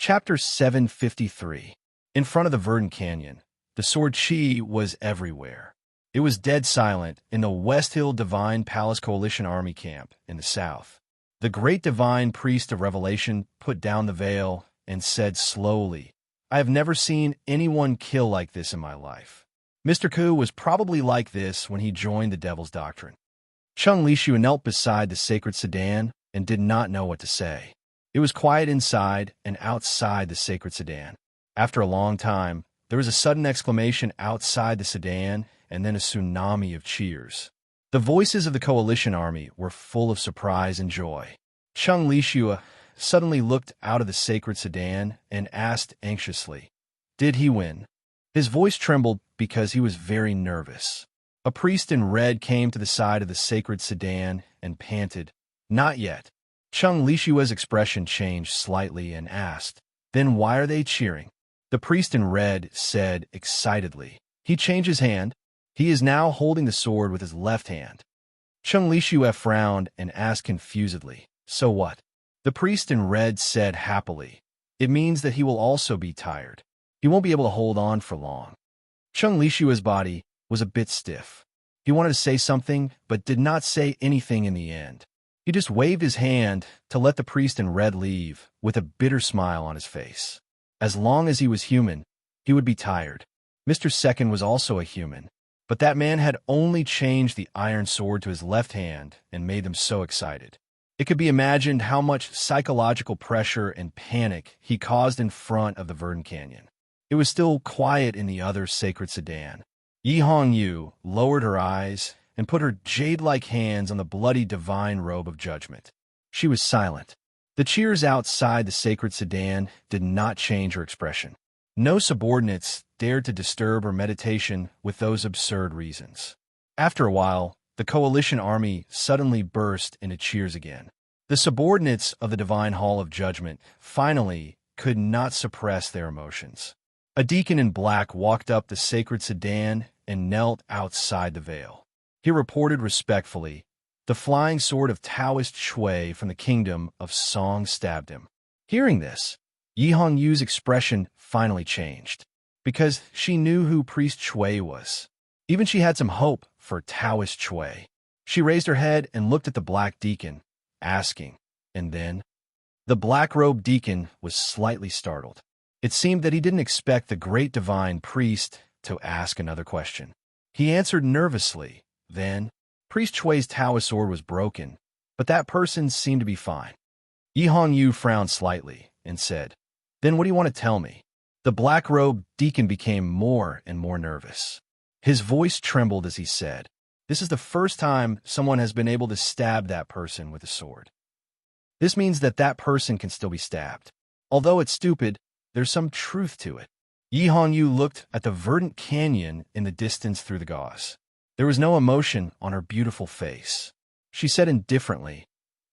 Chapter 753. In front of the verdant canyon, the sword Chi was everywhere. It was dead silent in the West Hill Divine Palace Coalition Army camp in the south. The great divine priest of Revelation put down the veil and said slowly, "I have never seen anyone kill like this in my life." Mr. Ku was probably like this when he joined the Devil's Doctrine. Chung Lishu knelt beside the sacred sedan and did not know what to say. It was quiet inside and outside the sacred sedan. After a long time, there was a sudden exclamation outside the sedan and then a tsunami of cheers. The voices of the coalition army were full of surprise and joy. Chung Lishu suddenly looked out of the sacred sedan and asked anxiously, "Did he win?" His voice trembled because he was very nervous. A priest in red came to the side of the sacred sedan and panted, "Not yet." Chung Lishua's expression changed slightly and asked, "Then why are they cheering?" The priest in red said excitedly, "He changed his hand. He is now holding the sword with his left hand." Chung Lishua frowned and asked confusedly, "So what?" The priest in red said happily, "It means that he will also be tired. He won't be able to hold on for long." Chung Lishua's body was a bit stiff. He wanted to say something, but did not say anything in the end. He just waved his hand to let the priest in red leave, with a bitter smile on his face. As long as he was human, he would be tired. Mr. Second was also a human, but that man had only changed the iron sword to his left hand and made them so excited. It could be imagined how much psychological pressure and panic he caused in front of the verdant canyon. It was still quiet in the other sacred sedan. Yi Hongyu lowered her eyes and put her jade-like hands on the bloody divine robe of judgment. She was silent. The cheers outside the sacred sedan did not change her expression. No subordinates dared to disturb her meditation with those absurd reasons. After a while, the coalition army suddenly burst into cheers again. The subordinates of the Divine Hall of Judgment finally could not suppress their emotions. A deacon in black walked up the sacred sedan and knelt outside the veil. He reported respectfully, "The flying sword of Taoist Shui from the kingdom of Song stabbed him." Hearing this, Yi Hongyu's expression finally changed, because she knew who Priest Shui was. Even she had some hope for Taoist Shui. She raised her head and looked at the black deacon, asking, "And then?" The black-robed deacon was slightly startled. It seemed that he didn't expect the great divine priest to ask another question. He answered nervously, "Then, Priest Shui's Taoist sword was broken, but that person seemed to be fine." Yi Hongyu frowned slightly and said, "Then what do you want to tell me?" The black-robed deacon became more and more nervous. His voice trembled as he said, "This is the first time someone has been able to stab that person with a sword. This means that that person can still be stabbed. Although it's stupid, there's some truth to it." Yi Hongyu looked at the verdant canyon in the distance through the gauze. There was no emotion on her beautiful face. She said indifferently,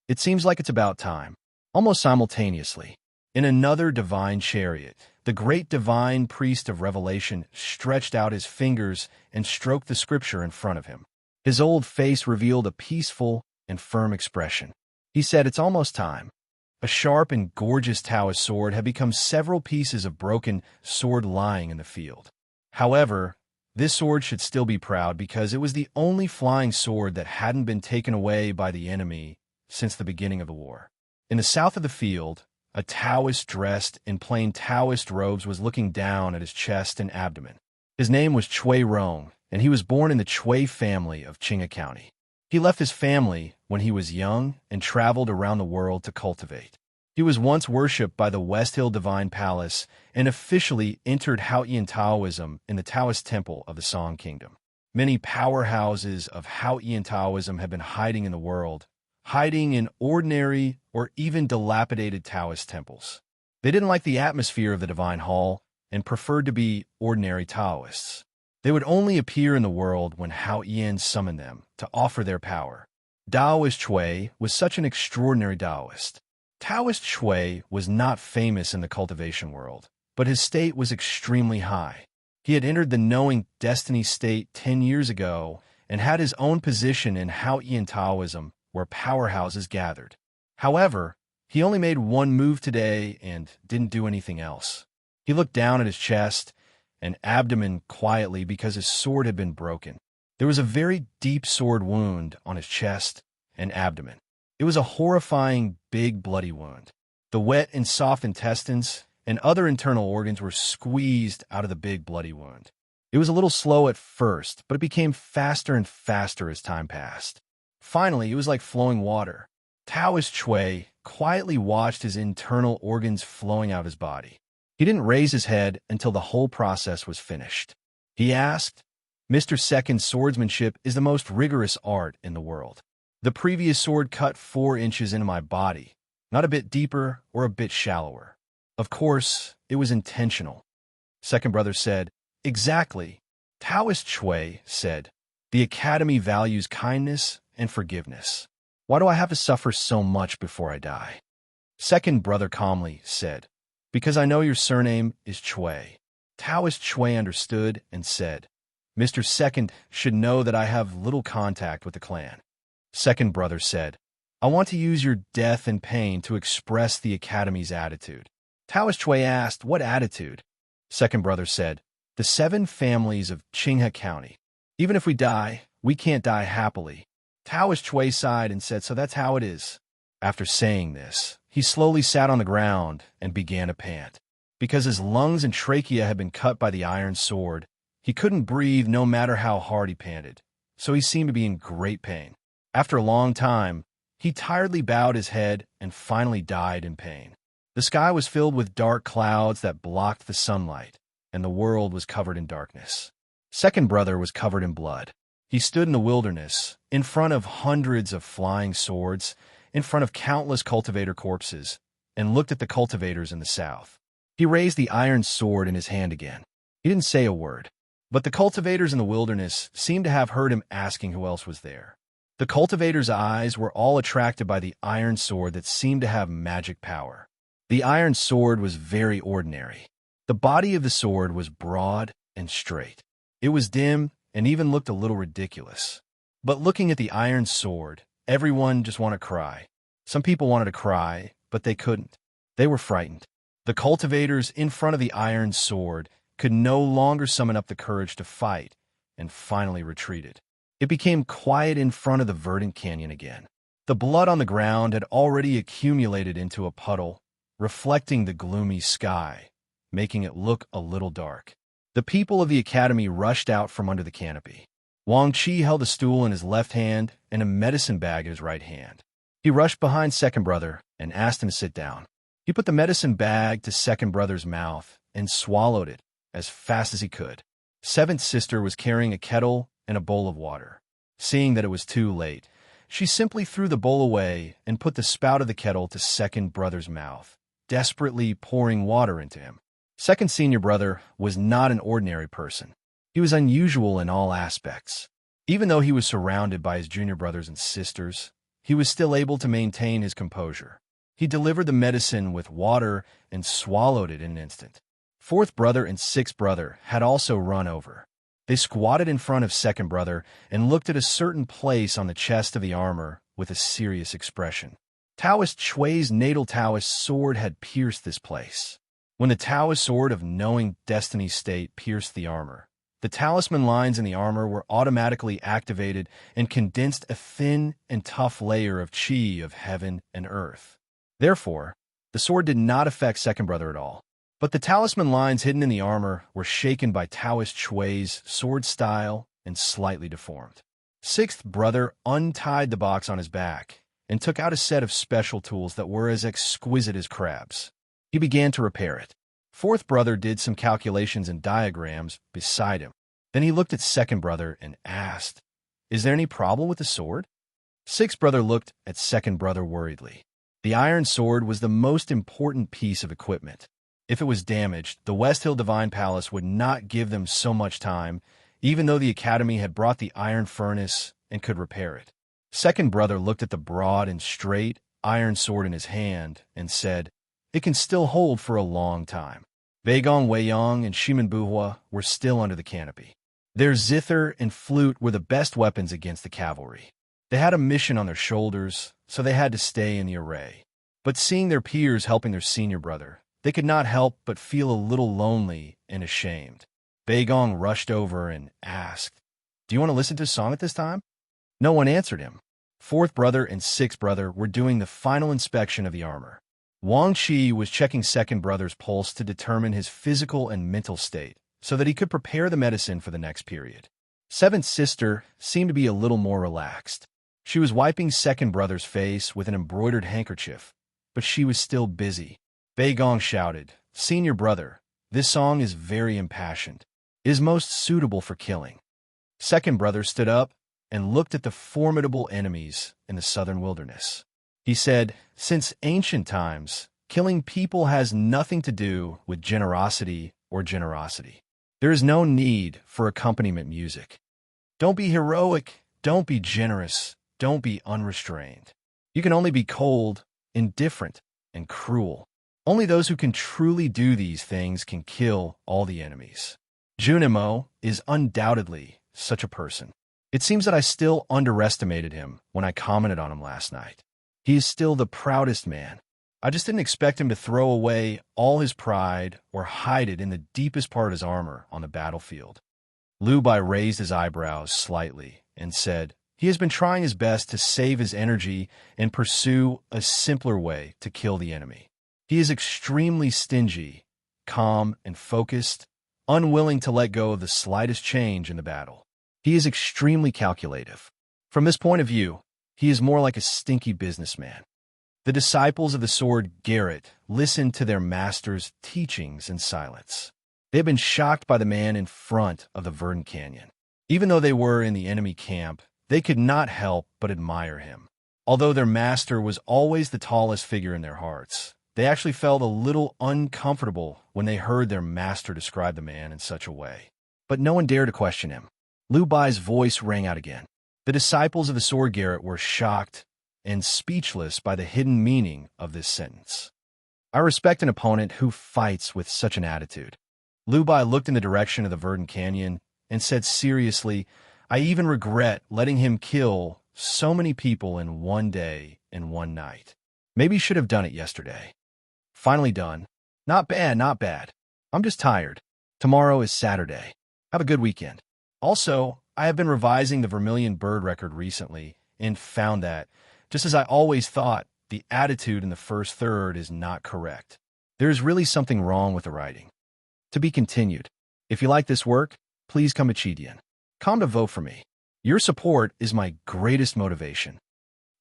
"It seems like it's about time." Almost simultaneously, in another divine chariot, the great divine priest of Revelation stretched out his fingers and stroked the scripture in front of him. His old face revealed a peaceful and firm expression. He said, "It's almost time." A sharp and gorgeous Taoist sword had become several pieces of broken sword lying in the field. However, this sword should still be proud because it was the only flying sword that hadn't been taken away by the enemy since the beginning of the war. In the south of the field, a Taoist dressed in plain Taoist robes was looking down at his chest and abdomen. His name was Chui Rong, and he was born in the Chui family of Qinga County. He left his family when he was young and traveled around the world to cultivate. He was once worshipped by the West Hill Divine Palace and officially entered Haotian Taoism in the Taoist temple of the Song Kingdom. Many powerhouses of Haotian Taoism have been hiding in the world, hiding in ordinary or even dilapidated Taoist temples. They didn't like the atmosphere of the Divine Hall and preferred to be ordinary Taoists. They would only appear in the world when Haotian summoned them to offer their power. Taoist Shui was such an extraordinary Taoist. Taoist Shui was not famous in the cultivation world, but his state was extremely high. He had entered the knowing destiny state 10 years ago and had his own position in Haotian Taoism where powerhouses gathered. However, He only made one move today and didn't do anything else. He looked down at his chest and abdomen quietly because his sword had been broken. There was a very deep sword wound on his chest and abdomen. It was a horrifying, big, bloody wound. The wet and soft intestines and other internal organs were squeezed out of the big, bloody wound. It was a little slow at first, but it became faster and faster as time passed. Finally, it was like flowing water. Taoist Chui quietly watched his internal organs flowing out his body. He didn't raise his head until the whole process was finished. He asked, "Mr. Second's swordsmanship is the most rigorous art in the world. The previous sword cut 4 inches into my body, not a bit deeper or a bit shallower. Of course, it was intentional." Second brother said, "Exactly." Taoist Chui said, "The Academy values kindness and forgiveness. Why do I have to suffer so much before I die?" Second brother calmly said, "Because I know your surname is Chui." Taoist Chui understood and said, "Mr. Second should know that I have little contact with the clan." Second brother said, "I want to use your death and pain to express the Academy's attitude." Taoist Chui asked, "What attitude?" Second brother said, "The 7 families of Qinghe County. Even if we die, we can't die happily." Taoist Chui sighed and said, "So that's how it is." After saying this, he slowly sat on the ground and began to pant. Because his lungs and trachea had been cut by the iron sword, he couldn't breathe no matter how hard he panted, so he seemed to be in great pain. After a long time, he tiredly bowed his head and finally died in pain. The sky was filled with dark clouds that blocked the sunlight, and the world was covered in darkness. Second brother was covered in blood. He stood in the wilderness, in front of hundreds of flying swords, in front of countless cultivator corpses, and looked at the cultivators in the south. He raised the iron sword in his hand again. He didn't say a word, but the cultivators in the wilderness seemed to have heard him asking who else was there. The cultivators' eyes were all attracted by the iron sword that seemed to have magic power. The iron sword was very ordinary. The body of the sword was broad and straight. It was dim and even looked a little ridiculous. But looking at the iron sword, everyone just wanted to cry. Some people wanted to cry, but they couldn't. They were frightened. The cultivators in front of the iron sword could no longer summon up the courage to fight and finally retreated. It became quiet in front of the verdant canyon again. The blood on the ground had already accumulated into a puddle, reflecting the gloomy sky, making it look a little dark. The people of the Academy rushed out from under the canopy. Wang Qi held a stool in his left hand and a medicine bag in his right hand. He rushed behind second brother and asked him to sit down. He put the medicine bag to second brother's mouth and swallowed it as fast as he could. Seventh sister was carrying a kettle and a bowl of water. Seeing that it was too late, she simply threw the bowl away and put the spout of the kettle to second brother's mouth, desperately pouring water into him. Second senior brother was not an ordinary person. He was unusual in all aspects. Even though he was surrounded by his junior brothers and sisters, he was still able to maintain his composure. He delivered the medicine with water and swallowed it in an instant. Fourth brother and sixth brother had also run over. They squatted in front of second brother and looked at a certain place on the chest of the armor with a serious expression. Taoist Chui's natal Taoist sword had pierced this place. When the Taoist sword of knowing destiny state pierced the armor, the talisman lines in the armor were automatically activated and condensed a thin and tough layer of qi of heaven and earth. Therefore, the sword did not affect second brother at all. But the talisman lines hidden in the armor were shaken by Taoist Chui's sword style and slightly deformed. Sixth brother untied the box on his back and took out a set of special tools that were as exquisite as crabs. He began to repair it. Fourth brother did some calculations and diagrams beside him. Then he looked at second brother and asked, "Is there any problem with the sword?" Sixth brother looked at second brother worriedly. The iron sword was the most important piece of equipment. If it was damaged, the West Hill Divine Palace would not give them so much time, even though the Academy had brought the iron furnace and could repair it. Second brother looked at the broad and straight iron sword in his hand and said, "It can still hold for a long time." Weigong Weiyang and Shimen Buhua were still under the canopy. Their zither and flute were the best weapons against the cavalry. They had a mission on their shoulders, so they had to stay in the array. But seeing their peers helping their senior brother, they could not help but feel a little lonely and ashamed. Baigong rushed over and asked, "Do you want to listen to a song at this time?" No one answered him. Fourth brother and sixth brother were doing the final inspection of the armor. Wang Qi was checking second brother's pulse to determine his physical and mental state so that he could prepare the medicine for the next period. Seventh sister seemed to be a little more relaxed. She was wiping second brother's face with an embroidered handkerchief, but she was still busy. Baigong shouted, "Senior brother, this song is very impassioned. It is most suitable for killing." Second brother stood up and looked at the formidable enemies in the southern wilderness. He said, "Since ancient times, killing people has nothing to do with generosity or generosity. There is no need for accompaniment music. Don't be heroic, don't be generous, don't be unrestrained. You can only be cold, indifferent, and cruel. Only those who can truly do these things can kill all the enemies." Junimo is undoubtedly such a person. It seems that I still underestimated him when I commented on him last night. He is still the proudest man. I just didn't expect him to throw away all his pride or hide it in the deepest part of his armor on the battlefield. Lu Bai raised his eyebrows slightly and said, "He has been trying his best to save his energy and pursue a simpler way to kill the enemy. He is extremely stingy, calm and focused, unwilling to let go of the slightest change in the battle. He is extremely calculative. From this point of view, he is more like a stinky businessman." The disciples of the sword Garrett listened to their master's teachings in silence. They had been shocked by the man in front of the verdant canyon. Even though they were in the enemy camp, they could not help but admire him. Although their master was always the tallest figure in their hearts, they actually felt a little uncomfortable when they heard their master describe the man in such a way. But no one dared to question him. Lu Bai's voice rang out again. The disciples of the sword Garrett were shocked and speechless by the hidden meaning of this sentence. I respect an opponent who fights with such an attitude. Lu Bai looked in the direction of the verdant canyon and said seriously, "I even regret letting him kill so many people in one day and one night. Maybe he should have done it yesterday." Finally done. Not bad, not bad. I'm just tired. Tomorrow is Saturday. Have a good weekend. Also, I have been revising the Vermilion Bird record recently and found that, just as I always thought, the attitude in the first third is not correct. There is really something wrong with the writing. To be continued. If you like this work, please come to Chidian. Come to vote for me. Your support is my greatest motivation.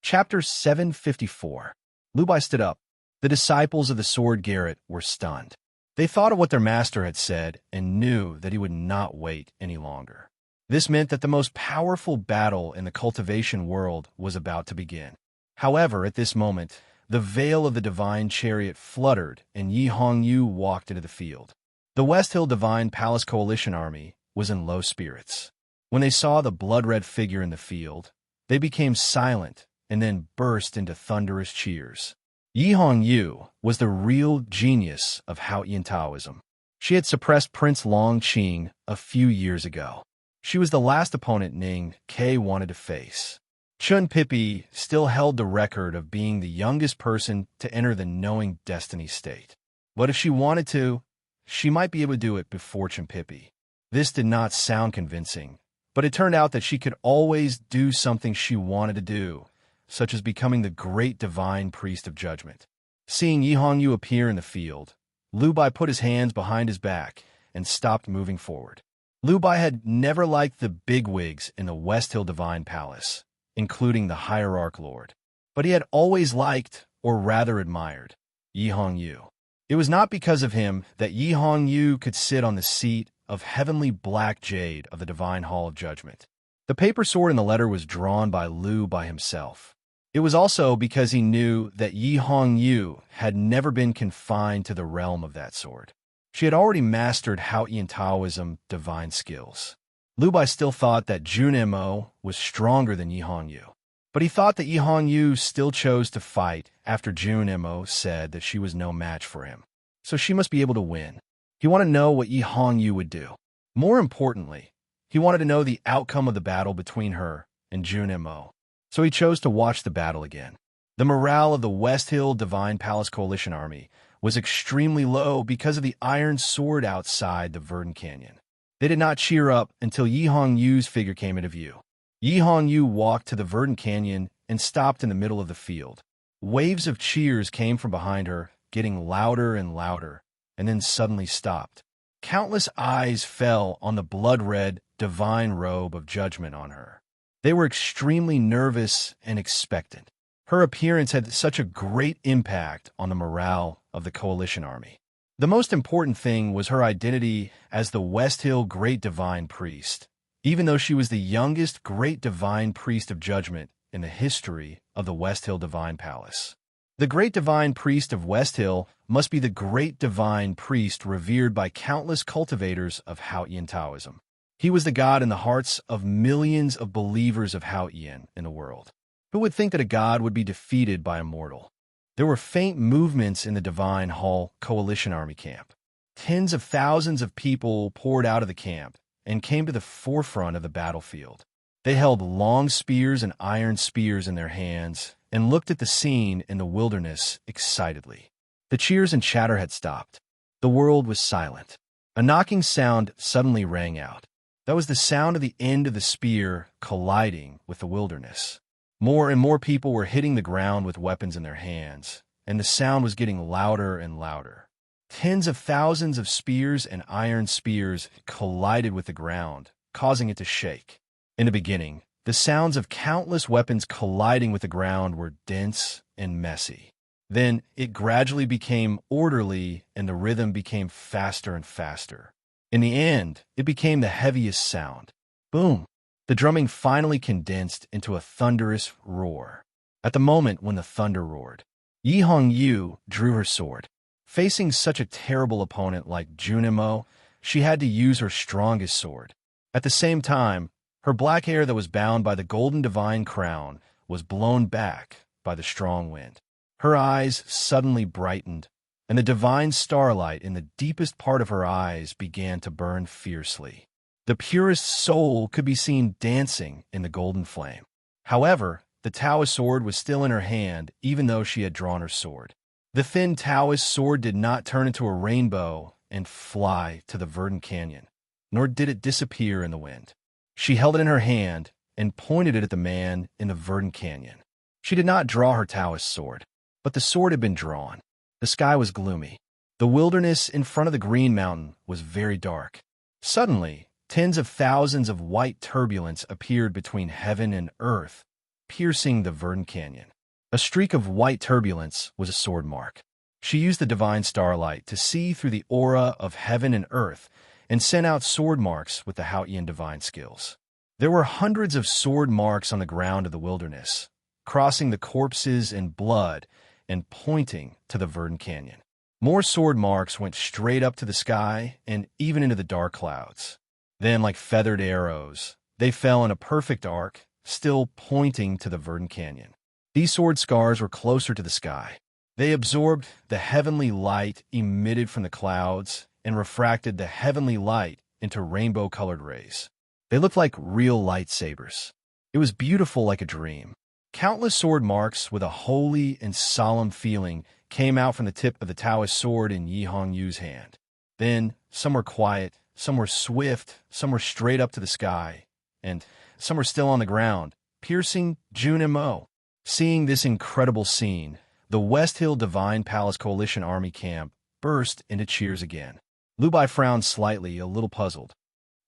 Chapter 754. Lu Bai stood up. The disciples of the sword Garrett were stunned. They thought of what their master had said and knew that he would not wait any longer. This meant that the most powerful battle in the cultivation world was about to begin. However, at this moment, the veil of the divine chariot fluttered and Yi Hongyu walked into the field. The West Hill Divine Palace Coalition Army was in low spirits. When they saw the blood-red figure in the field, they became silent and then burst into thunderous cheers. Yi Hongyu was the real genius of Haotian Taoism. She had suppressed Prince Long Qing a few years ago. She was the last opponent Ning Ke wanted to face. Chun Pippi still held the record of being the youngest person to enter the knowing destiny state. But if she wanted to, she might be able to do it before Chun Pippi. This did not sound convincing, but it turned out that she could always do something she wanted to do, such as becoming the great divine priest of judgment. Seeing Yi Hongyu appear in the field, Lu Bai put his hands behind his back and stopped moving forward. Lu Bai had never liked the bigwigs in the West Hill Divine Palace, including the Hierarch Lord. But he had always liked, or rather admired, Yi Hongyu. It was not because of him that Yi Hongyu could sit on the seat of heavenly black jade of the Divine Hall of Judgment. The paper sword in the letter was drawn by Lu Bai himself. It was also because he knew that Yi Hongyu had never been confined to the realm of that sword. She had already mastered Haotian Taoism divine skills. Lu Bai still thought that Junimo was stronger than Yi Hongyu, but he thought that Yi Hongyu still chose to fight after Junimo said that she was no match for him. So she must be able to win. He wanted to know what Yi Hongyu would do. More importantly, he wanted to know the outcome of the battle between her and Junimo. So he chose to watch the battle again. The morale of the West Hill Divine Palace Coalition Army was extremely low because of the iron sword outside the Verdant Canyon. They did not cheer up until Yi Hong Yu's figure came into view. Yi Hong Yu walked to the Verdant Canyon and stopped in the middle of the field. Waves of cheers came from behind her, getting louder and louder, and then suddenly stopped. Countless eyes fell on the blood-red, divine robe of judgment on her. They were extremely nervous and expectant. Her appearance had such a great impact on the morale of the coalition army. The most important thing was her identity as the West Hill Great Divine Priest, even though she was the youngest Great Divine Priest of Judgment in the history of the West Hill Divine Palace. The Great Divine Priest of West Hill must be the Great Divine Priest revered by countless cultivators of Haotian Taoism. He was the god in the hearts of millions of believers of Haotian in the world. Who would think that a god would be defeated by a mortal? There were faint movements in the Divine Hall Coalition Army camp. Tens of thousands of people poured out of the camp and came to the forefront of the battlefield. They held long spears and iron spears in their hands and looked at the scene in the wilderness excitedly. The cheers and chatter had stopped. The world was silent. A knocking sound suddenly rang out. That was the sound of the end of the spear colliding with the wilderness. More and more people were hitting the ground with weapons in their hands, and the sound was getting louder and louder. Tens of thousands of spears and iron spears collided with the ground, causing it to shake. In the beginning, the sounds of countless weapons colliding with the ground were dense and messy. Then it gradually became orderly, and the rhythm became faster and faster. In the end, it became the heaviest sound. Boom! The drumming finally condensed into a thunderous roar. At the moment when the thunder roared, Yi Hong Yu drew her sword. Facing such a terrible opponent like Junimo, she had to use her strongest sword. At the same time, her black hair that was bound by the golden divine crown was blown back by the strong wind. Her eyes suddenly brightened, and the divine starlight in the deepest part of her eyes began to burn fiercely. The purest soul could be seen dancing in the golden flame. However, the Taoist sword was still in her hand, even though she had drawn her sword. The thin Taoist sword did not turn into a rainbow and fly to the verdant canyon, nor did it disappear in the wind. She held it in her hand and pointed it at the man in the verdant canyon. She did not draw her Taoist sword, but the sword had been drawn. The sky was gloomy. The wilderness in front of the Green Mountain was very dark. Suddenly, tens of thousands of white turbulence appeared between heaven and earth, piercing the verdant canyon. A streak of white turbulence was a sword mark. She used the divine starlight to see through the aura of heaven and earth and sent out sword marks with the Haotian divine skills. There were hundreds of sword marks on the ground of the wilderness, crossing the corpses and blood and pointing to the verdant canyon. More sword marks went straight up to the sky and even into the dark clouds. Then, like feathered arrows, they fell in a perfect arc, still pointing to the verdant canyon. These sword scars were closer to the sky. They absorbed the heavenly light emitted from the clouds and refracted the heavenly light into rainbow-colored rays. They looked like real lightsabers. It was beautiful like a dream. Countless sword marks with a holy and solemn feeling came out from the tip of the Taoist sword in Yi Hong Yu's hand. Then, some were quiet, some were swift, some were straight up to the sky, and some were still on the ground, piercing Junimo. Seeing this incredible scene, the West Hill Divine Palace Coalition Army camp burst into cheers again. Lu Bai frowned slightly, a little puzzled.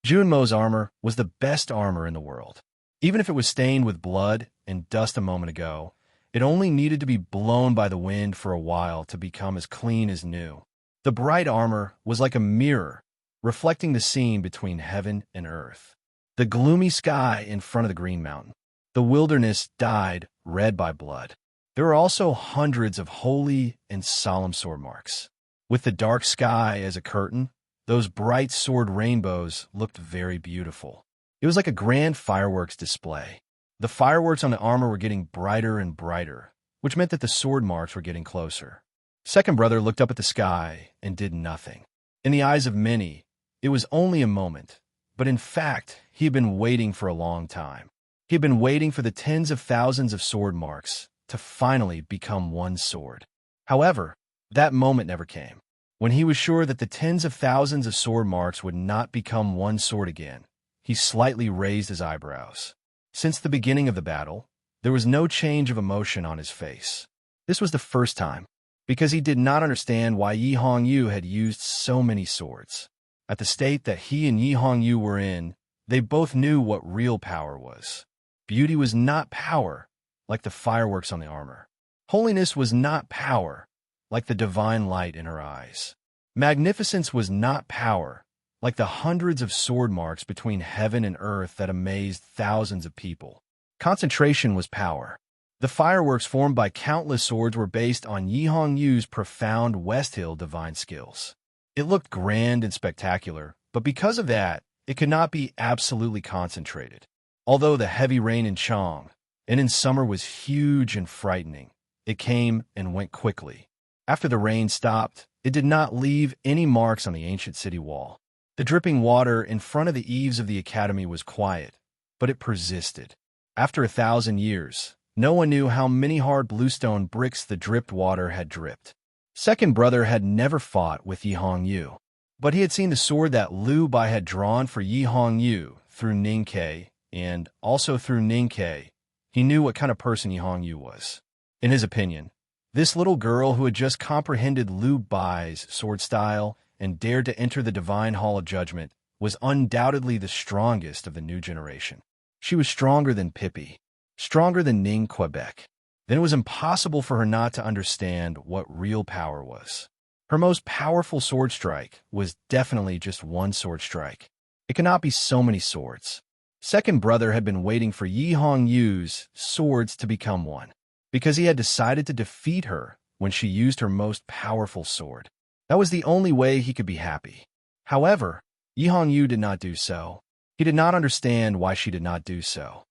Junmo's armor was the best armor in the world. Even if it was stained with blood and dust a moment ago, it only needed to be blown by the wind for a while to become as clean as new. The bright armor was like a mirror, reflecting the scene between heaven and earth. The gloomy sky in front of the Green Mountain. The wilderness dyed red by blood. There were also hundreds of holy and solemn sword marks. With the dark sky as a curtain, those bright sword rainbows looked very beautiful. It was like a grand fireworks display. The fireworks on the armor were getting brighter and brighter, which meant that the sword marks were getting closer. Second brother looked up at the sky and did nothing. In the eyes of many, it was only a moment, but in fact, he had been waiting for a long time. He had been waiting for the tens of thousands of sword marks to finally become one sword. However, that moment never came. When he was sure that the tens of thousands of sword marks would not become one sword again, he slightly raised his eyebrows. Since the beginning of the battle, there was no change of emotion on his face. This was the first time, because he did not understand why Yi Hongyu had used so many swords. At the state that he and Yi Hongyu were in, they both knew what real power was. Beauty was not power, like the fireworks on the armor. Holiness was not power, like the divine light in her eyes. Magnificence was not power, like the hundreds of sword marks between heaven and earth that amazed thousands of people. Concentration was power. The fireworks formed by countless swords were based on Yi Hongyu's profound West Hill divine skills. It looked grand and spectacular, but because of that, it could not be absolutely concentrated. Although the heavy rain in Chang and in summer was huge and frightening, it came and went quickly. After the rain stopped, it did not leave any marks on the ancient city wall. The dripping water in front of the eaves of the academy was quiet, but it persisted. After 1,000 years, no one knew how many hard bluestone bricks the dripped water had dripped. Second brother had never fought with Yi Hongyu, but he had seen the sword that Liu Bai had drawn for Yi Hongyu through Ningke, and also through Ningke, he knew what kind of person Yi Hongyu was. In his opinion, this little girl who had just comprehended Liu Bai's sword style and dared to enter the Divine Hall of Judgment was undoubtedly the strongest of the new generation. She was stronger than Pippi, stronger than Ning Quebec. Then it was impossible for her not to understand what real power was. Her most powerful sword strike was definitely just one sword strike. It could not be so many swords. Second brother had been waiting for Yi Hongyu's swords to become one, because he had decided to defeat her when she used her most powerful sword. That was the only way he could be happy. However, Yi Hongyu did not do so. He did not understand why she did not do so.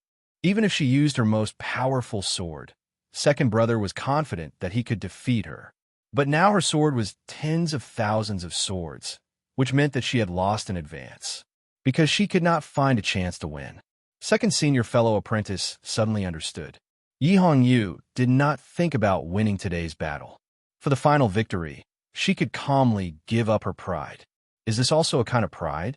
Even if she used her most powerful sword, second brother was confident that he could defeat her. But now her sword was tens of thousands of swords, which meant that she had lost in advance, because she could not find a chance to win. Second senior fellow apprentice suddenly understood. Yi Hongyu did not think about winning today's battle. For the final victory, she could calmly give up her pride. Is this also a kind of pride?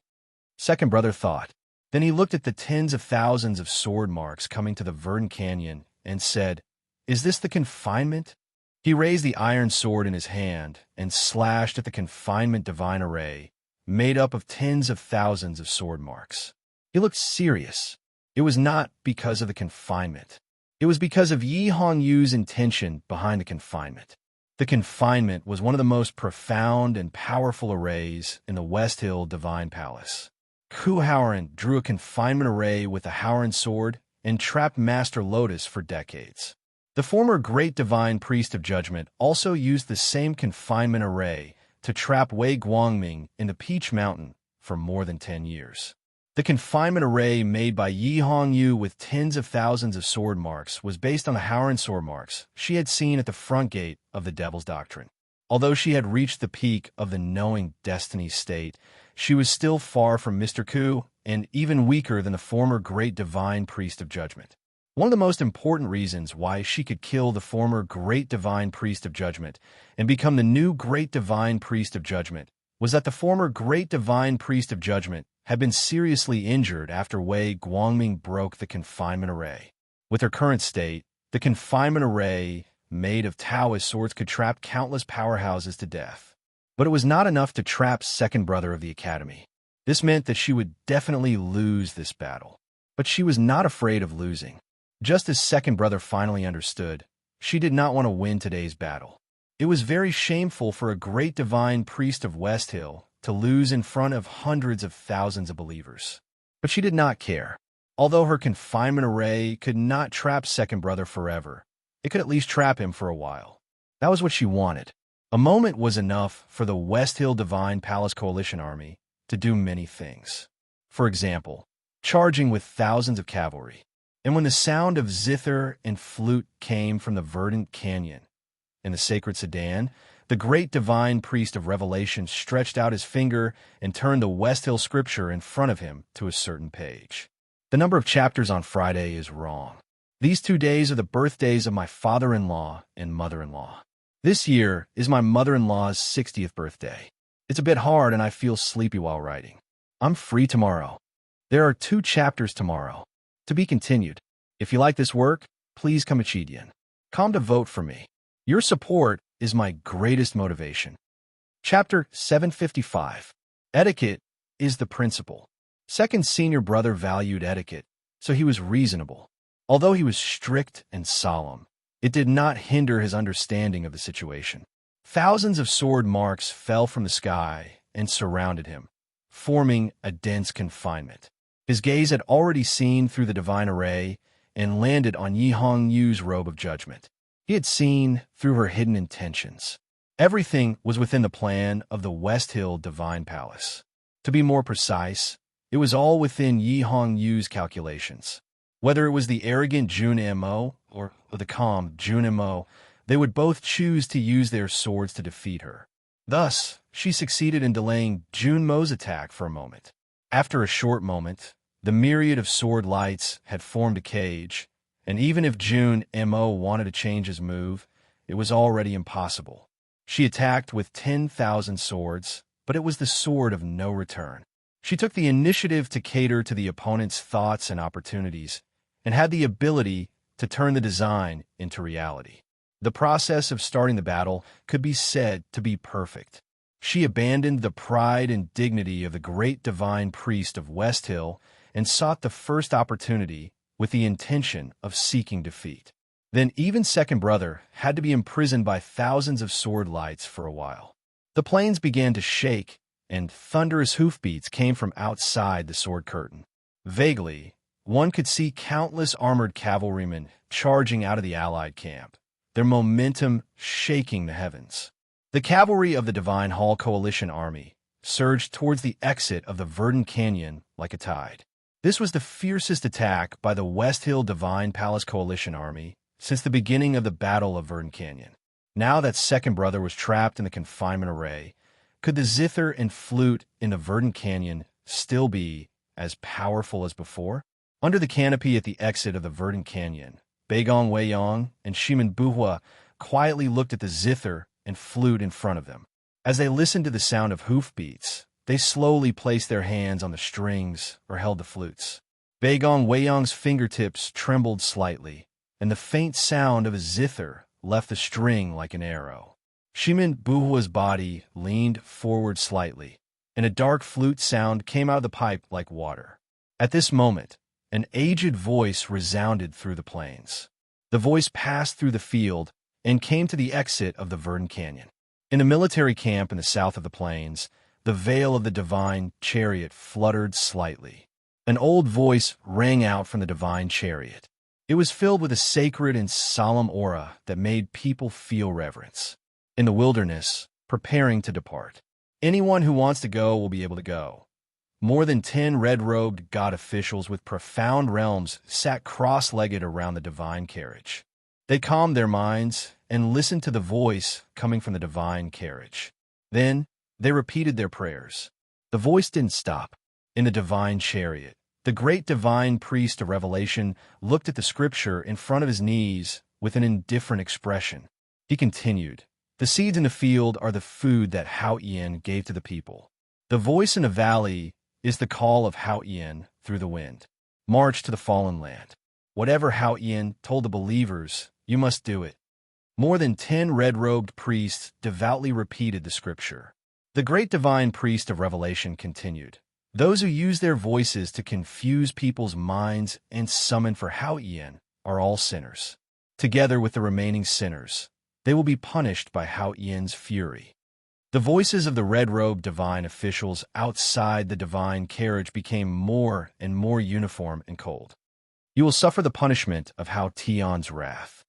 Second brother thought. Then he looked at the tens of thousands of sword marks coming to the Verdant Canyon and said, "Is this the confinement?" He raised the iron sword in his hand and slashed at the confinement divine array, made up of tens of thousands of sword marks. He looked serious. It was not because of the confinement. It was because of Yi Hongyu's intention behind the confinement. The confinement was one of the most profound and powerful arrays in the West Hill Divine Palace. Ku Howren drew a confinement array with a Howren sword and trapped Master Lotus for decades. The former Great Divine Priest of Judgment also used the same confinement array to trap Wei Guangming in the Peach Mountain for more than 10 years. The confinement array made by Yi Hongyu with tens of thousands of sword marks was based on the Howren sword marks she had seen at the front gate of the Devil's Doctrine. Although she had reached the peak of the knowing destiny state, she was still far from Mr. Ku and even weaker than the former Great Divine Priest of Judgment. One of the most important reasons why she could kill the former Great Divine Priest of Judgment and become the new Great Divine Priest of Judgment was that the former Great Divine Priest of Judgment had been seriously injured after Wei Guangming broke the confinement array. With her current state, the confinement array made of Taoist swords could trap countless powerhouses to death. But it was not enough to trap second brother of the academy. This meant that she would definitely lose this battle. But she was not afraid of losing. Just as second brother finally understood, she did not want to win today's battle. It was very shameful for a great divine priest of West Hill to lose in front of hundreds of thousands of believers. But she did not care. Although her confinement array could not trap second brother forever, it could at least trap him for a while. That was what she wanted. A moment was enough for the West Hill Divine Palace Coalition Army to do many things. For example, charging with thousands of cavalry. And when the sound of zither and flute came from the verdant canyon in the sacred sedan, the great divine priest of revelation stretched out his finger and turned the West Hill scripture in front of him to a certain page. The number of chapters on Friday is wrong. These 2 days are the birthdays of my father-in-law and mother-in-law. This year is my mother-in-law's 60th birthday. It's a bit hard and I feel sleepy while writing. I'm free tomorrow. There are 2 chapters tomorrow. To be continued. If you like this work, please come Chidian. Come to vote for me. Your support is my greatest motivation. Chapter 755. Etiquette is the principle. Second senior brother valued etiquette, so he was reasonable. Although he was strict and solemn, it did not hinder his understanding of the situation. Thousands of sword marks fell from the sky and surrounded him, forming a dense confinement. His gaze had already seen through the divine array and landed on Yi Hongyu's robe of judgment. He had seen through her hidden intentions. Everything was within the plan of the West Hill Divine Palace. To be more precise, it was all within Yi Hongyu's calculations. Whether it was the arrogant Jun Mo or the calm Jun Mo, they would both choose to use their swords to defeat her. Thus, she succeeded in delaying Jun Mo's attack for a moment. After a short moment, the myriad of sword lights had formed a cage, and even if Jun Mo wanted to change his move, it was already impossible. She attacked with 10,000 swords, but it was the sword of no return. She took the initiative to cater to the opponent's thoughts and opportunities, and had the ability to turn the design into reality. The process of starting the battle could be said to be perfect. She abandoned the pride and dignity of the great divine priest of West Hill and sought the first opportunity with the intention of seeking defeat. Then even second brother had to be imprisoned by thousands of sword lights for a while. The plains began to shake, and thunderous hoofbeats came from outside the sword curtain. Vaguely, one could see countless armored cavalrymen charging out of the Allied camp, their momentum shaking the heavens. The cavalry of the Divine Hall Coalition Army surged towards the exit of the Verdant Canyon like a tide. This was the fiercest attack by the West Hill Divine Palace Coalition Army since the beginning of the Battle of Verdant Canyon. Now that second brother was trapped in the confinement array, could the zither and flute in the Verdant Canyon still be as powerful as before? Under the canopy at the exit of the Verdant Canyon, Beigong Weiyang and Shimin Buhua quietly looked at the zither and flute in front of them. As they listened to the sound of hoofbeats, they slowly placed their hands on the strings or held the flutes. Beigong Weiyang's fingertips trembled slightly, and the faint sound of a zither left the string like an arrow. Shimin Buhua's body leaned forward slightly, and a dark flute sound came out of the pipe like water. At this moment, an aged voice resounded through the plains. The voice passed through the field and came to the exit of the Verdant Canyon. In the military camp in the south of the plains, the veil of the divine chariot fluttered slightly. An old voice rang out from the divine chariot. It was filled with a sacred and solemn aura that made people feel reverence. In the wilderness, preparing to depart. Anyone who wants to go will be able to go. More than 10 red-robed god officials with profound realms sat cross-legged around the divine carriage. They calmed their minds and listened to the voice coming from the divine carriage. Then, they repeated their prayers. The voice didn't stop. In the divine chariot, the great divine priest of Revelation looked at the scripture in front of his knees with an indifferent expression. He continued, "The seeds in the field are the food that Hao Ian gave to the people. The voice in the valley is the call of Hao Ian through the wind. March to the fallen land. Whatever Hao Ian told the believers, you must do it." More than 10 red-robed priests devoutly repeated the scripture. The great divine priest of Revelation continued, "Those who use their voices to confuse people's minds and summon for Hao Ian are all sinners. Together with the remaining sinners, they will be punished by Hao Ian's fury." The voices of the red-robed divine officials outside the divine carriage became more and more uniform and cold. "You will suffer the punishment of Hao Tian's wrath."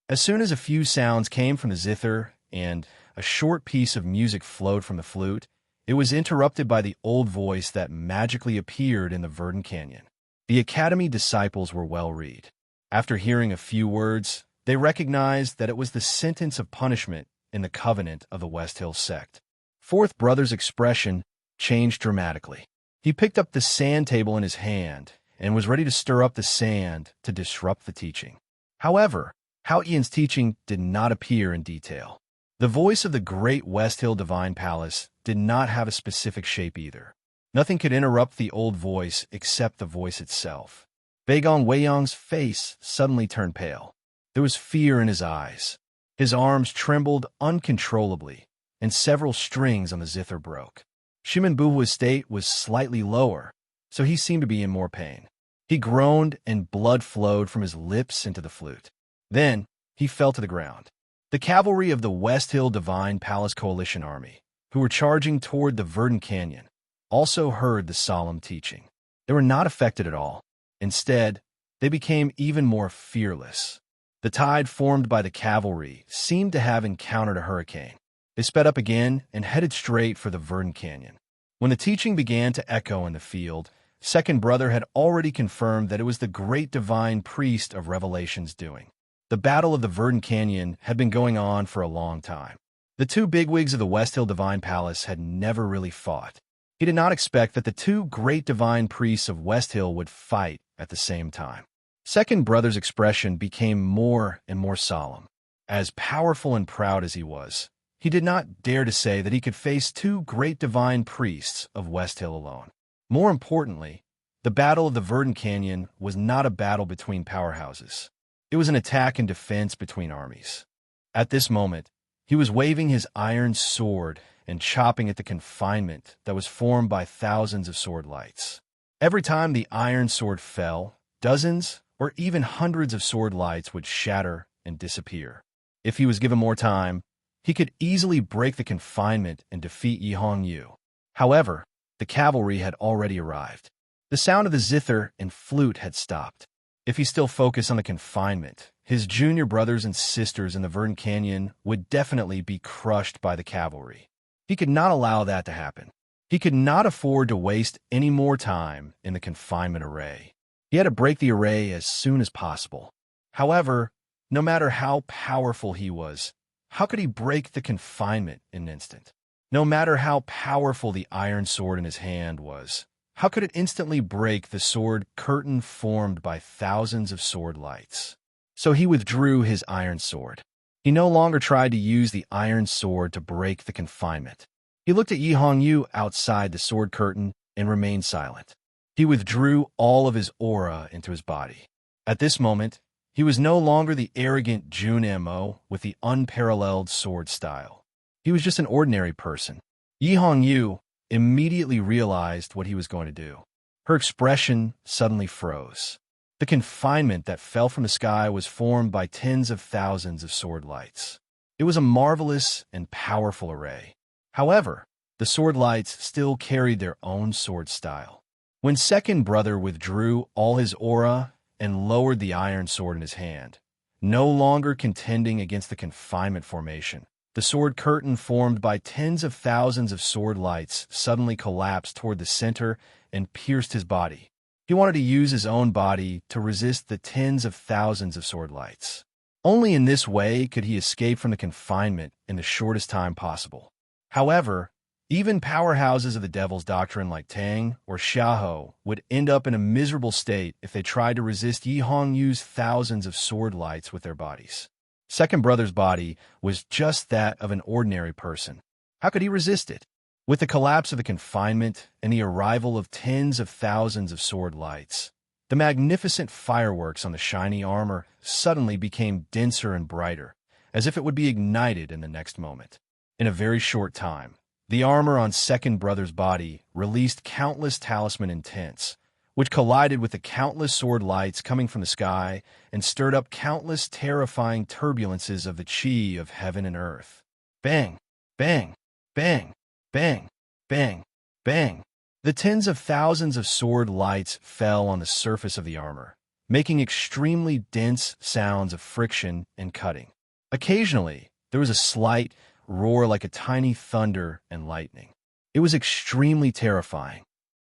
As soon as a few sounds came from the zither and a short piece of music flowed from the flute, it was interrupted by the old voice that magically appeared in the Verdant Canyon. The academy disciples were well-read. After hearing a few words, they recognized that it was the sentence of punishment in the covenant of the West Hill sect. Fourth brother's expression changed dramatically. He picked up the sand table in his hand and was ready to stir up the sand to disrupt the teaching. However, Hao Ian's teaching did not appear in detail. The voice of the great West Hill Divine Palace did not have a specific shape either. Nothing could interrupt the old voice except the voice itself. Beigong Weiyang's face suddenly turned pale. There was fear in his eyes. His arms trembled uncontrollably, and several strings on the zither broke. Shimin Buhua's state was slightly lower, so he seemed to be in more pain. He groaned and blood flowed from his lips into the flute. Then he fell to the ground. The cavalry of the West Hill Divine Palace Coalition Army, who were charging toward the Verdant Canyon, also heard the solemn teaching. They were not affected at all. Instead, they became even more fearless. The tide formed by the cavalry seemed to have encountered a hurricane. They sped up again and headed straight for the Verdant Canyon. When the teaching began to echo in the field, Second Brother had already confirmed that it was the great divine priest of Revelation's doing. The Battle of the Verdant Canyon had been going on for a long time. The two bigwigs of the West Hill Divine Palace had never really fought. He did not expect that the two great divine priests of West Hill would fight at the same time. Second Brother's expression became more and more solemn. As powerful and proud as he was, he did not dare to say that he could face two great divine priests of West Hill alone. More importantly, the Battle of the Verdant Canyon was not a battle between powerhouses. It was an attack and defense between armies. At this moment, he was waving his iron sword and chopping at the confinement that was formed by thousands of sword lights. Every time the iron sword fell, dozens or even hundreds of sword lights would shatter and disappear. If he was given more time, he could easily break the confinement and defeat Yi Hongyu. However, the cavalry had already arrived. The sound of the zither and flute had stopped. If he still focused on the confinement, his junior brothers and sisters in the Verdant Canyon would definitely be crushed by the cavalry. He could not allow that to happen. He could not afford to waste any more time in the confinement array. He had to break the array as soon as possible. However, no matter how powerful he was, how could he break the confinement in an instant? No matter how powerful the iron sword in his hand was, how could it instantly break the sword curtain formed by thousands of sword lights? So he withdrew his iron sword. He no longer tried to use the iron sword to break the confinement. He looked at Yi Hongyu outside the sword curtain and remained silent. He withdrew all of his aura into his body. At this moment, he was no longer the arrogant Jun Mo with the unparalleled sword style. He was just an ordinary person. Yi Hongyu immediately realized what he was going to do. Her expression suddenly froze. The confinement that fell from the sky was formed by tens of thousands of sword lights. It was a marvelous and powerful array. However, the sword lights still carried their own sword style. When Second Brother withdrew all his aura and lowered the iron sword in his hand, no longer contending against the confinement formation, the sword curtain formed by tens of thousands of sword lights suddenly collapsed toward the center and pierced his body. He wanted to use his own body to resist the tens of thousands of sword lights. Only in this way could he escape from the confinement in the shortest time possible. However, even powerhouses of the Devil's Doctrine like Tang or Xiaohou would end up in a miserable state if they tried to resist Yi Hongyu's thousands of sword lights with their bodies. Second Brother's body was just that of an ordinary person. How could he resist it? With the collapse of the confinement and the arrival of tens of thousands of sword lights, the magnificent fireworks on the shiny armor suddenly became denser and brighter, as if it would be ignited in the next moment. In a very short time, the armor on Second Brother's body released countless talisman intents, which collided with the countless sword lights coming from the sky and stirred up countless terrifying turbulences of the chi of heaven and earth. Bang! Bang! Bang! Bang! Bang! Bang! The tens of thousands of sword lights fell on the surface of the armor, making extremely dense sounds of friction and cutting. Occasionally, there was a slight roar like a tiny thunder and lightning. It was extremely terrifying.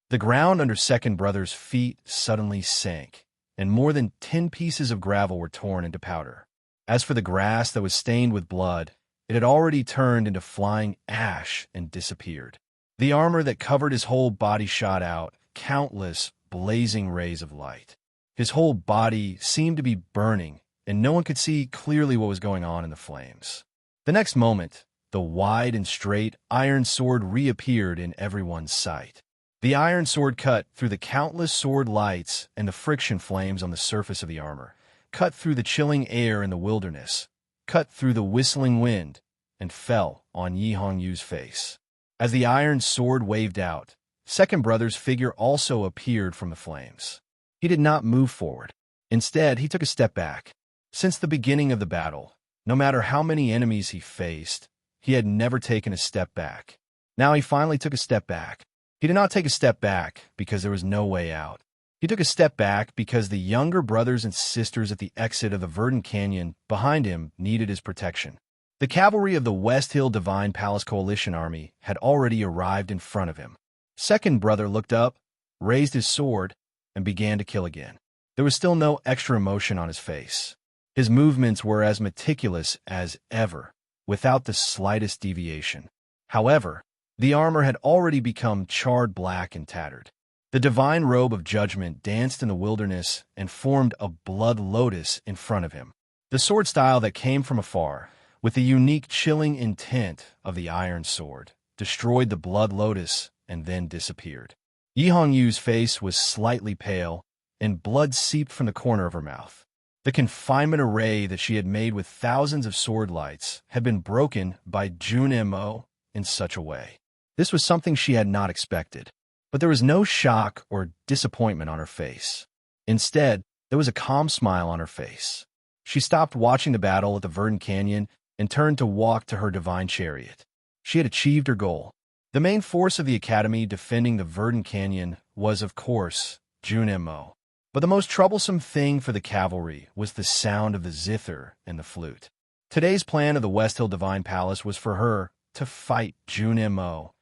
The ground under Second Brother's feet suddenly sank, and more than 10 pieces of gravel were torn into powder. As for the grass that was stained with blood, it had already turned into flying ash and disappeared. The armor that covered his whole body shot out, countless blazing rays of light. His whole body seemed to be burning, and no one could see clearly what was going on in the flames. The next moment, the wide and straight iron sword reappeared in everyone's sight. The iron sword cut through the countless sword lights and the friction flames on the surface of the armor, cut through the chilling air in the wilderness, cut through the whistling wind, and fell on Yi Hongyu's face. As the iron sword waved out, second brother's figure also appeared from the flames. He did not move forward. Instead, he took a step back. Since the beginning of the battle, no matter how many enemies he faced, he had never taken a step back. Now he finally took a step back. He did not take a step back because there was no way out. He took a step back because the younger brothers and sisters at the exit of the verdant canyon behind him needed his protection. The cavalry of the West Hill Divine Palace Coalition Army had already arrived in front of him. Second brother looked up, raised his sword, and began to kill again. There was still no extra emotion on his face. His movements were as meticulous as ever, without the slightest deviation. However, the armor had already become charred black and tattered. The divine robe of judgment danced in the wilderness and formed a blood lotus in front of him. The sword style that came from afar, with the unique chilling intent of the iron sword, destroyed the blood lotus and then disappeared. Yi Hongyu's face was slightly pale, and blood seeped from the corner of her mouth. The confinement array that she had made with thousands of sword lights had been broken by Jun Mo in such a way. This was something she had not expected, but there was no shock or disappointment on her face. Instead, there was a calm smile on her face. She stopped watching the battle at the verdant canyon and turned to walk to her divine chariot. She had achieved her goal. The main force of the academy defending the verdant canyon was, of course, Jun Mo. But the most troublesome thing for the cavalry was the sound of the zither and the flute. Today's plan of the West Hill Divine Palace was for her to fight Jun Mo,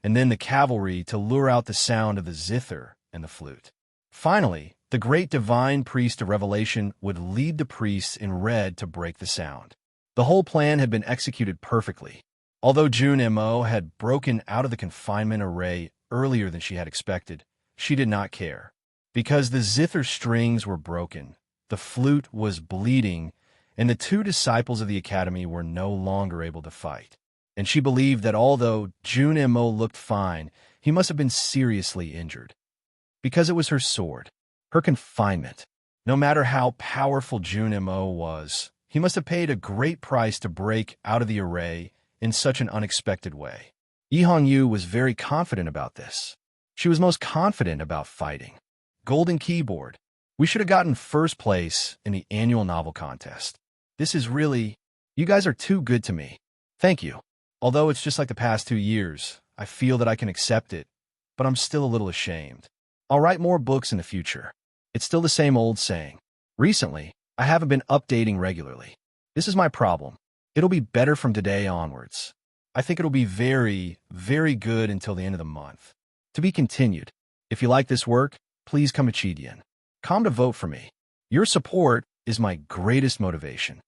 and then the cavalry to lure out the sound of the zither and the flute. Finally, the great divine priest of revelation would lead the priests in red to break the sound. The whole plan had been executed perfectly. Although Jun Mo had broken out of the confinement array earlier than she had expected, she did not care. Because the zither strings were broken, the flute was bleeding, and the two disciples of the academy were no longer able to fight. And she believed that although Jun Mo looked fine, he must have been seriously injured. Because it was her sword, her confinement. No matter how powerful Jun Mo was, he must have paid a great price to break out of the array in such an unexpected way. Yi Hongyu was very confident about this. She was most confident about fighting. Golden keyboard. We should have gotten first place in the annual novel contest. This is really... You guys are too good to me. Thank you. Although it's just like the past 2 years, I feel that I can accept it, but I'm still a little ashamed. I'll write more books in the future. It's still the same old saying. Recently, I haven't been updating regularly. This is my problem. It'll be better from today onwards. I think it'll be very, very good until the end of the month. To be continued. If you like this work, please come Chidian. Come to vote for me. Your support is my greatest motivation.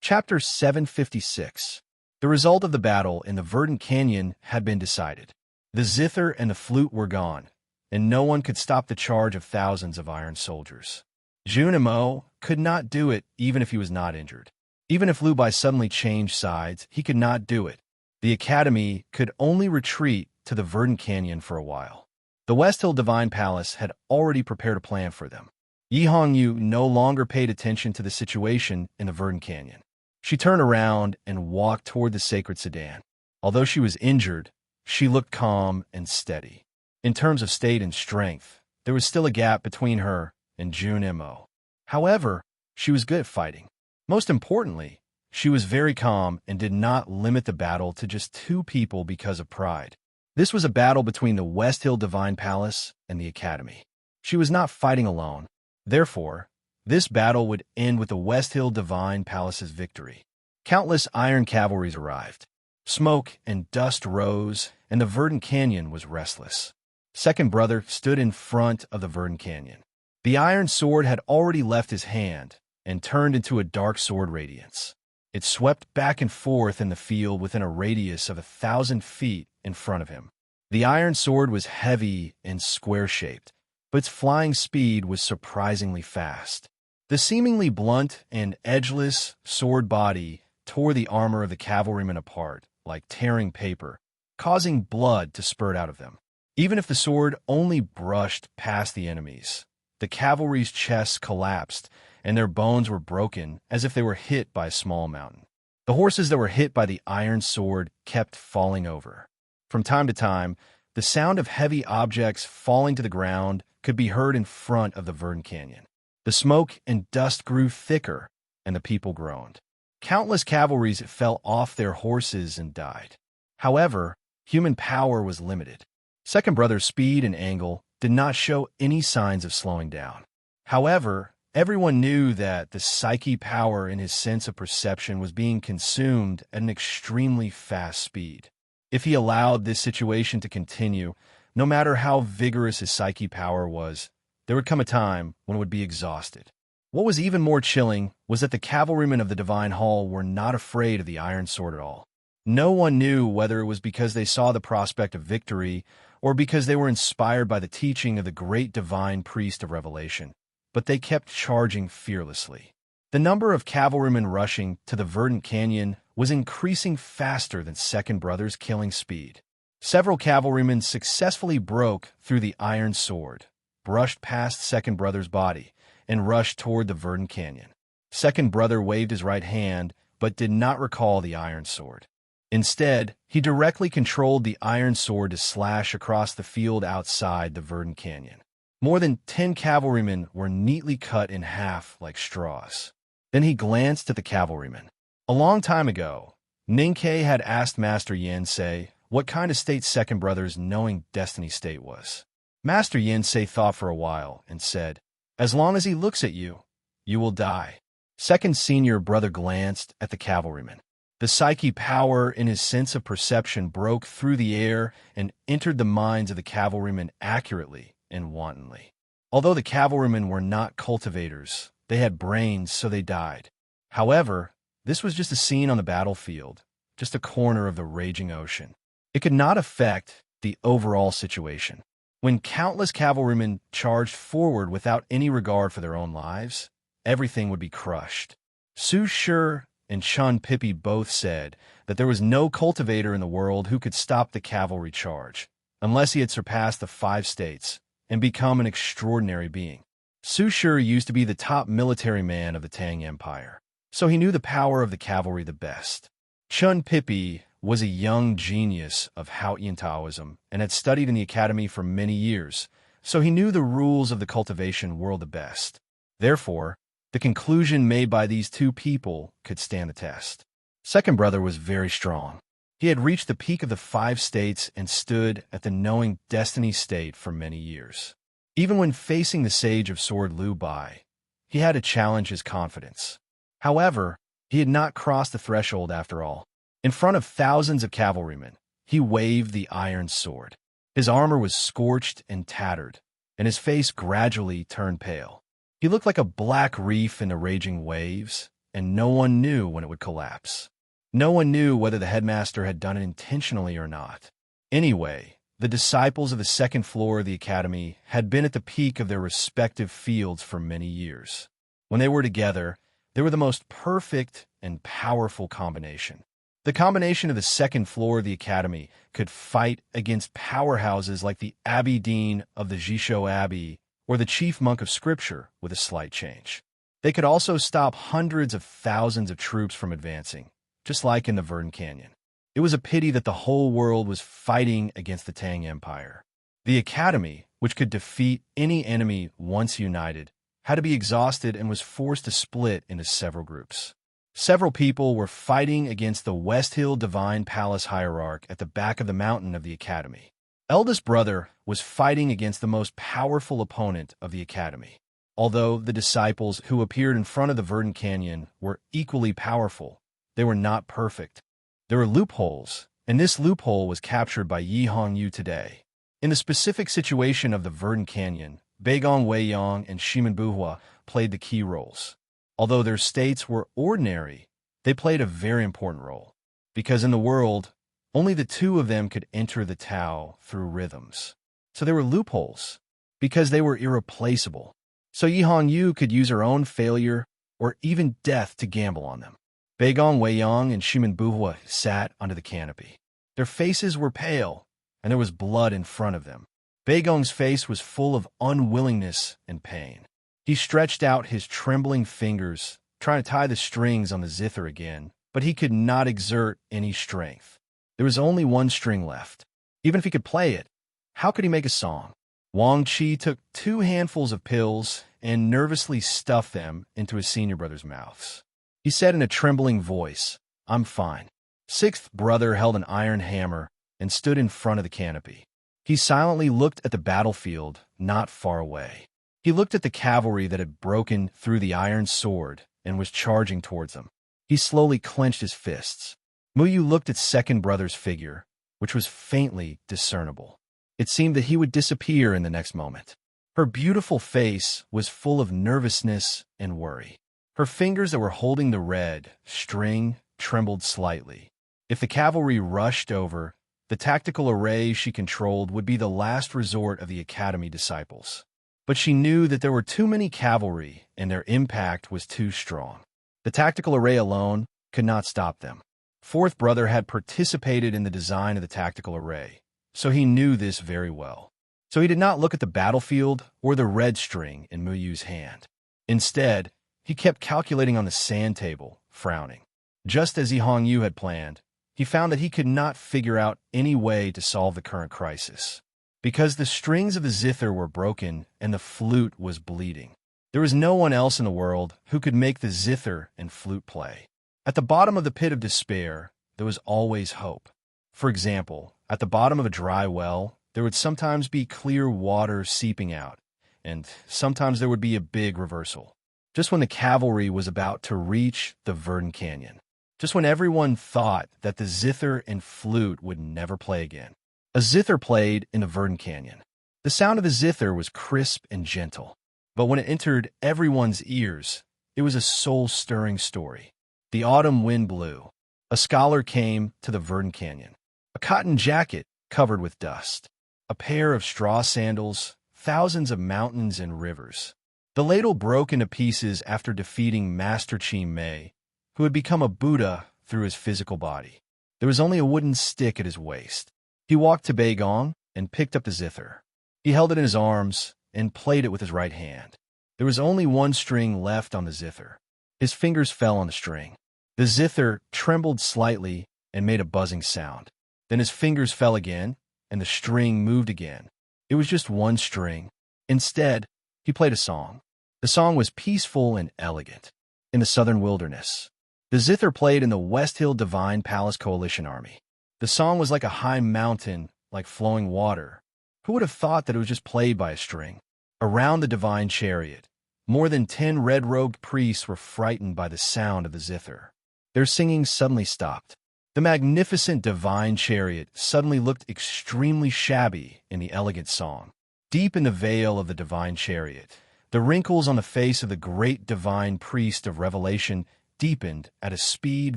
Chapter 756. The result of the battle in the verdant canyon had been decided. The zither and the flute were gone, and no one could stop the charge of thousands of iron soldiers. Jun Mo could not do it even if he was not injured. Even if Lu Bai suddenly changed sides, he could not do it. The academy could only retreat to the verdant canyon for a while. The West Hill Divine Palace had already prepared a plan for them. Yi Hongyu no longer paid attention to the situation in the verdant canyon. She turned around and walked toward the sacred sedan. Although she was injured, she looked calm and steady. In terms of state and strength, there was still a gap between her and Jun Mo. However, she was good at fighting. Most importantly, she was very calm and did not limit the battle to just 2 people because of pride. This was a battle between the West Hill Divine Palace and the Academy. She was not fighting alone. Therefore, this battle would end with the West Hill Divine Palace's victory. Countless iron cavalries arrived. Smoke and dust rose, and the verdant canyon was restless. Second brother stood in front of the verdant canyon. The iron sword had already left his hand and turned into a dark sword radiance. It swept back and forth in the field within a radius of 1,000 feet in front of him. The iron sword was heavy and square-shaped, but its flying speed was surprisingly fast. The seemingly blunt and edgeless sword body tore the armor of the cavalrymen apart like tearing paper, causing blood to spurt out of them. Even if the sword only brushed past the enemies, the cavalry's chests collapsed and their bones were broken as if they were hit by a small mountain. The horses that were hit by the iron sword kept falling over. From time to time, the sound of heavy objects falling to the ground could be heard in front of the Verdant Canyon. The smoke and dust grew thicker, and the people groaned. Countless cavalries fell off their horses and died. However, human power was limited. Second Brother's speed and angle did not show any signs of slowing down. However, everyone knew that the psyche power in his sense of perception was being consumed at an extremely fast speed. If he allowed this situation to continue, no matter how vigorous his psyche power was, there would come a time when it would be exhausted. What was even more chilling was that the cavalrymen of the Divine Hall were not afraid of the iron sword at all. No one knew whether it was because they saw the prospect of victory or because they were inspired by the teaching of the great divine priest of Revelation, but they kept charging fearlessly. The number of cavalrymen rushing to the Verdant Canyon was increasing faster than Second Brother's killing speed. Several cavalrymen successfully broke through the iron sword, brushed past Second Brother's body, and rushed toward the Verdant Canyon. Second Brother waved his right hand, but did not recall the iron sword. Instead, he directly controlled the iron sword to slash across the field outside the Verdant Canyon. More than 10 cavalrymen were neatly cut in half like straws. Then he glanced at the cavalrymen. A long time ago, Ninkei had asked Master Yensei what kind of state Second Brother's knowing destiny state was. Master Yensei thought for a while and said, "As long as he looks at you, you will die." Second Senior Brother glanced at the cavalryman. The psyche power in his sense of perception broke through the air and entered the minds of the cavalrymen accurately and wantonly. Although the cavalrymen were not cultivators, they had brains, so they died. However, this was just a scene on the battlefield, just a corner of the raging ocean. It could not affect the overall situation. When countless cavalrymen charged forward without any regard for their own lives, everything would be crushed. Su Shi and Chun Pippi both said that there was no cultivator in the world who could stop the cavalry charge, unless he had surpassed the 5 states and become an extraordinary being. Su Shi used to be the top military man of the Tang Empire, so he knew the power of the cavalry the best. Chun Pippi was a young genius of Haotian Taoism and had studied in the academy for many years, so he knew the rules of the cultivation world the best. Therefore, the conclusion made by these two people could stand the test. Second Brother was very strong. He had reached the peak of the 5 states and stood at the knowing destiny state for many years. Even when facing the Sage of Sword Liu Bai, he had to challenge his confidence. However, he had not crossed the threshold after all. In front of thousands of cavalrymen, he waved the iron sword. His armor was scorched and tattered, and his face gradually turned pale. He looked like a black reef in the raging waves, and no one knew when it would collapse. No one knew whether the headmaster had done it intentionally or not. Anyway, the disciples of the second floor of the academy had been at the peak of their respective fields for many years. When they were together, they were the most perfect and powerful combination. The combination of the second floor of the academy could fight against powerhouses like the Abbey Dean of the Jisho Abbey or the chief monk of Scripture with a slight change. They could also stop hundreds of thousands of troops from advancing, just like in the Verdant Canyon. It was a pity that the whole world was fighting against the Tang Empire. The academy, which could defeat any enemy once united, had to be exhausted and was forced to split into several groups. Several people were fighting against the West Hill Divine Palace hierarch at the back of the mountain of the academy. Eldest Brother was fighting against the most powerful opponent of the academy. Although the disciples who appeared in front of the Verdant Canyon were equally powerful, they were not perfect. There were loopholes, and this loophole was captured by Yi Hongyu today. In the specific situation of the Verdant Canyon, Beigong Weiyang and Shimen Buhua played the key roles. Although their states were ordinary, they played a very important role, because in the world, only the two of them could enter the Tao through rhythms. So there were loopholes. because they were irreplaceable. So Yi Hongyu could use her own failure or even death to gamble on them. Beigong Weiyang and Shimin Buhua sat under the canopy. Their faces were pale, and there was blood in front of them. Beigong's face was full of unwillingness and pain. He stretched out his trembling fingers, trying to tie the strings on the zither again, but he could not exert any strength. There was only one string left. Even if he could play it, how could he make a song? Wang Qi took 2 handfuls of pills and nervously stuffed them into his senior brother's mouths. He said in a trembling voice, "I'm fine." Sixth brother held an iron hammer and stood in front of the canopy. He silently looked at the battlefield not far away. He looked at the cavalry that had broken through the iron sword and was charging towards them. He slowly clenched his fists. Muyu looked at second brother's figure, which was faintly discernible. It seemed that he would disappear in the next moment. Her beautiful face was full of nervousness and worry. Her fingers that were holding the red string trembled slightly. If the cavalry rushed over, the tactical array she controlled would be the last resort of the academy disciples. But she knew that there were too many cavalry and their impact was too strong. The tactical array alone could not stop them. Fourth brother had participated in the design of the tactical array, so he knew this very well. So he did not look at the battlefield or the red string in Muyu's hand. Instead, he kept calculating on the sand table, frowning. Just as Yi Hongyu had planned, he found that he could not figure out any way to solve the current crisis. Because the strings of the zither were broken and the flute was bleeding. There was no one else in the world who could make the zither and flute play. At the bottom of the pit of despair, there was always hope. For example, at the bottom of a dry well, there would sometimes be clear water seeping out, and sometimes there would be a big reversal. Just when the cavalry was about to reach the Verdant Canyon. Just when everyone thought that the zither and flute would never play again. A zither played in the Verdant Canyon. The sound of the zither was crisp and gentle, but when it entered everyone's ears, it was a soul-stirring story. The autumn wind blew. A scholar came to the Verdant Canyon. A cotton jacket covered with dust. A pair of straw sandals, thousands of mountains and rivers. The ladle broke into pieces after defeating Master Chi Mei, who had become a Buddha through his physical body. There was only a wooden stick at his waist. He walked to Beigong and picked up the zither. He held it in his arms and played it with his right hand. There was only one string left on the zither. His fingers fell on the string. The zither trembled slightly and made a buzzing sound. Then his fingers fell again, and the string moved again. It was just one string. Instead, he played a song. The song was peaceful and elegant. In the southern wilderness. The zither played in the West Hill Divine Palace Coalition Army. The song was like a high mountain, like flowing water. Who would have thought that it was just played by a string? Around the divine chariot, more than 10 red-robed priests were frightened by the sound of the zither. Their singing suddenly stopped. The magnificent divine chariot suddenly looked extremely shabby in the elegant song. Deep in the veil of the divine chariot, the wrinkles on the face of the great divine priest of revelation deepened at a speed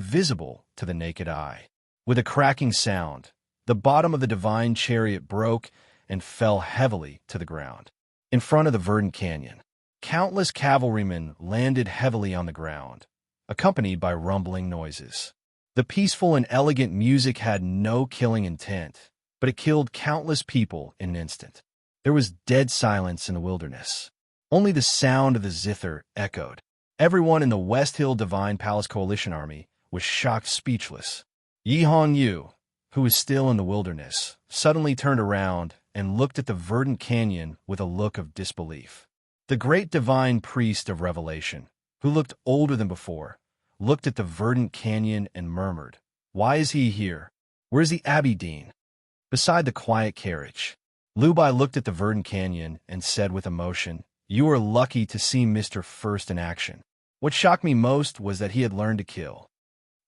visible to the naked eye. With a cracking sound, the bottom of the divine chariot broke and fell heavily to the ground. In front of the Verdant Canyon, countless cavalrymen landed heavily on the ground, accompanied by rumbling noises. The peaceful and elegant music had no killing intent, but it killed countless people in an instant. There was dead silence in the wilderness. Only the sound of the zither echoed. Everyone in the West Hill Divine Palace Coalition Army was shocked speechless. Yi Hongyu, who was still in the wilderness, suddenly turned around and looked at the verdant canyon with a look of disbelief. The great divine priest of revelation, who looked older than before, looked at the verdant canyon and murmured, "Why is he here? Where's the Abbey Dean?" Beside the quiet carriage, Liu Bai looked at the verdant canyon and said with emotion, "You are lucky to see Mr. First in action. What shocked me most was that he had learned to kill."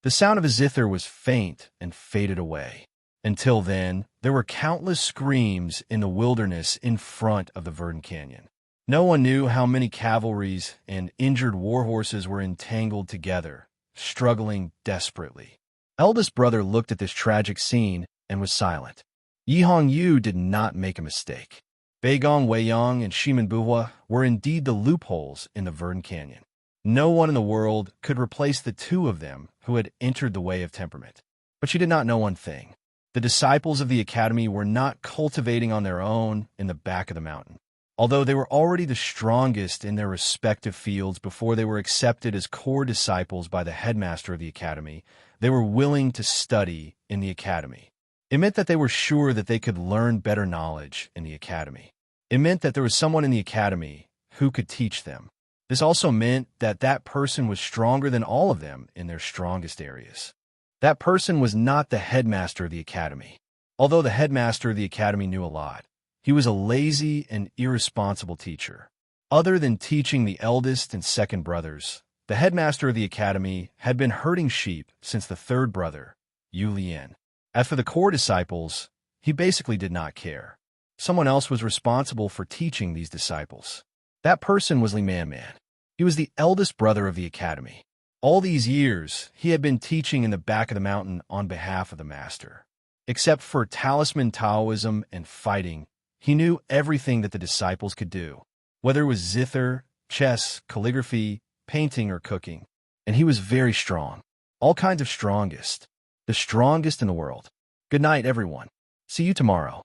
The sound of a zither was faint and faded away. Until then, there were countless screams in the wilderness in front of the verdant canyon. No one knew how many cavalries and injured war horses were entangled together, struggling desperately. Eldest brother looked at this tragic scene and was silent. Yi Hongyu did not make a mistake. Beigong Weiyang and Shimanbuhua were indeed the loopholes in the Verdant Canyon. No one in the world could replace the two of them who had entered the way of temperament. But she did not know one thing. The disciples of the academy were not cultivating on their own in the back of the mountain. Although they were already the strongest in their respective fields before they were accepted as core disciples by the headmaster of the academy, they were willing to study in the academy. It meant that they were sure that they could learn better knowledge in the academy. It meant that there was someone in the academy who could teach them. This also meant that that person was stronger than all of them in their strongest areas. That person was not the headmaster of the academy. Although the headmaster of the academy knew a lot, he was a lazy and irresponsible teacher. Other than teaching the eldest and second brothers, the headmaster of the academy had been herding sheep since the third brother, Yu Lian. As for the core disciples, he basically did not care. Someone else was responsible for teaching these disciples. That person was Li Man. He was the eldest brother of the academy. All these years, he had been teaching in the back of the mountain on behalf of the master. Except for talisman Taoism and fighting, he knew everything that the disciples could do, whether it was zither, chess, calligraphy, painting, or cooking. And he was very strong. All kinds of strongest. The strongest in the world. Good night, everyone. See you tomorrow.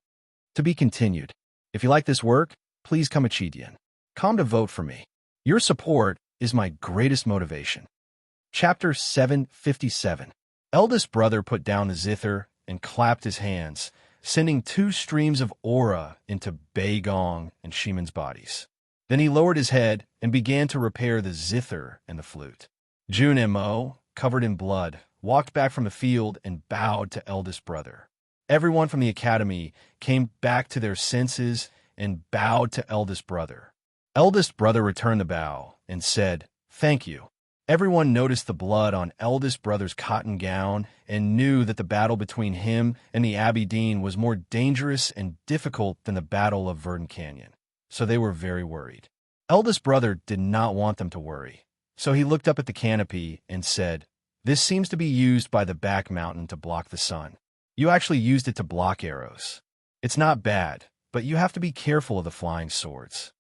To be continued. If you like this work, please come Chidian. Come to vote for me. Your support is my greatest motivation. Chapter 757. Eldest brother put down the zither and clapped his hands, sending 2 streams of aura into Beigong and Shiman's bodies. Then he lowered his head and began to repair the zither and the flute. Jun Mo, covered in blood, walked back from the field and bowed to eldest brother. Everyone from the academy came back to their senses and bowed to eldest brother. Eldest brother returned the bow and said, "Thank you." Everyone noticed the blood on eldest brother's cotton gown and knew that the battle between him and the Aberdeen was more dangerous and difficult than the Battle of Verdant Canyon, so they were very worried. Eldest brother did not want them to worry, so he looked up at the canopy and said, "This seems to be used by the back mountain to block the sun. You actually used it to block arrows. It's not bad, but you have to be careful of the flying swords."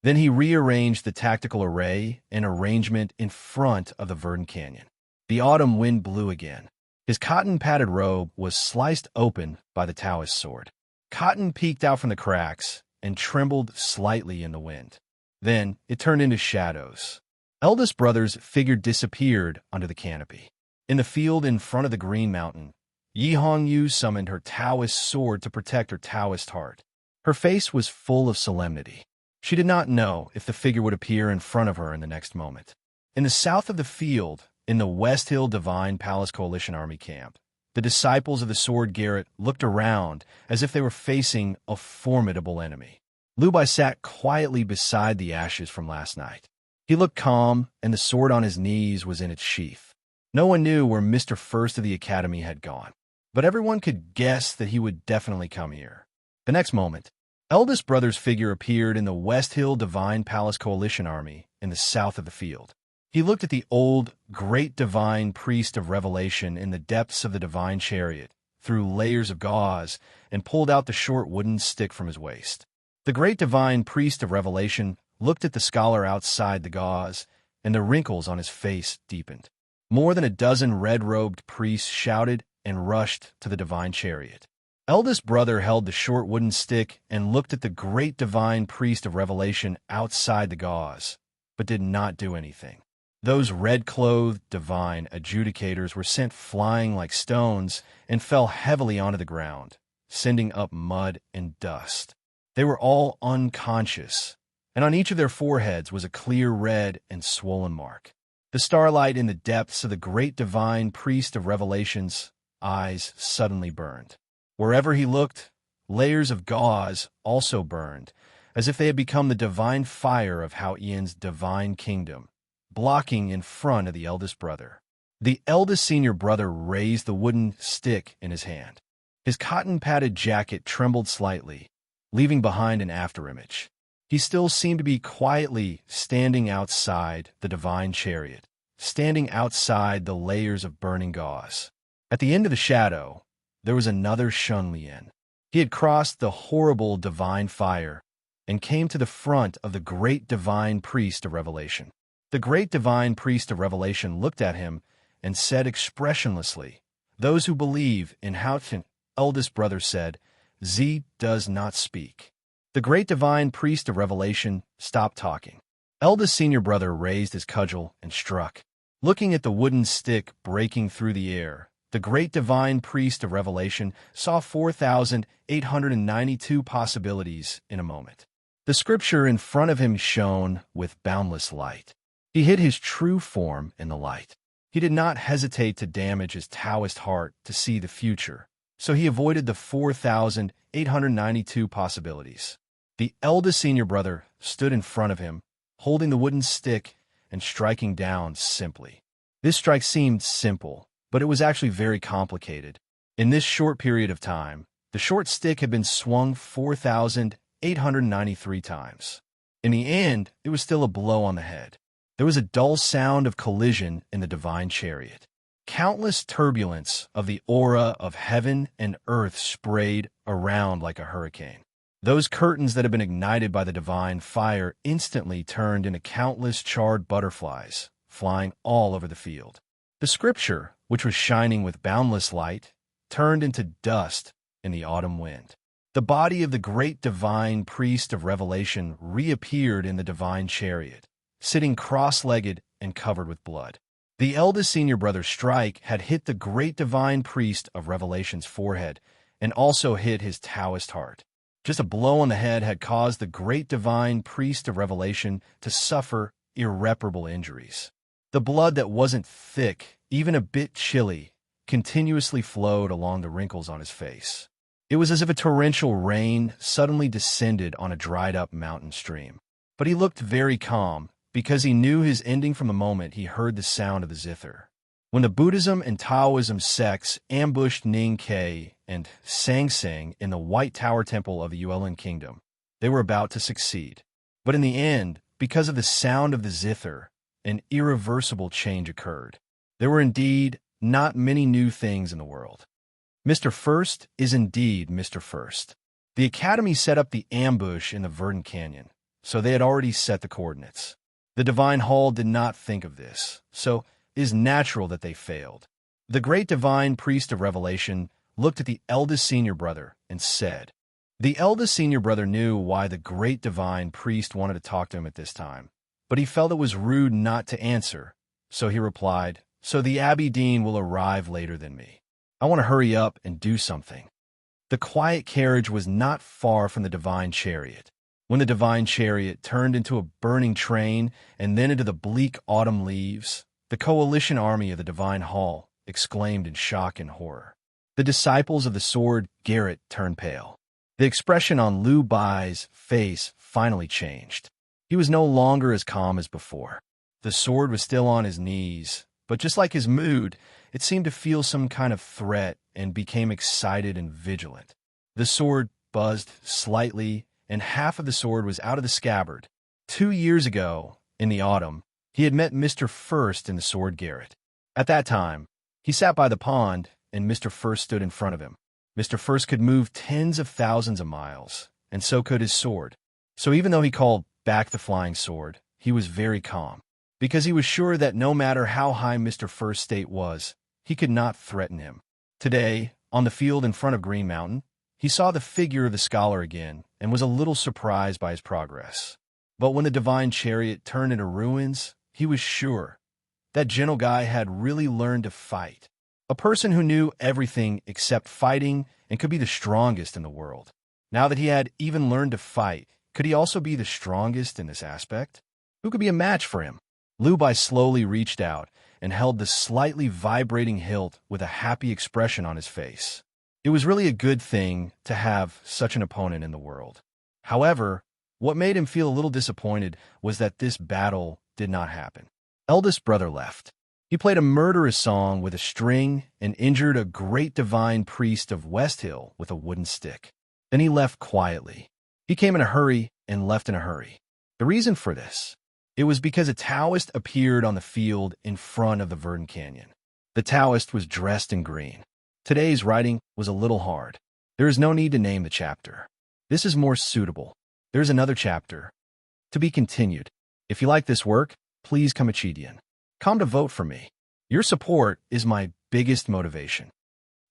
Then he rearranged the tactical array and arrangement in front of the Verdant Canyon. The autumn wind blew again. His cotton-padded robe was sliced open by the Taoist sword. Cotton peeked out from the cracks and trembled slightly in the wind. Then it turned into shadows. Eldest brother's figure disappeared under the canopy. In the field in front of the Green Mountain, Yi Hongyu summoned her Taoist sword to protect her Taoist heart. Her face was full of solemnity. She did not know if the figure would appear in front of her in the next moment. In the south of the field, in the West Hill Divine Palace Coalition Army camp, the disciples of the Sword Garret looked around as if they were facing a formidable enemy. Lu Bai sat quietly beside the ashes from last night. He looked calm, and the sword on his knees was in its sheath. No one knew where Mr. First of the Academy had gone, but everyone could guess that he would definitely come here. The next moment, eldest brother's figure appeared in the West Hill Divine Palace Coalition Army in the south of the field. He looked at the old, great divine priest of revelation in the depths of the divine chariot, through layers of gauze, and pulled out the short wooden stick from his waist. The great divine priest of revelation looked at the scholar outside the gauze, and the wrinkles on his face deepened. More than a dozen red-robed priests shouted and rushed to the divine chariot. Eldest brother held the short wooden stick and looked at the great divine priest of revelation outside the gauze, but did not do anything. Those red-clothed divine adjudicators were sent flying like stones and fell heavily onto the ground, sending up mud and dust. They were all unconscious, and on each of their foreheads was a clear red and swollen mark. The starlight in the depths of the great divine priest of revelation's eyes suddenly burned. Wherever he looked, layers of gauze also burned, as if they had become the divine fire of Hao Ian's divine kingdom, blocking in front of the eldest brother. The eldest senior brother raised the wooden stick in his hand. His cotton-padded jacket trembled slightly, leaving behind an afterimage. He still seemed to be quietly standing outside the divine chariot, standing outside the layers of burning gauze. At the end of the shadow, there was another Shun Lian. He had crossed the horrible divine fire and came to the front of the great divine priest of revelation. The great divine priest of revelation looked at him and said expressionlessly, "Those who believe in Houghton," eldest brother said, "Z does not speak." The great divine priest of revelation stopped talking. Eldest senior brother raised his cudgel and struck. Looking at the wooden stick breaking through the air, the great divine priest of revelation saw 4,892 possibilities in a moment. The scripture in front of him shone with boundless light. He hid his true form in the light. He did not hesitate to damage his Taoist heart to see the future, so he avoided the 4,892 possibilities. The eldest senior brother stood in front of him, holding the wooden stick and striking down simply. This strike seemed simple, but it was actually very complicated. In this short period of time, the short stick had been swung 4,893 times. In the end, it was still a blow on the head. There was a dull sound of collision in the divine chariot. Countless turbulence of the aura of heaven and earth sprayed around like a hurricane. Those curtains that had been ignited by the divine fire instantly turned into countless charred butterflies, flying all over the field. The scripture, which was shining with boundless light, turned into dust in the autumn wind. The body of the great divine priest of revelation reappeared in the divine chariot, sitting cross-legged and covered with blood. The eldest senior brother's strike had hit the great divine priest of revelation's forehead and also hit his Taoist heart. Just a blow on the head had caused the great divine priest of revelation to suffer irreparable injuries. The blood that wasn't thick, even a bit chilly, continuously flowed along the wrinkles on his face. It was as if a torrential rain suddenly descended on a dried-up mountain stream. But he looked very calm, because he knew his ending from the moment he heard the sound of the zither. When the Buddhism and Taoism sects ambushed Ning Ke and Sang Sing in the White Tower Temple of the Yuelin Kingdom, they were about to succeed. But in the end, because of the sound of the zither, an irreversible change occurred. There were indeed not many new things in the world. Mr. First is indeed Mr. First. The Academy set up the ambush in the Verdant Canyon, so they had already set the coordinates. The Divine Hall did not think of this, so it is natural that they failed. The great divine priest of revelation looked at the eldest senior brother and said, the eldest senior brother knew why the great divine priest wanted to talk to him at this time, but he felt it was rude not to answer, so he replied, "So the Abbey Dean will arrive later than me. I want to hurry up and do something." The quiet carriage was not far from the divine chariot. When the divine chariot turned into a burning train and then into the bleak autumn leaves, the coalition army of the Divine Hall exclaimed in shock and horror. The disciples of the sword Garrett turned pale. The expression on Liu Bai's face finally changed. He was no longer as calm as before. The sword was still on his knees, but just like his mood, it seemed to feel some kind of threat and became excited and vigilant. The sword buzzed slightly, and half of the sword was out of the scabbard. 2 years ago, in the autumn, he had met Mr. First in the sword garret. At that time, he sat by the pond, and Mr. First stood in front of him. Mr. First could move tens of thousands of miles, and so could his sword. So even though he called back the flying sword, he was very calm, because he was sure that no matter how high Mr. First's state was, he could not threaten him. Today, on the field in front of Green Mountain, he saw the figure of the scholar again and was a little surprised by his progress. But when the divine chariot turned into ruins, he was sure that gentle guy had really learned to fight. A person who knew everything except fighting and could be the strongest in the world. Now that he had even learned to fight, could he also be the strongest in this aspect? Who could be a match for him? Liu Bai slowly reached out and held the slightly vibrating hilt with a happy expression on his face. It was really a good thing to have such an opponent in the world. However, what made him feel a little disappointed was that this battle did not happen. Eldest brother left. He played a murderous song with a string and injured a great divine priest of West Hill with a wooden stick. Then he left quietly. He came in a hurry and left in a hurry. The reason for this, it was because a Taoist appeared on the field in front of the Verdant Canyon. The Taoist was dressed in green. Today's writing was a little hard. There is no need to name the chapter. This is more suitable. There's another chapter. To be continued. If you like this work, please come to vote for me. Your support is my biggest motivation.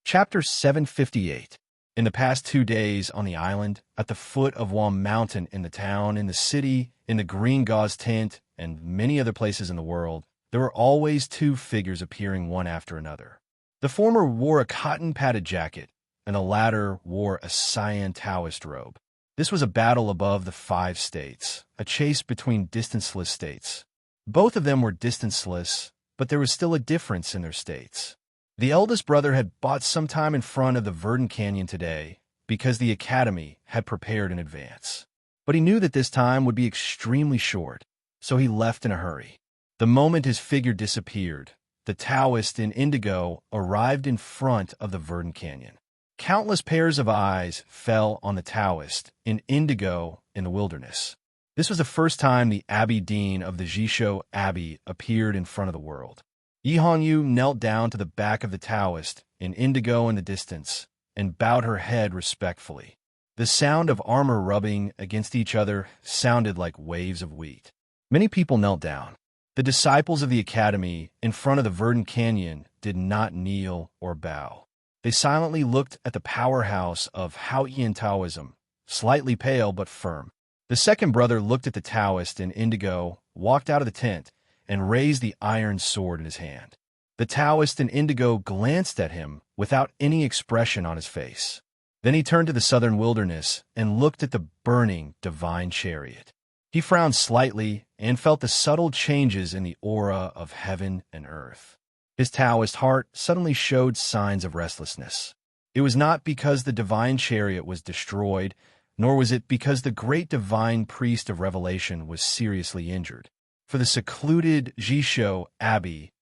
Chapter 758. In the past 2 days on the island, at the foot of Wam Mountain, in the town, in the city, in the green gauze tent, and many other places in the world, there were always 2 figures appearing one after another. The former wore a cotton-padded jacket, and the latter wore a cyan Taoist robe. This was a battle above the 5 states, a chase between distanceless states. Both of them were distanceless, but there was still a difference in their states. The eldest brother had bought some time in front of the Verdant Canyon today because the academy had prepared in advance. But he knew that this time would be extremely short, so he left in a hurry. The moment his figure disappeared, the Taoist in indigo arrived in front of the Verdant Canyon. Countless pairs of eyes fell on the Taoist in indigo in the wilderness. This was the first time the Abbey Dean of the Jisho Abbey appeared in front of the world. Yi Hongyu knelt down to the back of the Taoist in indigo in the distance and bowed her head respectfully. The sound of armor rubbing against each other sounded like waves of wheat. Many people knelt down. The disciples of the academy in front of the Verdant Canyon did not kneel or bow. They silently looked at the powerhouse of Haoyan Taoism, slightly pale but firm. The second brother looked at the Taoist in indigo, walked out of the tent, and raised the iron sword in his hand. The Taoist in indigo glanced at him without any expression on his face. Then he turned to the southern wilderness and looked at the burning divine chariot. He frowned slightly and felt the subtle changes in the aura of heaven and earth. His Taoist heart suddenly showed signs of restlessness. It was not because the divine chariot was destroyed, nor was it because the great divine priest of revelation was seriously injured. For the secluded Jisho Abbey,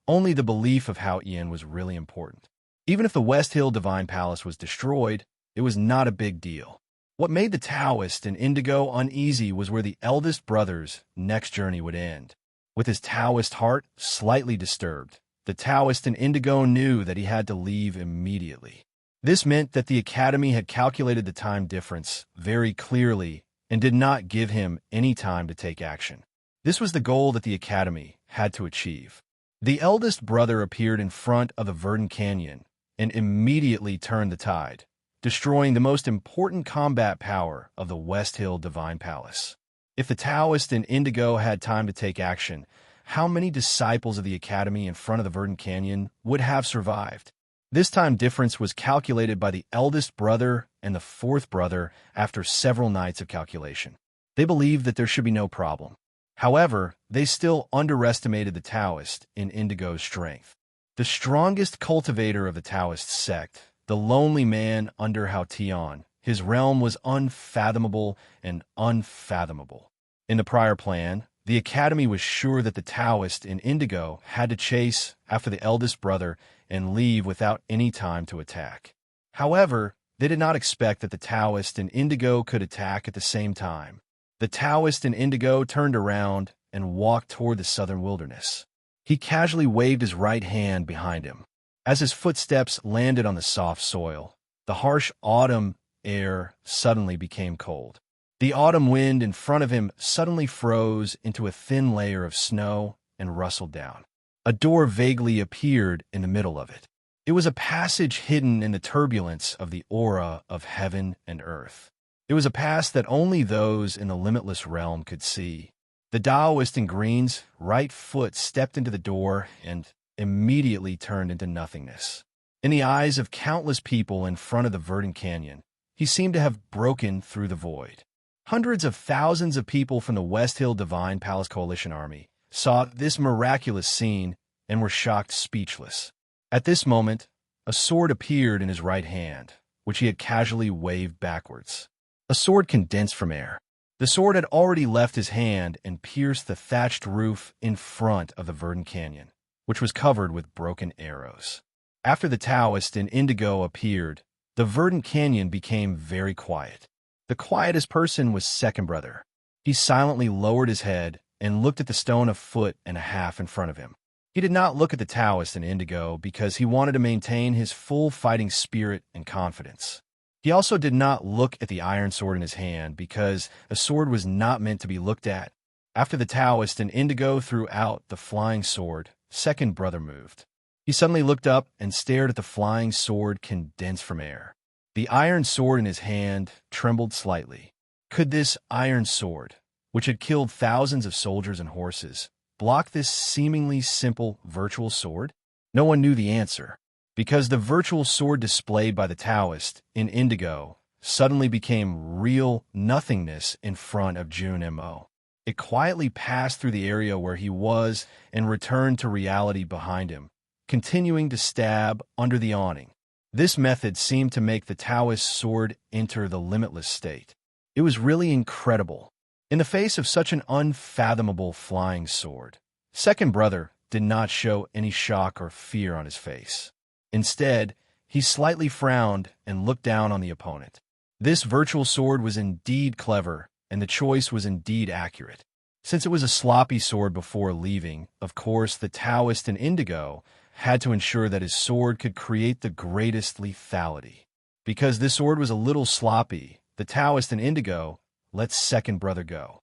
only the belief of Haoyan was really important. Even if the West Hill Divine Palace was destroyed, it was not a big deal. What made the Taoist in indigo uneasy was where the eldest brother's next journey would end. With his Taoist heart slightly disturbed, the Taoist in indigo knew that he had to leave immediately. This meant that the academy had calculated the time difference very clearly and did not give him any time to take action. This was the goal that the academy had to achieve. The eldest brother appeared in front of the Verdant Canyon and immediately turned the tide, destroying the most important combat power of the West Hill Divine Palace. If the Taoist in indigo had time to take action, how many disciples of the academy in front of the Verdant Canyon would have survived? This time difference was calculated by the eldest brother and the fourth brother after several nights of calculation. They believed that there should be no problem. However, they still underestimated the Taoist in indigo's strength. The strongest cultivator of the Taoist sect, the lonely man under Haotian, his realm was unfathomable and unfathomable. In the prior plan, the academy was sure that the Taoist in indigo had to chase after the eldest brother and leave without any time to attack. However, they did not expect that the Taoist in indigo could attack at the same time. The Taoist in indigo turned around and walked toward the southern wilderness. He casually waved his right hand behind him. As his footsteps landed on the soft soil, the harsh autumn air suddenly became cold. The autumn wind in front of him suddenly froze into a thin layer of snow and rustled down. A door vaguely appeared in the middle of it. It was a passage hidden in the turbulence of the aura of heaven and earth. It was a path that only those in the limitless realm could see. The Taoist in green's right foot stepped into the door and immediately turned into nothingness. In the eyes of countless people in front of the Verdant Canyon, he seemed to have broken through the void. Hundreds of thousands of people from the West Hill Divine Palace Coalition Army saw this miraculous scene and were shocked speechless. At this moment, a sword appeared in his right hand, which he had casually waved backwards. A sword condensed from air. The sword had already left his hand and pierced the thatched roof in front of the Verdant Canyon, which was covered with broken arrows. After the Taoist in indigo appeared, the Verdant Canyon became very quiet. The quietest person was second brother. He silently lowered his head and looked at the stone a foot and a half in front of him. He did not look at the Taoist in indigo because he wanted to maintain his full fighting spirit and confidence. He also did not look at the iron sword in his hand because a sword was not meant to be looked at. After the Taoist and Indigo threw out the flying sword, second brother moved. He suddenly looked up and stared at the flying sword condensed from air. The iron sword in his hand trembled slightly. Could this iron sword, which had killed thousands of soldiers and horses, block this seemingly simple virtual sword? No one knew the answer, because the virtual sword displayed by the Taoist in Indigo suddenly became real nothingness in front of Jun Mo. It quietly passed through the area where he was and returned to reality behind him, continuing to stab under the awning. This method seemed to make the Taoist sword enter the limitless state. It was really incredible. In the face of such an unfathomable flying sword, second brother did not show any shock or fear on his face. Instead, he slightly frowned and looked down on the opponent. This virtual sword was indeed clever, and the choice was indeed accurate. Since it was a sloppy sword before leaving, of course, the Taoist in Indigo had to ensure that his sword could create the greatest lethality. Because this sword was a little sloppy, the Taoist in Indigo let second brother go.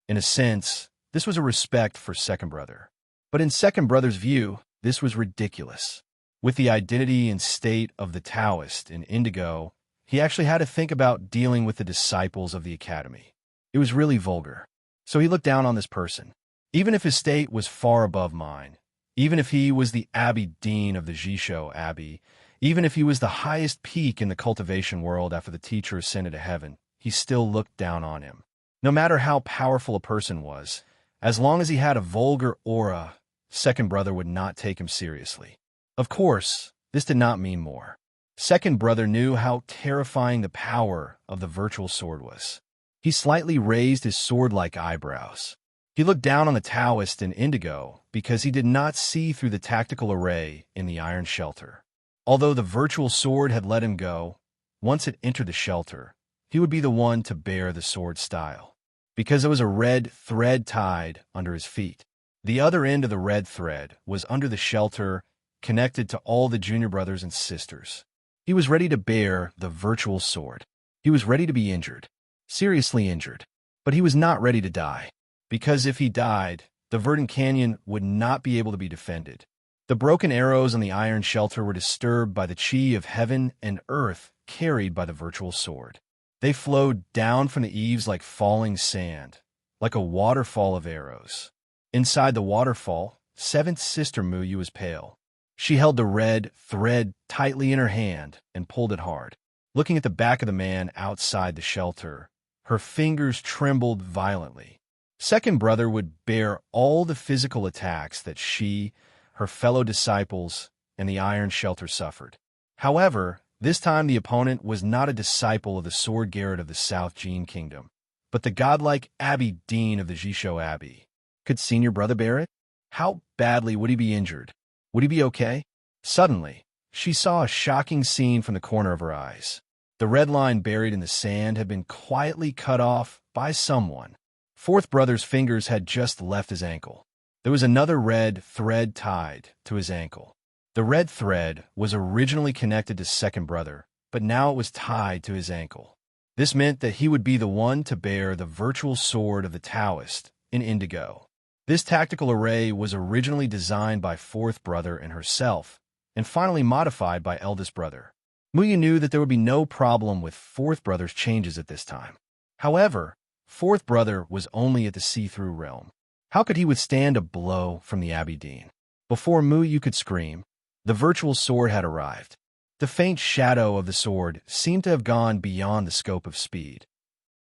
In a sense, this was a respect for second brother. But in second brother's view, this was ridiculous. With the identity and state of the Taoist in Indigo, he actually had to think about dealing with the disciples of the academy. It was really vulgar. So he looked down on this person. Even if his state was far above mine, even if he was the Abbey Dean of the Jisho Abbey, even if he was the highest peak in the cultivation world after the teacher ascended to heaven, he still looked down on him. No matter how powerful a person was, as long as he had a vulgar aura, second brother would not take him seriously. Of course, this did not mean more. Second brother knew how terrifying the power of the virtual sword was. He slightly raised his sword-like eyebrows. He looked down on the Taoist in Indigo because he did not see through the tactical array in the iron shelter. Although the virtual sword had let him go, once it entered the shelter, he would be the one to bear the sword style, because there was a red thread tied under his feet. The other end of the red thread was under the shelter, connected to all the junior brothers and sisters. He was ready to bear the virtual sword. He was ready to be injured, seriously injured, but he was not ready to die, because if he died, the Verdant Canyon would not be able to be defended. The broken arrows on the iron shelter were disturbed by the chi of heaven and earth carried by the virtual sword. They flowed down from the eaves like falling sand, like a waterfall of arrows. Inside the waterfall, seventh sister Muyu was pale. She held the red thread tightly in her hand and pulled it hard. Looking at the back of the man outside the shelter, her fingers trembled violently. Second brother would bear all the physical attacks that she, her fellow disciples, and the iron shelter suffered. However, this time the opponent was not a disciple of the Sword Garret of the South Jin Kingdom, but the godlike Abbey Dean of the Jisho Abbey. Could senior brother bear it? How badly would he be injured? Would he be okay? Suddenly, she saw a shocking scene from the corner of her eyes. The red line buried in the sand had been quietly cut off by someone. Fourth brother's fingers had just left his ankle. There was another red thread tied to his ankle. The red thread was originally connected to second brother, but now it was tied to his ankle. This meant that he would be the one to bear the virtual sword of the Taoist in Indigo. This tactical array was originally designed by fourth brother and herself, and finally modified by eldest brother. Muyu knew that there would be no problem with fourth brother's changes at this time. However, fourth brother was only at the see-through realm. How could he withstand a blow from the Abbey Dean? Before Muyu could scream, the virtual sword had arrived. The faint shadow of the sword seemed to have gone beyond the scope of speed.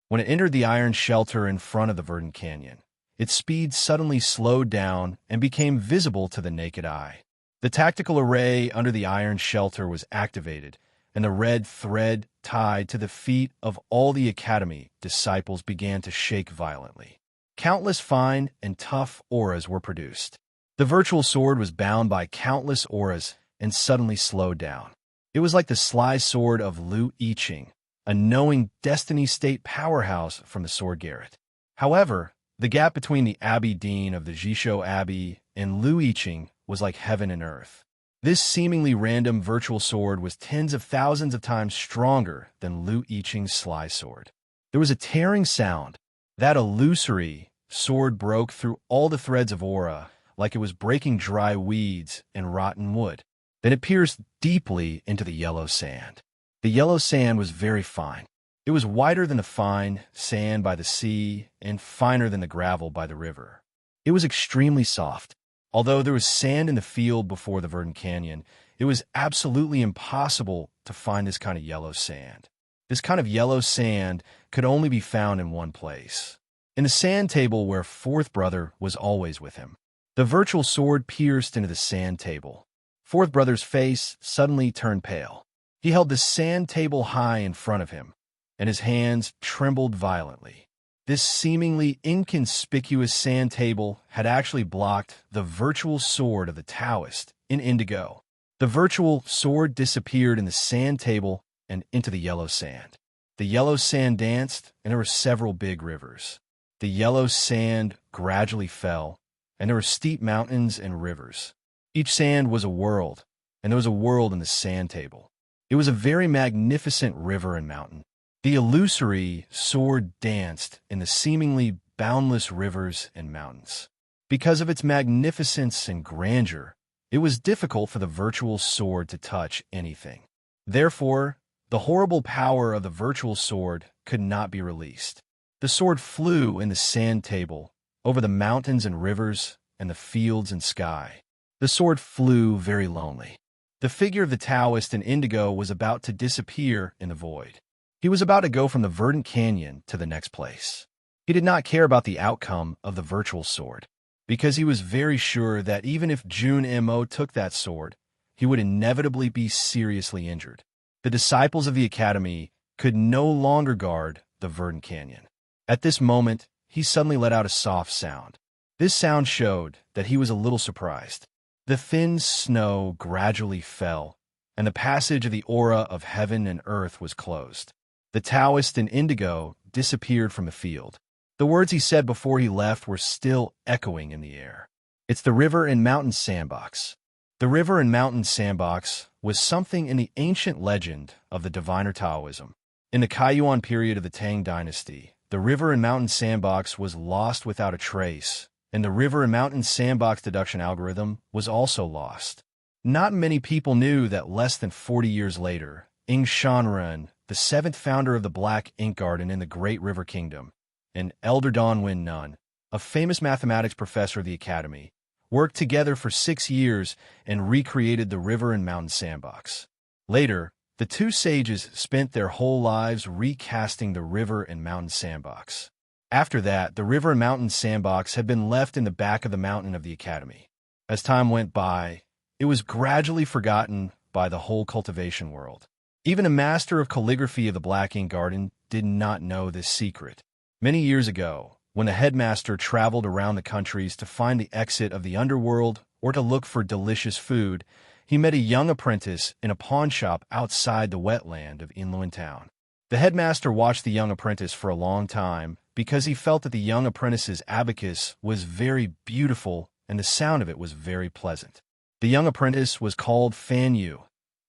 When it entered the iron shelter in front of the Verdant Canyon, its speed suddenly slowed down and became visible to the naked eye. The tactical array under the iron shelter was activated, and the red thread tied to the feet of all the academy disciples began to shake violently. Countless fine and tough auras were produced. The virtual sword was bound by countless auras and suddenly slowed down. It was like the sly sword of Lu Yiqing, a knowing destiny state powerhouse from the Sword Garret. However, the gap between the Abbey Dean of the Jisho Abbey and Lu Yiqing was like heaven and earth. This seemingly random virtual sword was tens of thousands of times stronger than Liu Yiqing's sly sword. There was a tearing sound. That illusory sword broke through all the threads of aura, like it was breaking dry weeds and rotten wood. Then it pierced deeply into the yellow sand. The yellow sand was very fine. It was whiter than the fine sand by the sea and finer than the gravel by the river. It was extremely soft. Although there was sand in the field before the verdant canyon, it was absolutely impossible to find this kind of yellow sand. This kind of yellow sand could only be found in one place, in the sand table where fourth brother was always with him. The virtual sword pierced into the sand table. Fourth brother's face suddenly turned pale. He held the sand table high in front of him, and his hands trembled violently. This seemingly inconspicuous sand table had actually blocked the virtual sword of the Taoist in indigo. The virtual sword disappeared in the sand table and into the yellow sand. The yellow sand danced, and there were several big rivers. The yellow sand gradually fell, and there were steep mountains and rivers. Each sand was a world, and there was a world in the sand table. It was a very magnificent river and mountain. The illusory sword danced in the seemingly boundless rivers and mountains. Because of its magnificence and grandeur, it was difficult for the virtual sword to touch anything. Therefore, the horrible power of the virtual sword could not be released. The sword flew in the sand table, over the mountains and rivers, and the fields and sky. The sword flew very lonely. The figure of the Taoist in indigo was about to disappear in the void. He was about to go from the verdant canyon to the next place. He did not care about the outcome of the virtual sword, because he was very sure that even if Jun Mo took that sword, he would inevitably be seriously injured. The disciples of the academy could no longer guard the verdant canyon. At this moment, he suddenly let out a soft sound. This sound showed that he was a little surprised. The thin snow gradually fell, and the passage of the aura of heaven and earth was closed. The Taoist in indigo disappeared from the field. The words he said before he left were still echoing in the air. It's the river and mountain sandbox. The river and mountain sandbox was something in the ancient legend of the diviner Taoism. In the Kaiyuan period of the Tang dynasty, the river and mountain sandbox was lost without a trace, and the river and mountain sandbox deduction algorithm was also lost. Not many people knew that less than 40 years later, Ing Shanren, the seventh founder of the Black Ink Garden in the Great River Kingdom, and Elder Don Win Nun, a famous mathematics professor of the academy, worked together for 6 years and recreated the river and mountain sandbox. Later, the two sages spent their whole lives recasting the river and mountain sandbox. After that, the river and mountain sandbox had been left in the back of the mountain of the academy. As time went by, it was gradually forgotten by the whole cultivation world. Even a master of calligraphy of the Black Ink Garden did not know this secret. Many years ago, when the headmaster traveled around the countries to find the exit of the underworld or to look for delicious food, he met a young apprentice in a pawn shop outside the wetland of Inluan Town. The headmaster watched the young apprentice for a long time because he felt that the young apprentice's abacus was very beautiful and the sound of it was very pleasant. The young apprentice was called Fan Yu,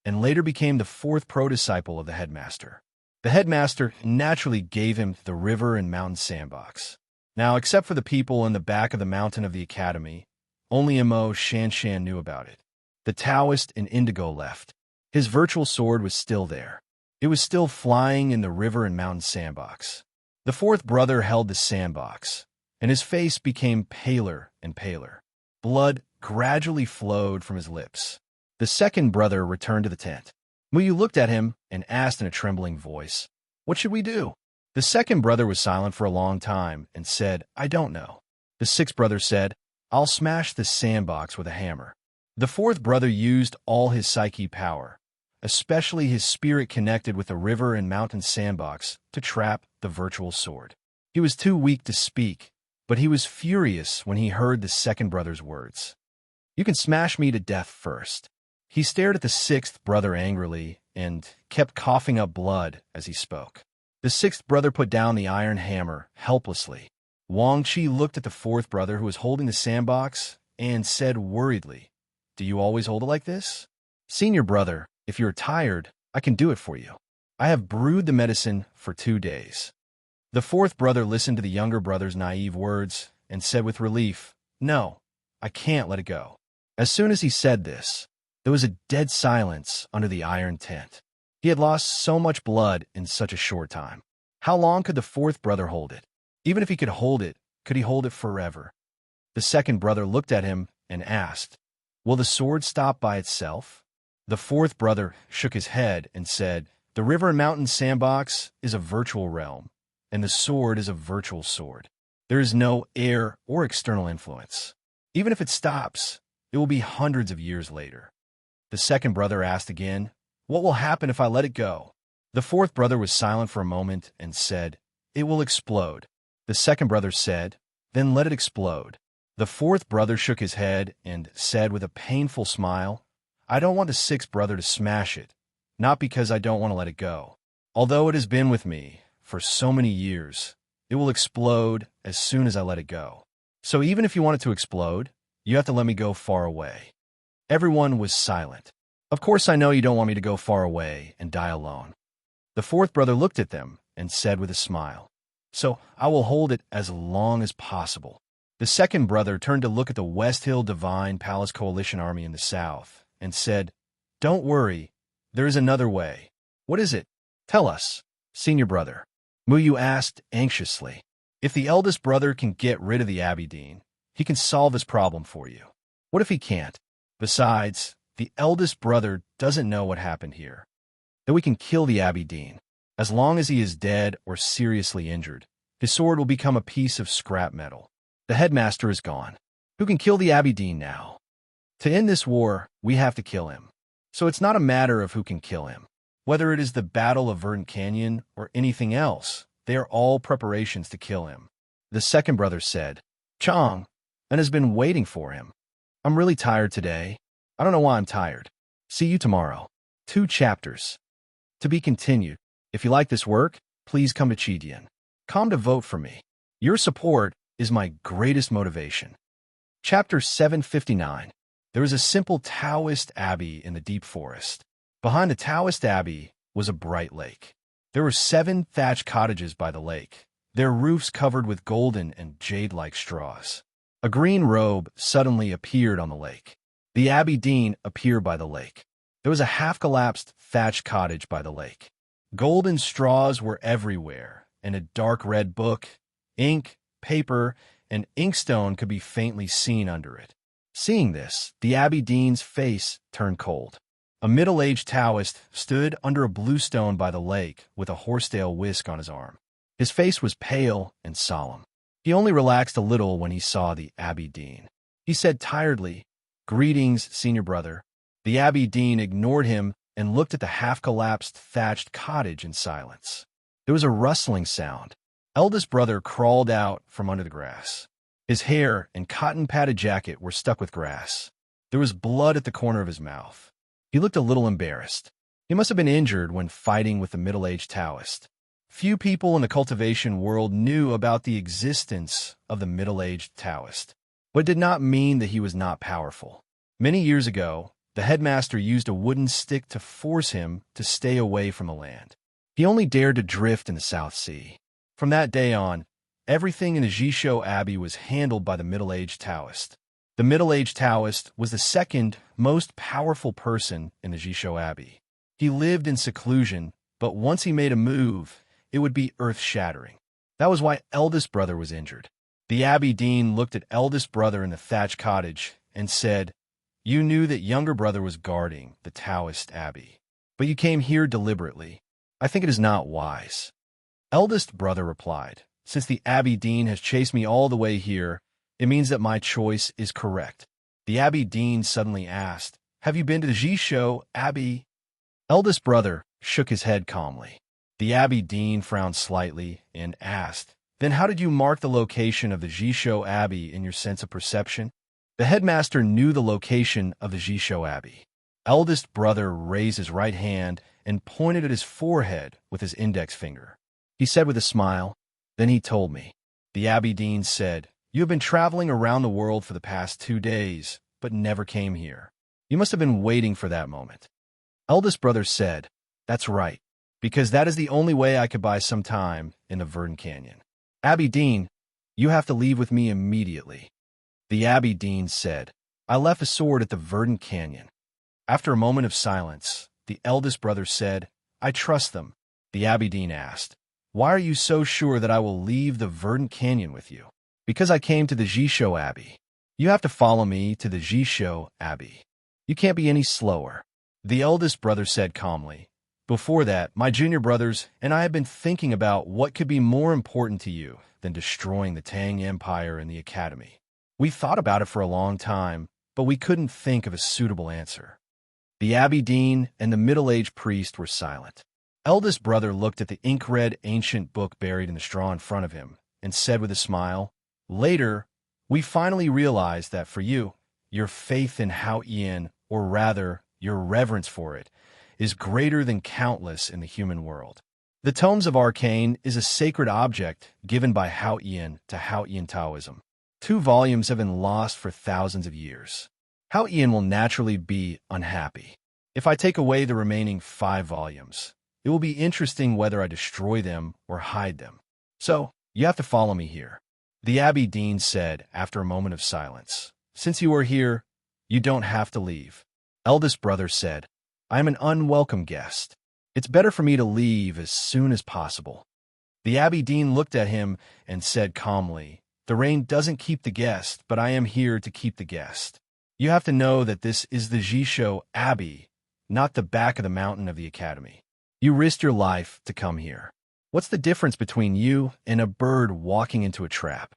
and later became the fourth pro-disciple of the headmaster. The headmaster naturally gave him the river and mountain sandbox. Now, except for the people in the back of the mountain of the academy, only Mo Shanshan knew about it. The Taoist in indigo left. His virtual sword was still there. It was still flying in the river and mountain sandbox. The fourth brother held the sandbox, and his face became paler and paler. Blood gradually flowed from his lips. The second brother returned to the tent. Muyu looked at him and asked in a trembling voice, "What should we do?" The second brother was silent for a long time and said, "I don't know." The sixth brother said, "I'll smash the sandbox with a hammer." The fourth brother used all his psyche power, especially his spirit connected with the river and mountain sandbox, to trap the virtual sword. He was too weak to speak, but he was furious when he heard the second brother's words. "You can smash me to death first." He stared at the sixth brother angrily and kept coughing up blood as he spoke. The sixth brother put down the iron hammer helplessly. Wang Chi looked at the fourth brother who was holding the sandbox and said worriedly, "Do you always hold it like this?" Senior brother, if you're tired, I can do it for you. I have brewed the medicine for 2 days. The fourth brother listened to the younger brother's naive words and said with relief, No, I can't let it go. As soon as he said this, there was a dead silence under the iron tent. He had lost so much blood in such a short time. How long could the fourth brother hold it? Even if he could hold it, could he hold it forever? The second brother looked at him and asked, Will the sword stop by itself? The fourth brother shook his head and said, The river and mountain sandbox is a virtual realm, and the sword is a virtual sword. There is no air or external influence. Even if it stops, it will be hundreds of years later. The second brother asked again, What will happen if I let it go? The fourth brother was silent for a moment and said, It will explode. The second brother said, Then let it explode. The fourth brother shook his head and said with a painful smile, I don't want the sixth brother to smash it, not because I don't want to let it go. Although it has been with me for so many years, it will explode as soon as I let it go. So even if you want it to explode, you have to let me go far away. Everyone was silent. Of course I know you don't want me to go far away and die alone. The fourth brother looked at them and said with a smile, So I will hold it as long as possible. The second brother turned to look at the West Hill Divine Palace Coalition Army in the south and said, Don't worry, there is another way. What is it? Tell us, senior brother. Muyu asked anxiously. If the eldest brother can get rid of the Aberdeen, he can solve this problem for you. What if he can't? Besides, the eldest brother doesn't know what happened here. That we can kill the Aberdeen. As long as he is dead or seriously injured, his sword will become a piece of scrap metal. The headmaster is gone. Who can kill the Aberdeen now? To end this war, we have to kill him. So it's not a matter of who can kill him. Whether it is the Battle of Verdant Canyon or anything else, they are all preparations to kill him. The second brother said, Chong, and has been waiting for him. I'm really tired today. I don't know why I'm tired. See you tomorrow. 2 chapters. To be continued. If you like this work, please come to Chidian. Come to vote for me. Your support is my greatest motivation. Chapter 759. There is a simple Taoist abbey in the deep forest. Behind the Taoist abbey was a bright lake. There were 7 thatched cottages by the lake, their roofs covered with golden and jade-like straws. A green robe suddenly appeared on the lake. The Aberdeen appeared by the lake. There was a half-collapsed thatched cottage by the lake. Golden straws were everywhere, and a dark red book, ink, paper, and inkstone could be faintly seen under it. Seeing this, the Aberdeen's face turned cold. A middle-aged Taoist stood under a blue stone by the lake with a horsetail whisk on his arm. His face was pale and solemn. He only relaxed a little when he saw the Aberdeen. He said tiredly, Greetings, senior brother. The Aberdeen ignored him and looked at the half-collapsed thatched cottage in silence. There was a rustling sound. Eldest brother crawled out from under the grass. His hair and cotton-padded jacket were stuck with grass. There was blood at the corner of his mouth. He looked a little embarrassed. He must have been injured when fighting with the middle-aged Taoist. Few people in the cultivation world knew about the existence of the middle-aged Taoist, but it did not mean that he was not powerful. Many years ago, the headmaster used a wooden stick to force him to stay away from the land. He only dared to drift in the South Sea. From that day on, everything in the Jisho Abbey was handled by the middle-aged Taoist. The middle-aged Taoist was the second most powerful person in the Jisho Abbey. He lived in seclusion, but once he made a move, it would be earth-shattering. That was why eldest brother was injured. The Aberdeen looked at eldest brother in the thatched cottage and said, You knew that younger brother was guarding the Taoist Abbey, but you came here deliberately. I think it is not wise. Eldest brother replied, Since the Aberdeen has chased me all the way here, it means that my choice is correct. The Aberdeen suddenly asked, Have you been to the Jisho Abbey? Eldest brother shook his head calmly. The Aberdeen frowned slightly and asked, Then how did you mark the location of the Jisho Abbey in your sense of perception? The headmaster knew the location of the Jisho Abbey. Eldest brother raised his right hand and pointed at his forehead with his index finger. He said with a smile, Then he told me. The Aberdeen said, You have been traveling around the world for the past 2 days, but never came here. You must have been waiting for that moment. Eldest brother said, "That's right, because that is the only way I could buy some time in the Verdant Canyon. Abby Dean, you have to leave with me immediately." The Abby Dean said, "I left a sword at the Verdant Canyon." After a moment of silence, the eldest brother said, "I trust them." The Abby Dean asked, "Why are you so sure that I will leave the Verdant Canyon with you?" "Because I came to the Jisho Abbey. You have to follow me to the Jisho Abbey. You can't be any slower." The eldest brother said calmly, "Before that, my junior brothers and I have been thinking about what could be more important to you than destroying the Tang Empire and the Academy. We thought about it for a long time, but we couldn't think of a suitable answer." The Abbey Dean and the middle-aged priest were silent. Eldest brother looked at the ink-red ancient book buried in the straw in front of him and said with a smile, "Later, we finally realized that for you, your faith in Hao Yin, or rather, your reverence for it, is greater than countless in the human world. The Tomes of Arcane is a sacred object given by Hao Yin to Hao Yin Taoism. 2 volumes have been lost for thousands of years. Hao Yin will naturally be unhappy. If I take away the remaining 5 volumes, it will be interesting whether I destroy them or hide them. So, you have to follow me here." The Abbey Dean said after a moment of silence, "Since you are here, you don't have to leave." Eldest brother said, "I am an unwelcome guest. It's better for me to leave as soon as possible." The Abbey Dean looked at him and said calmly, "The rain doesn't keep the guest, but I am here to keep the guest. You have to know that this is the Jisho Abbey, not the back of the mountain of the Academy. You risked your life to come here. What's the difference between you and a bird walking into a trap?"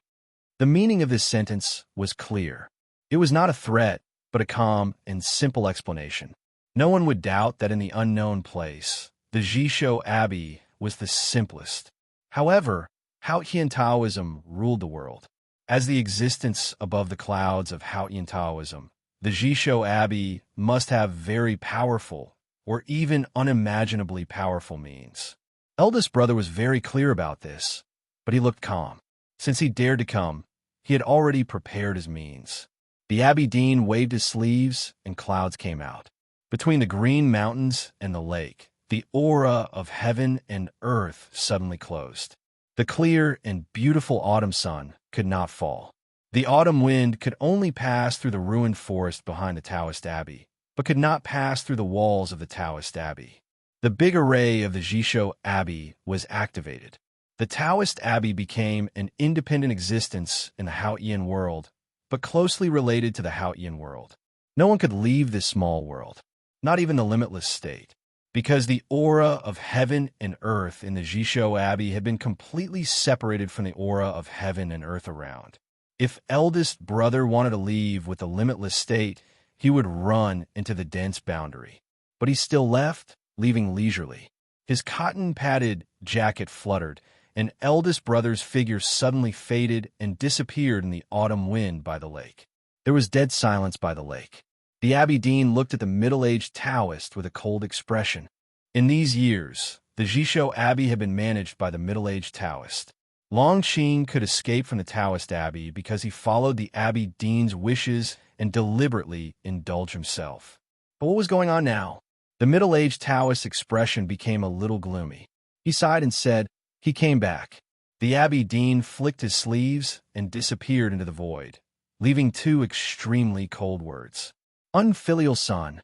The meaning of this sentence was clear. It was not a threat, but a calm and simple explanation. No one would doubt that in the unknown place, the Jisho Abbey was the simplest. However, Haotian Taoism ruled the world. As the existence above the clouds of Haotian Taoism, the Jisho Abbey must have very powerful, or even unimaginably powerful means. Eldest brother was very clear about this, but he looked calm. Since he dared to come, he had already prepared his means. The Abbey Dean waved his sleeves, and clouds came out. Between the green mountains and the lake, the aura of heaven and earth suddenly closed. The clear and beautiful autumn sun could not fall. The autumn wind could only pass through the ruined forest behind the Taoist Abbey, but could not pass through the walls of the Taoist Abbey. The big array of the Jisho Abbey was activated. The Taoist Abbey became an independent existence in the Haotian world, but closely related to the Haotian world. No one could leave this small world, not even the limitless state, because the aura of heaven and earth in the Jisho Abbey had been completely separated from the aura of heaven and earth around. If eldest brother wanted to leave with the limitless state, he would run into the dense boundary. But he still left, leaving leisurely. His cotton-padded jacket fluttered, and eldest brother's figure suddenly faded and disappeared in the autumn wind by the lake. There was dead silence by the lake. The Abbey Dean looked at the middle-aged Taoist with a cold expression. In these years, the Jisho Abbey had been managed by the middle-aged Taoist. Long Qing could escape from the Taoist Abbey because he followed the Abbey Dean's wishes and deliberately indulged himself. But what was going on now? The middle-aged Taoist's expression became a little gloomy. He sighed and said, "He came back." The Abbey Dean flicked his sleeves and disappeared into the void, leaving 2 extremely cold words. Unfilial son.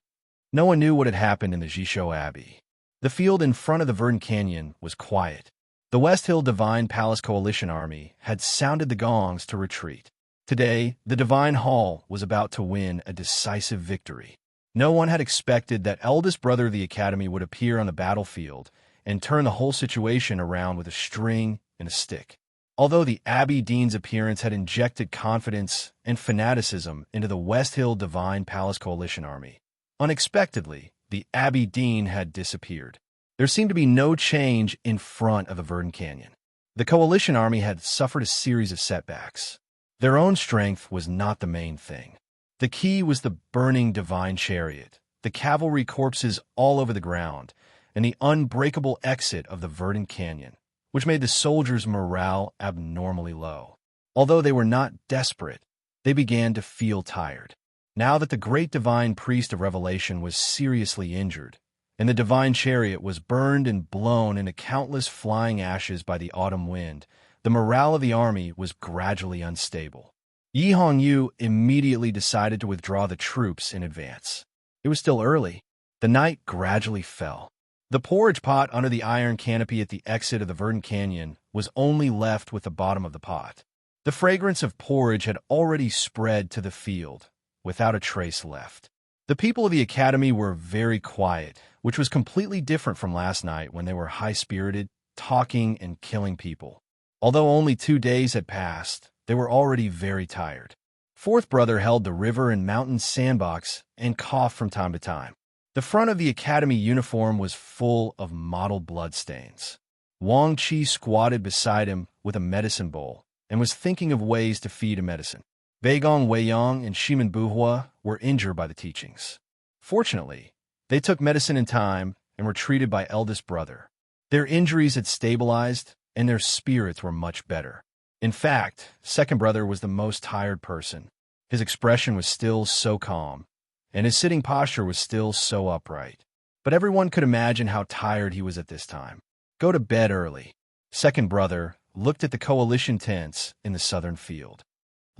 No one knew what had happened in the Jisho Abbey. The field in front of the Verdant Canyon was quiet. The West Hill Divine Palace Coalition Army had sounded the gongs to retreat. Today, the Divine Hall was about to win a decisive victory. No one had expected that eldest brother of the Academy would appear on the battlefield and turn the whole situation around with a string and a stick. Although the Abbey Dean's appearance had injected confidence and fanaticism into the West Hill Divine Palace Coalition Army, unexpectedly, the Abbey Dean had disappeared. There seemed to be no change in front of the Verdant Canyon. The Coalition Army had suffered a series of setbacks. Their own strength was not the main thing. The key was the burning Divine Chariot, the cavalry corpses all over the ground, and the unbreakable exit of the Verdant Canyon, which made the soldiers' morale abnormally low. Although they were not desperate, they began to feel tired. Now that the great divine priest of revelation was seriously injured, and the divine chariot was burned and blown into countless flying ashes by the autumn wind, the morale of the army was gradually unstable. Yi Hongyu immediately decided to withdraw the troops in advance. It was still early. The night gradually fell. The porridge pot under the iron canopy at the exit of the verdant canyon was only left with the bottom of the pot. The fragrance of porridge had already spread to the field, without a trace left. The people of the academy were very quiet, which was completely different from last night when they were high-spirited, talking and killing people. Although only 2 days had passed, they were already very tired. Fourth brother held the river and mountain sandbox and coughed from time to time. The front of the academy uniform was full of mottled bloodstains. Wang Qi squatted beside him with a medicine bowl and was thinking of ways to feed a medicine. Beigong Weiyang and Shimen Buhua were injured by the teachings. Fortunately, they took medicine in time and were treated by eldest brother. Their injuries had stabilized, and their spirits were much better. In fact, second brother was the most tired person. His expression was still so calm, and his sitting posture was still so upright. But everyone could imagine how tired he was at this time. Go to bed early. Second brother looked at the coalition tents in the southern field.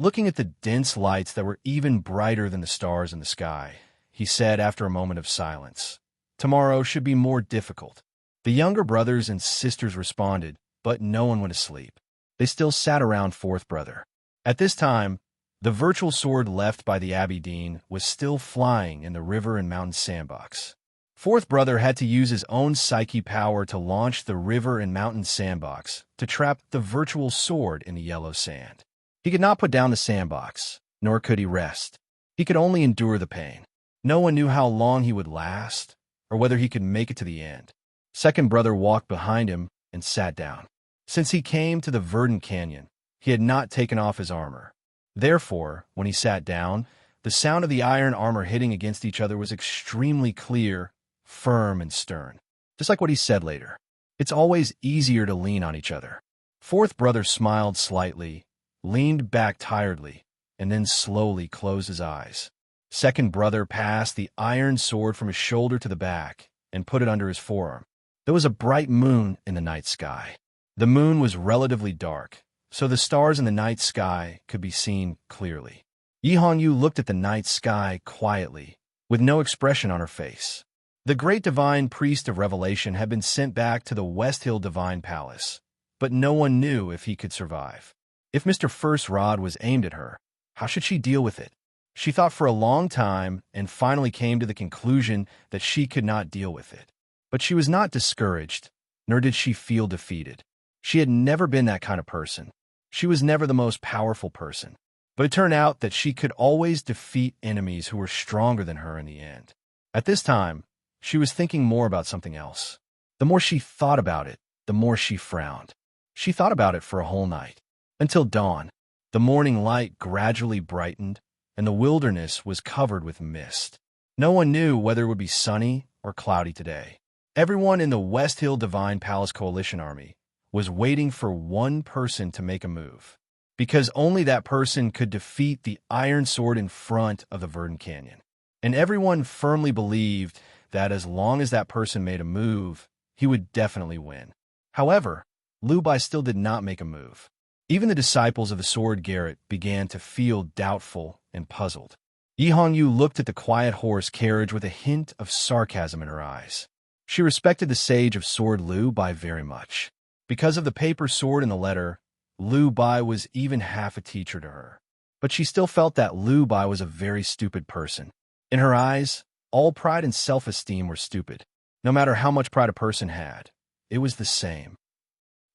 Looking at the dense lights that were even brighter than the stars in the sky, he said after a moment of silence, "Tomorrow should be more difficult." The younger brothers and sisters responded, but no one went to sleep. They still sat around fourth brother. At this time, the virtual sword left by the Abbey Dean was still flying in the river and mountain sandbox. Fourth brother had to use his own psyche power to launch the river and mountain sandbox to trap the virtual sword in the yellow sand. He could not put down the sandbox, nor could he rest. He could only endure the pain. No one knew how long he would last, or whether he could make it to the end. Second brother walked behind him and sat down. Since he came to the verdant canyon, he had not taken off his armor. Therefore, when he sat down, the sound of the iron armor hitting against each other was extremely clear, firm, and stern. Just like what he said later. It's always easier to lean on each other. Fourth brother smiled slightly, leaned back tiredly, and then slowly closed his eyes. Second brother passed the iron sword from his shoulder to the back and put it under his forearm. There was a bright moon in the night sky. The moon was relatively dark, so the stars in the night sky could be seen clearly. Yi Hongyu looked at the night sky quietly, with no expression on her face. The great divine priest of revelation had been sent back to the West Hill Divine Palace, but no one knew if he could survive. If Mr. First Rod was aimed at her, how should she deal with it? She thought for a long time and finally came to the conclusion that she could not deal with it. But she was not discouraged, nor did she feel defeated. She had never been that kind of person. She was never the most powerful person. But it turned out that she could always defeat enemies who were stronger than her in the end. At this time, she was thinking more about something else. The more she thought about it, the more she frowned. She thought about it for a whole night. Until dawn, the morning light gradually brightened, and the wilderness was covered with mist. No one knew whether it would be sunny or cloudy today. Everyone in the West Hill Divine Palace Coalition Army was waiting for one person to make a move, because only that person could defeat the iron sword in front of the verdant canyon. And everyone firmly believed that as long as that person made a move, he would definitely win. However, Lu Bai still did not make a move. Even the disciples of the sword Garrett began to feel doubtful and puzzled. Yi Hongyu looked at the quiet horse carriage with a hint of sarcasm in her eyes. She respected the sage of sword Lu Bai very much. Because of the paper sword and the letter, Lu Bai was even half a teacher to her. But she still felt that Lu Bai was a very stupid person. In her eyes, all pride and self-esteem were stupid. No matter how much pride a person had, it was the same.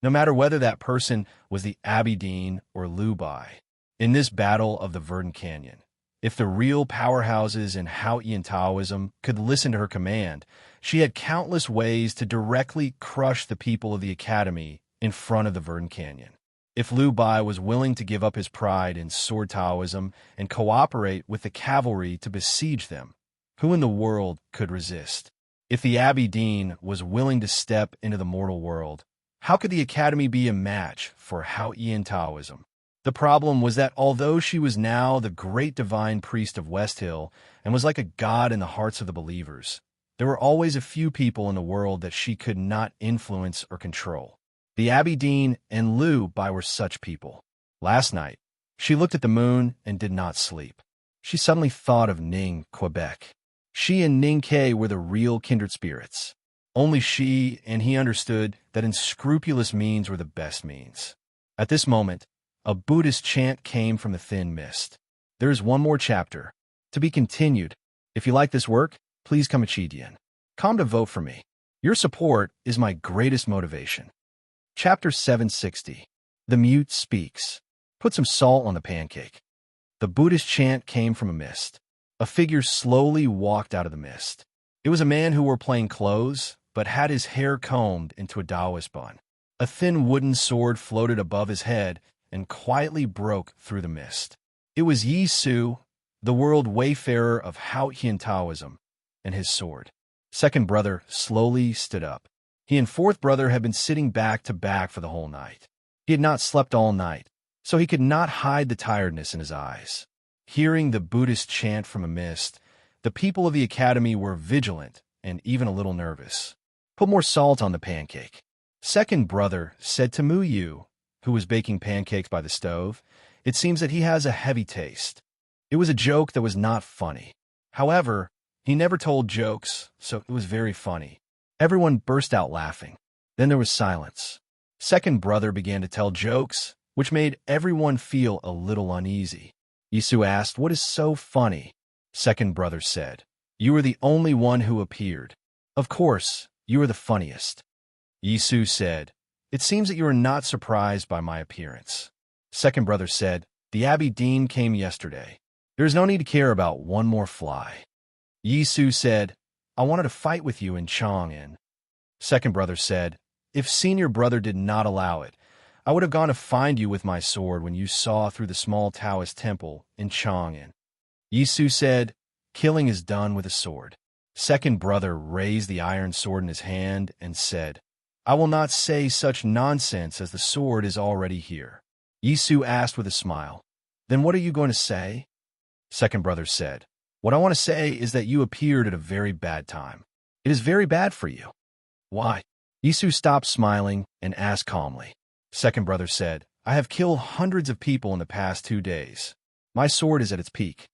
No matter whether that person was the Abbey Dean or Lu Bai. In this battle of the verdant canyon, if the real powerhouses in Haotian Taoism could listen to her command, she had countless ways to directly crush the people of the academy in front of the verdant canyon. If Lu Bai was willing to give up his pride in sword Taoism and cooperate with the cavalry to besiege them, who in the world could resist? If the Abbey Dean was willing to step into the mortal world, how could the academy be a match for Haotian Taoism? The problem was that although she was now the great divine priest of West Hill and was like a god in the hearts of the believers, there were always a few people in the world that she could not influence or control. The Abbey Dean and Lou Bai were such people. Last night, she looked at the moon and did not sleep. She suddenly thought of Ning, Quebec. She and Ning K were the real kindred spirits. Only she and he understood that unscrupulous means were the best means. At this moment, a Buddhist chant came from the thin mist. There is one more chapter. To be continued. If you like this work, please come Chidian. Come to vote for me. Your support is my greatest motivation. Chapter 760. The Mute Speaks. Put some salt on the pancake. The Buddhist chant came from a mist. A figure slowly walked out of the mist. It was a man who wore plain clothes, but had his hair combed into a Taoist bun. A thin wooden sword floated above his head and quietly broke through the mist. It was Yi Su, the world wayfarer of Haotian Taoism, and his sword. Second brother slowly stood up. He and fourth brother had been sitting back to back for the whole night. He had not slept all night, so he could not hide the tiredness in his eyes. Hearing the Buddhist chant from a mist, the people of the academy were vigilant and even a little nervous. Put more salt on the pancake. Second brother said to Mu Yu, who was baking pancakes by the stove, it seems that he has a heavy taste. It was a joke that was not funny. However, he never told jokes, so it was very funny. Everyone burst out laughing. Then there was silence. Second brother began to tell jokes, which made everyone feel a little uneasy. Yisu asked, "What is so funny?" Second brother said, "You were the only one who appeared. Of course, you are the funniest." Yisu said, "It seems that you are not surprised by my appearance." Second brother said, "The Abbey Dean came yesterday. There is no need to care about one more fly." Yisu said, "I wanted to fight with you in Chang'an." Second brother said, "If senior brother did not allow it, I would have gone to find you with my sword when you saw through the small Taoist temple in Chang'an." Yisu said, "Killing is done with a sword." Second brother raised the iron sword in his hand and said, "I will not say such nonsense as the sword is already here." Yisu asked with a smile, "Then what are you going to say?" Second brother said, "What I want to say is that you appeared at a very bad time. It is very bad for you." "Why?" Yisu stopped smiling and asked calmly. Second brother said, "I have killed hundreds of people in the past 2 days. My sword is at its peak.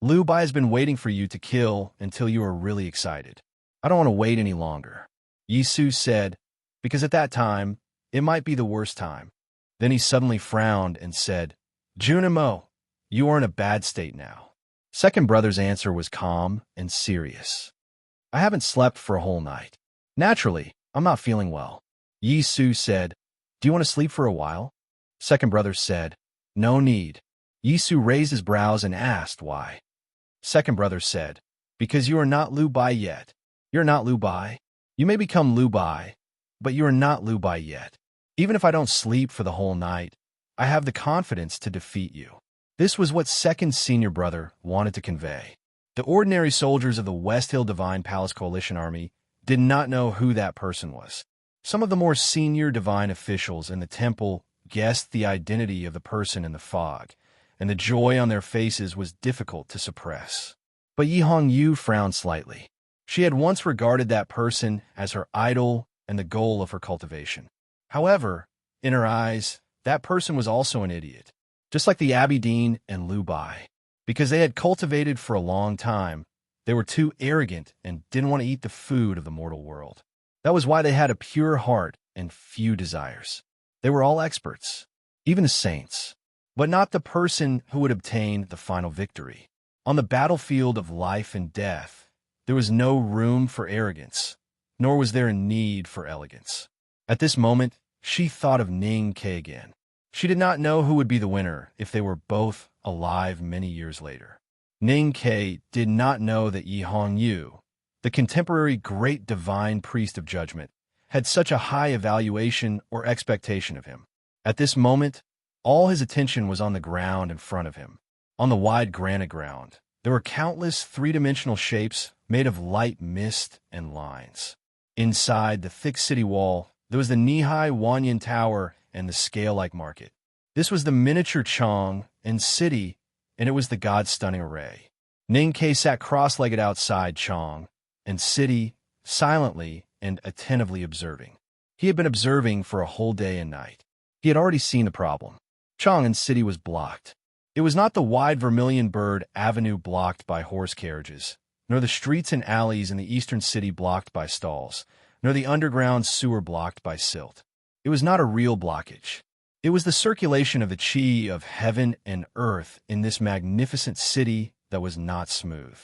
Liu Bai has been waiting for you to kill until you are really excited. I don't want to wait any longer." Yisu said, "Because at that time, it might be the worst time." Then he suddenly frowned and said, "Junimo, you are in a bad state now." Second brother's answer was calm and serious. "I haven't slept for a whole night. Naturally, I'm not feeling well." Yisu said, "Do you want to sleep for a while?" Second brother said, "No need." Yisu raised his brows and asked why. Second brother said, "Because you are not Liu Bai yet. You're not Liu Bai. You may become Liu Bai, but you are not Liu Bai yet. Even if I don't sleep for the whole night, I have the confidence to defeat you." This was what second senior brother wanted to convey. The ordinary soldiers of the West Hill Divine Palace Coalition Army did not know who that person was. Some of the more senior divine officials in the temple guessed the identity of the person in the fog, and the joy on their faces was difficult to suppress. But Yi Hong Yu frowned slightly. She had once regarded that person as her idol and the goal of her cultivation. However, in her eyes, that person was also an idiot, just like the Abbey Dean and Liu Bai. Because they had cultivated for a long time, they were too arrogant and didn't want to eat the food of the mortal world. That was why they had a pure heart and few desires. They were all experts, even the saints, but not the person who would obtain the final victory. On the battlefield of life and death, there was no room for arrogance, nor was there a need for elegance. At this moment, she thought of Ning K again. She did not know who would be the winner if they were both alive many years later. Ning K did not know that Yi Hong Yu, the contemporary great divine priest of judgment, had such a high evaluation or expectation of him. At this moment, all his attention was on the ground in front of him. On the wide granite ground, there were countless three-dimensional shapes made of light mist and lines. Inside the thick city wall, there was the knee-high Wanyan Tower and the scale-like market. This was the miniature Chong and city, and it was the god-stunning array. Ning-Ke sat cross-legged outside Chong and city, silently and attentively observing. He had been observing for a whole day and night. He had already seen the problem. Chong and city was blocked. It was not the wide Vermilion Bird Avenue blocked by horse carriages, nor the streets and alleys in the eastern city blocked by stalls, nor the underground sewer blocked by silt. It was not a real blockage. It was the circulation of the chi of heaven and earth in this magnificent city that was not smooth.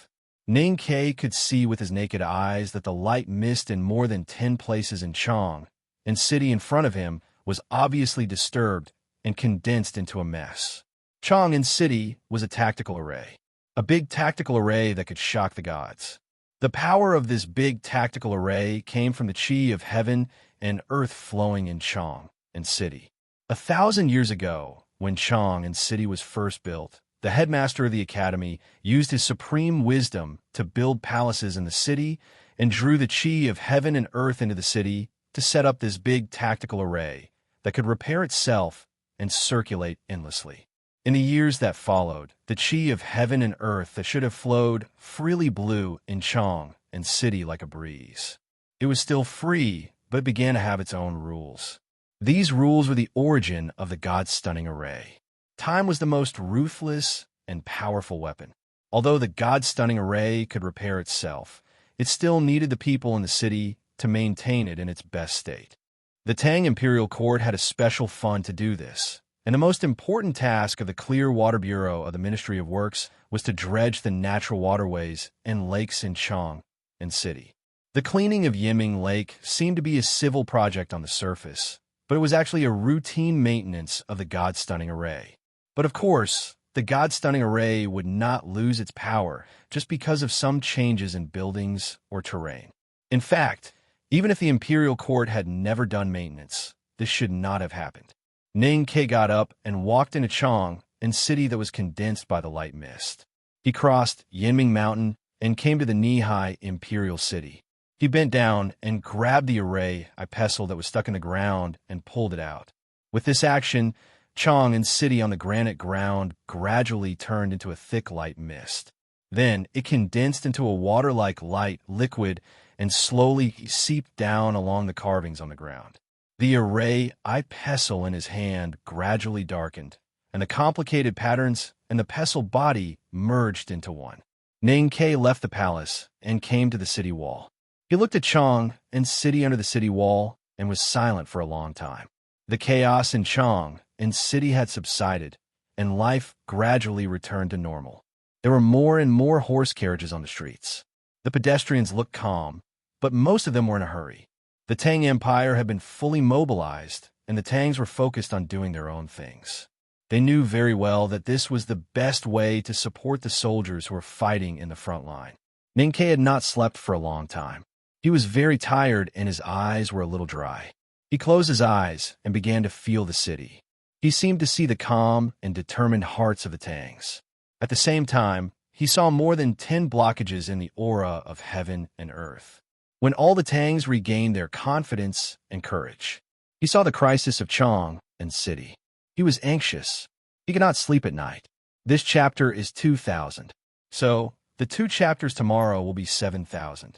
Ning-Ke could see with his naked eyes that the light mist in more than 10 places in Chong and city in front of him was obviously disturbed and condensed into a mess. Chong and city was a tactical array, a big tactical array that could shock the gods. The power of this big tactical array came from the chi of heaven and earth flowing in Chong and city. 1,000 years ago, when Chong and city was first built, the headmaster of the academy used his supreme wisdom to build palaces in the city and drew the chi of heaven and earth into the city to set up this big tactical array that could repair itself and circulate endlessly. In the years that followed, the chi of heaven and earth that should have flowed freely blew in Chong and city like a breeze. It was still free, but it began to have its own rules. These rules were the origin of the god-stunning array. Time was the most ruthless and powerful weapon. Although the god-stunning array could repair itself, it still needed the people in the city to maintain it in its best state. The Tang Imperial Court had a special fund to do this, and the most important task of the Clear Water Bureau of the Ministry of Works was to dredge the natural waterways and lakes in Chong and city. The cleaning of Yiming Lake seemed to be a civil project on the surface, but it was actually a routine maintenance of the god-stunning array. But of course, the god-stunning array would not lose its power just because of some changes in buildings or terrain. In fact, even if the Imperial Court had never done maintenance, this should not have happened. Ning-Ke got up and walked into Chong and city that was condensed by the light mist. He crossed Yinming Mountain and came to the knee-high Imperial City. He bent down and grabbed the array pestle that was stuck in the ground and pulled it out. With this action, Chong and city on the granite ground gradually turned into a thick light mist. Then it condensed into a water-like light liquid and slowly seeped down along the carvings on the ground. The array pestle in his hand gradually darkened, and the complicated patterns and the pestle body merged into one. Ning-Ke left the palace and came to the city wall. He looked at Chong and city under the city wall and was silent for a long time. The chaos in Chong and city had subsided, and life gradually returned to normal. There were more and more horse carriages on the streets. The pedestrians looked calm, but most of them were in a hurry. The Tang Empire had been fully mobilized, and the Tangs were focused on doing their own things. They knew very well that this was the best way to support the soldiers who were fighting in the front line. Ning-Ke had not slept for a long time. He was very tired and his eyes were a little dry. He closed his eyes and began to feel the city. He seemed to see the calm and determined hearts of the Tangs. At the same time, he saw more than 10 blockages in the aura of heaven and earth. When all the Tangs regained their confidence and courage, he saw the crisis of Chong and city. He was anxious. He could not sleep at night. This chapter is 2,000. So, the 2 chapters tomorrow will be 7,000.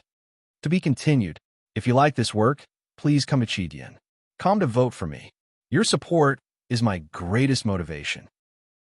To be continued. If you like this work, please come to Chidian. Come to vote for me. Your support is my greatest motivation.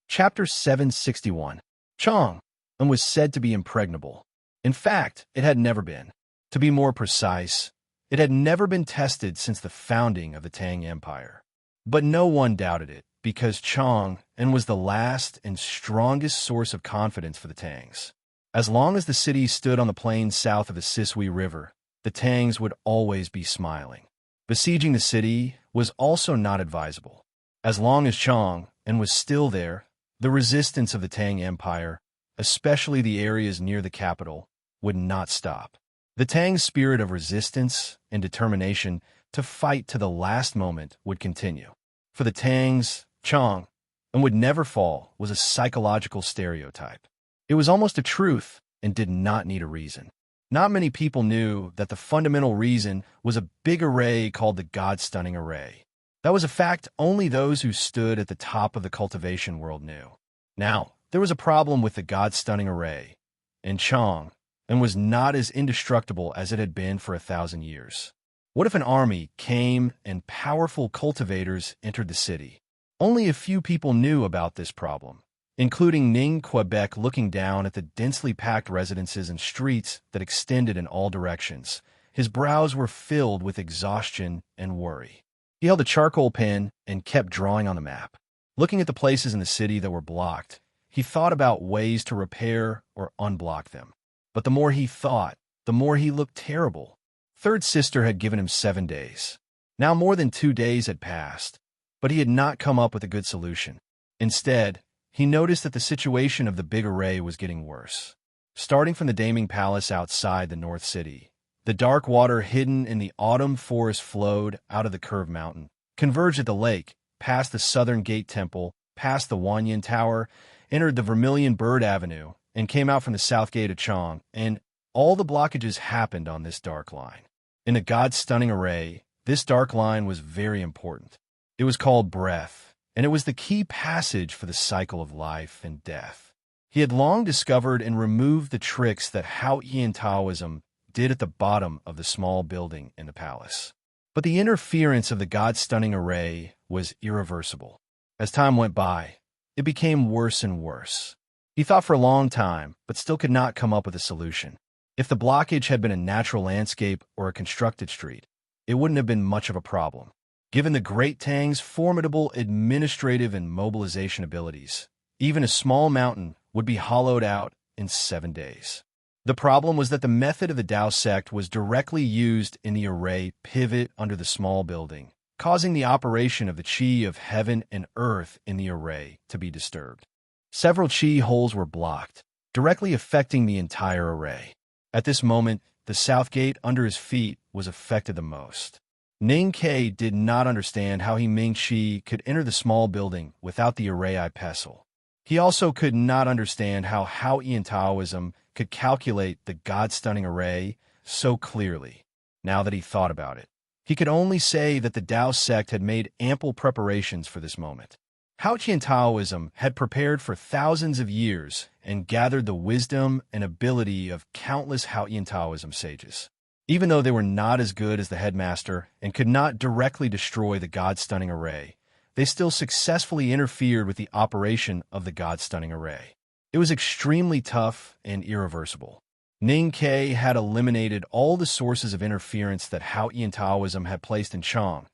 Chapter 761. Chong and was said to be impregnable. In fact, it had never been. To be more precise, it had never been tested since the founding of the Tang Empire. But no one doubted it, because Chong and was the last and strongest source of confidence for the Tangs. As long as the city stood on the plains south of the Sisui River, the Tangs would always be smiling. Besieging the city was also not advisable. As long as Chong and was still there, the resistance of the Tang Empire, especially the areas near the capital, would not stop. The Tang's spirit of resistance and determination to fight to the last moment would continue. For the Tangs, Chong and would never fall was a psychological stereotype. It was almost a truth and did not need a reason. Not many people knew that the fundamental reason was a big array called the God-Stunning Array. That was a fact only those who stood at the top of the cultivation world knew. Now, there was a problem with the God-stunning array, and Chang, and was not as indestructible as it had been for 1,000 years. What if an army came and powerful cultivators entered the city? Only a few people knew about this problem, including Ning Quebec, looking down at the densely packed residences and streets that extended in all directions. His brows were filled with exhaustion and worry. He held a charcoal pen and kept drawing on the map. Looking at the places in the city that were blocked, he thought about ways to repair or unblock them. But the more he thought, the more he looked terrible. Third Sister had given him 7 days. Now more than 2 days had passed, but he had not come up with a good solution. Instead, he noticed that the situation of the big array was getting worse. Starting from the Daming Palace outside the North City, the dark water hidden in the autumn forest flowed out of the curved mountain, converged at the lake, past the Southern Gate Temple, past the Wanyan Tower, entered the Vermilion Bird Avenue, and came out from the South Gate of Chong, and all the blockages happened on this dark line. In a God-stunning array, this dark line was very important. It was called breath, and it was the key passage for the cycle of life and death. He had long discovered and removed the tricks that Haotian Taoism did at the bottom of the small building in the palace. But the interference of the God-stunning array was irreversible. As time went by, it became worse and worse. He thought for a long time, but still could not come up with a solution. If the blockage had been a natural landscape or a constructed street, it wouldn't have been much of a problem. Given the Great Tang's formidable administrative and mobilization abilities, even a small mountain would be hollowed out in 7 days. The problem was that the method of the Tao sect was directly used in the array pivot under the small building, causing the operation of the chi of heaven and earth in the array to be disturbed. Several chi holes were blocked, directly affecting the entire array. At this moment, the south gate under his feet was affected the most. Ning Ke did not understand how Ming Shi could enter the small building without the array eye pestle. He also could not understand how Haotian Taoism could calculate the God-stunning array so clearly. Now that he thought about it, he could only say that the Tao sect had made ample preparations for this moment. Haotian Taoism had prepared for thousands of years and gathered the wisdom and ability of countless Haotian Taoism sages. Even though they were not as good as the headmaster and could not directly destroy the God-stunning array, they still successfully interfered with the operation of the God-stunning array. It was extremely tough and irreversible. Ning Ke had eliminated all the sources of interference that Haotian Taoism had placed in Chong,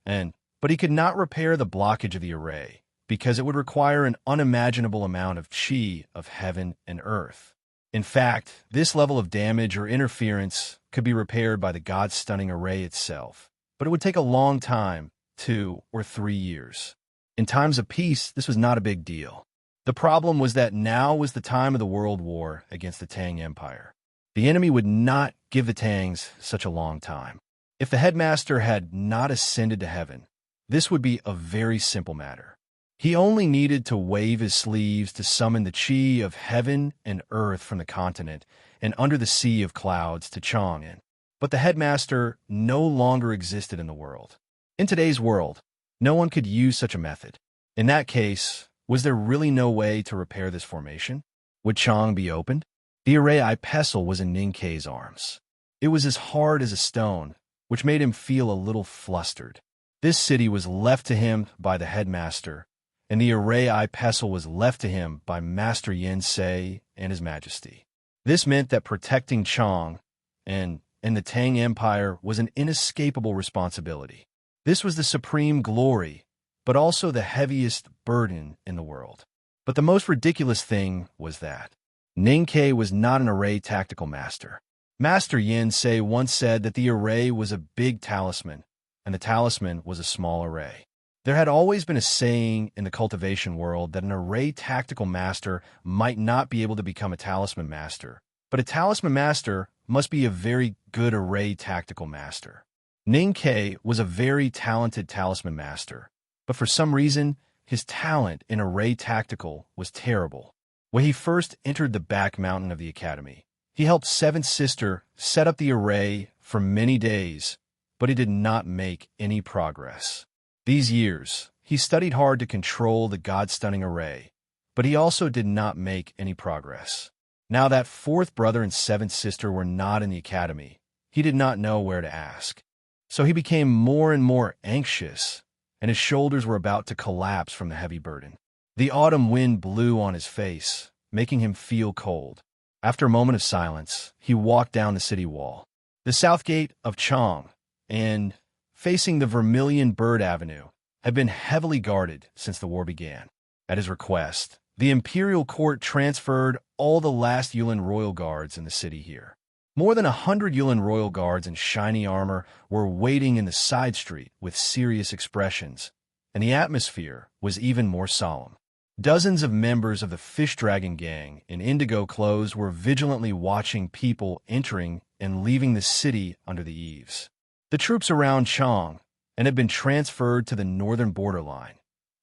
but he could not repair the blockage of the array, because it would require an unimaginable amount of chi of heaven and earth. In fact, this level of damage or interference could be repaired by the God-stunning array itself, but it would take a long time, 2 or 3 years. In times of peace, this was not a big deal. The problem was that now was the time of the world war against the Tang Empire. The enemy would not give the Tangs such a long time. If the headmaster had not ascended to heaven, this would be a very simple matter. He only needed to wave his sleeves to summon the chi of heaven and earth from the continent and under the sea of clouds to Chang'an. But the headmaster no longer existed in the world. In today's world, no one could use such a method. In that case, was there really no way to repair this formation? Would Chang be opened? The array eye pestle was in Ning Ke's arms. It was as hard as a stone, which made him feel a little flustered. This city was left to him by the headmaster, and the array eye pestle was left to him by Master Yin Sei and His Majesty. This meant that protecting Chang and the Tang Empire was an inescapable responsibility. This was the supreme glory, but also the heaviest burden in the world. But the most ridiculous thing was that Ning Ke was not an array tactical master. Master Yin Sei once said that the array was a big talisman, and the talisman was a small array. There had always been a saying in the cultivation world that an array tactical master might not be able to become a talisman master, but a talisman master must be a very good array tactical master. Ning Ke was a very talented talisman master, but for some reason, his talent in array tactical was terrible. When he first entered the back mountain of the academy, he helped Seventh Sister set up the array for many days, but he did not make any progress. These years, he studied hard to control the god-stunning array, but he also did not make any progress. Now that fourth brother and seventh sister were not in the academy, he did not know where to ask. So he became more and more anxious, and his shoulders were about to collapse from the heavy burden. The autumn wind blew on his face, making him feel cold. After a moment of silence, he walked down the city wall. The south gate of Chang, and facing the Vermilion Bird Avenue, had been heavily guarded since the war began. At his request, the imperial court transferred all the last Yulin royal guards in the city here. More than 100 Yulin royal guards in shiny armor were waiting in the side street with serious expressions, and the atmosphere was even more solemn. Dozens of members of the Fish Dragon Gang in indigo clothes were vigilantly watching people entering and leaving the city under the eaves. The troops around Chang and had been transferred to the northern borderline,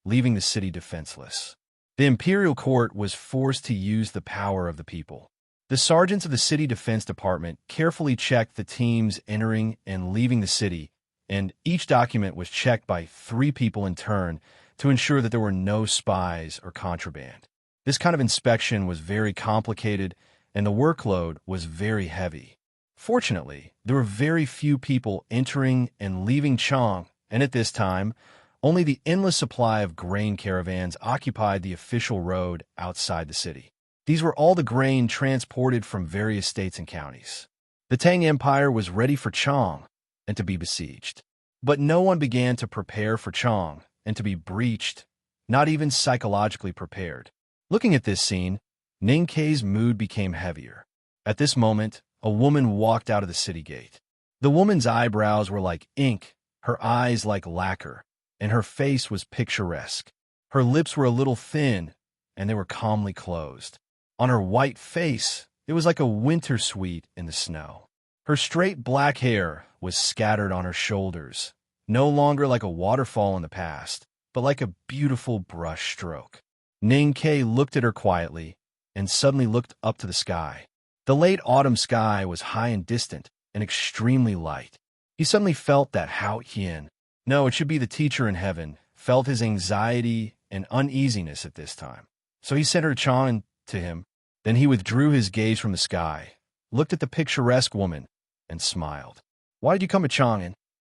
leaving the city defenseless. The imperial court was forced to use the power of the people. The sergeants of the city defense department carefully checked the teams entering and leaving the city, and each document was checked by 3 people in turn to ensure that there were no spies or contraband. This kind of inspection was very complicated, and the workload was very heavy. Fortunately, there were very few people entering and leaving Chang, and at this time, only the endless supply of grain caravans occupied the official road outside the city. These were all the grain transported from various states and counties. The Tang Empire was ready for Chang and to be besieged. But no one began to prepare for Chang and to be breached, not even psychologically prepared. Looking at this scene, Ning Kei's mood became heavier. At this moment, a woman walked out of the city gate. The woman's eyebrows were like ink, her eyes like lacquer, and her face was picturesque. Her lips were a little thin, and they were calmly closed. On her white face, it was like a winter sweet in the snow. Her straight black hair was scattered on her shoulders, no longer like a waterfall in the past, but like a beautiful brush stroke. Ning Kei looked at her quietly and suddenly looked up to the sky. The late autumn sky was high and distant and extremely light. He suddenly felt that Hao Qian, no, it should be the teacher in heaven, felt his anxiety and uneasiness at this time. So he sent her Chang to him. Then he withdrew his gaze from the sky, looked at the picturesque woman, and smiled. "Why did you come to Chang'an?"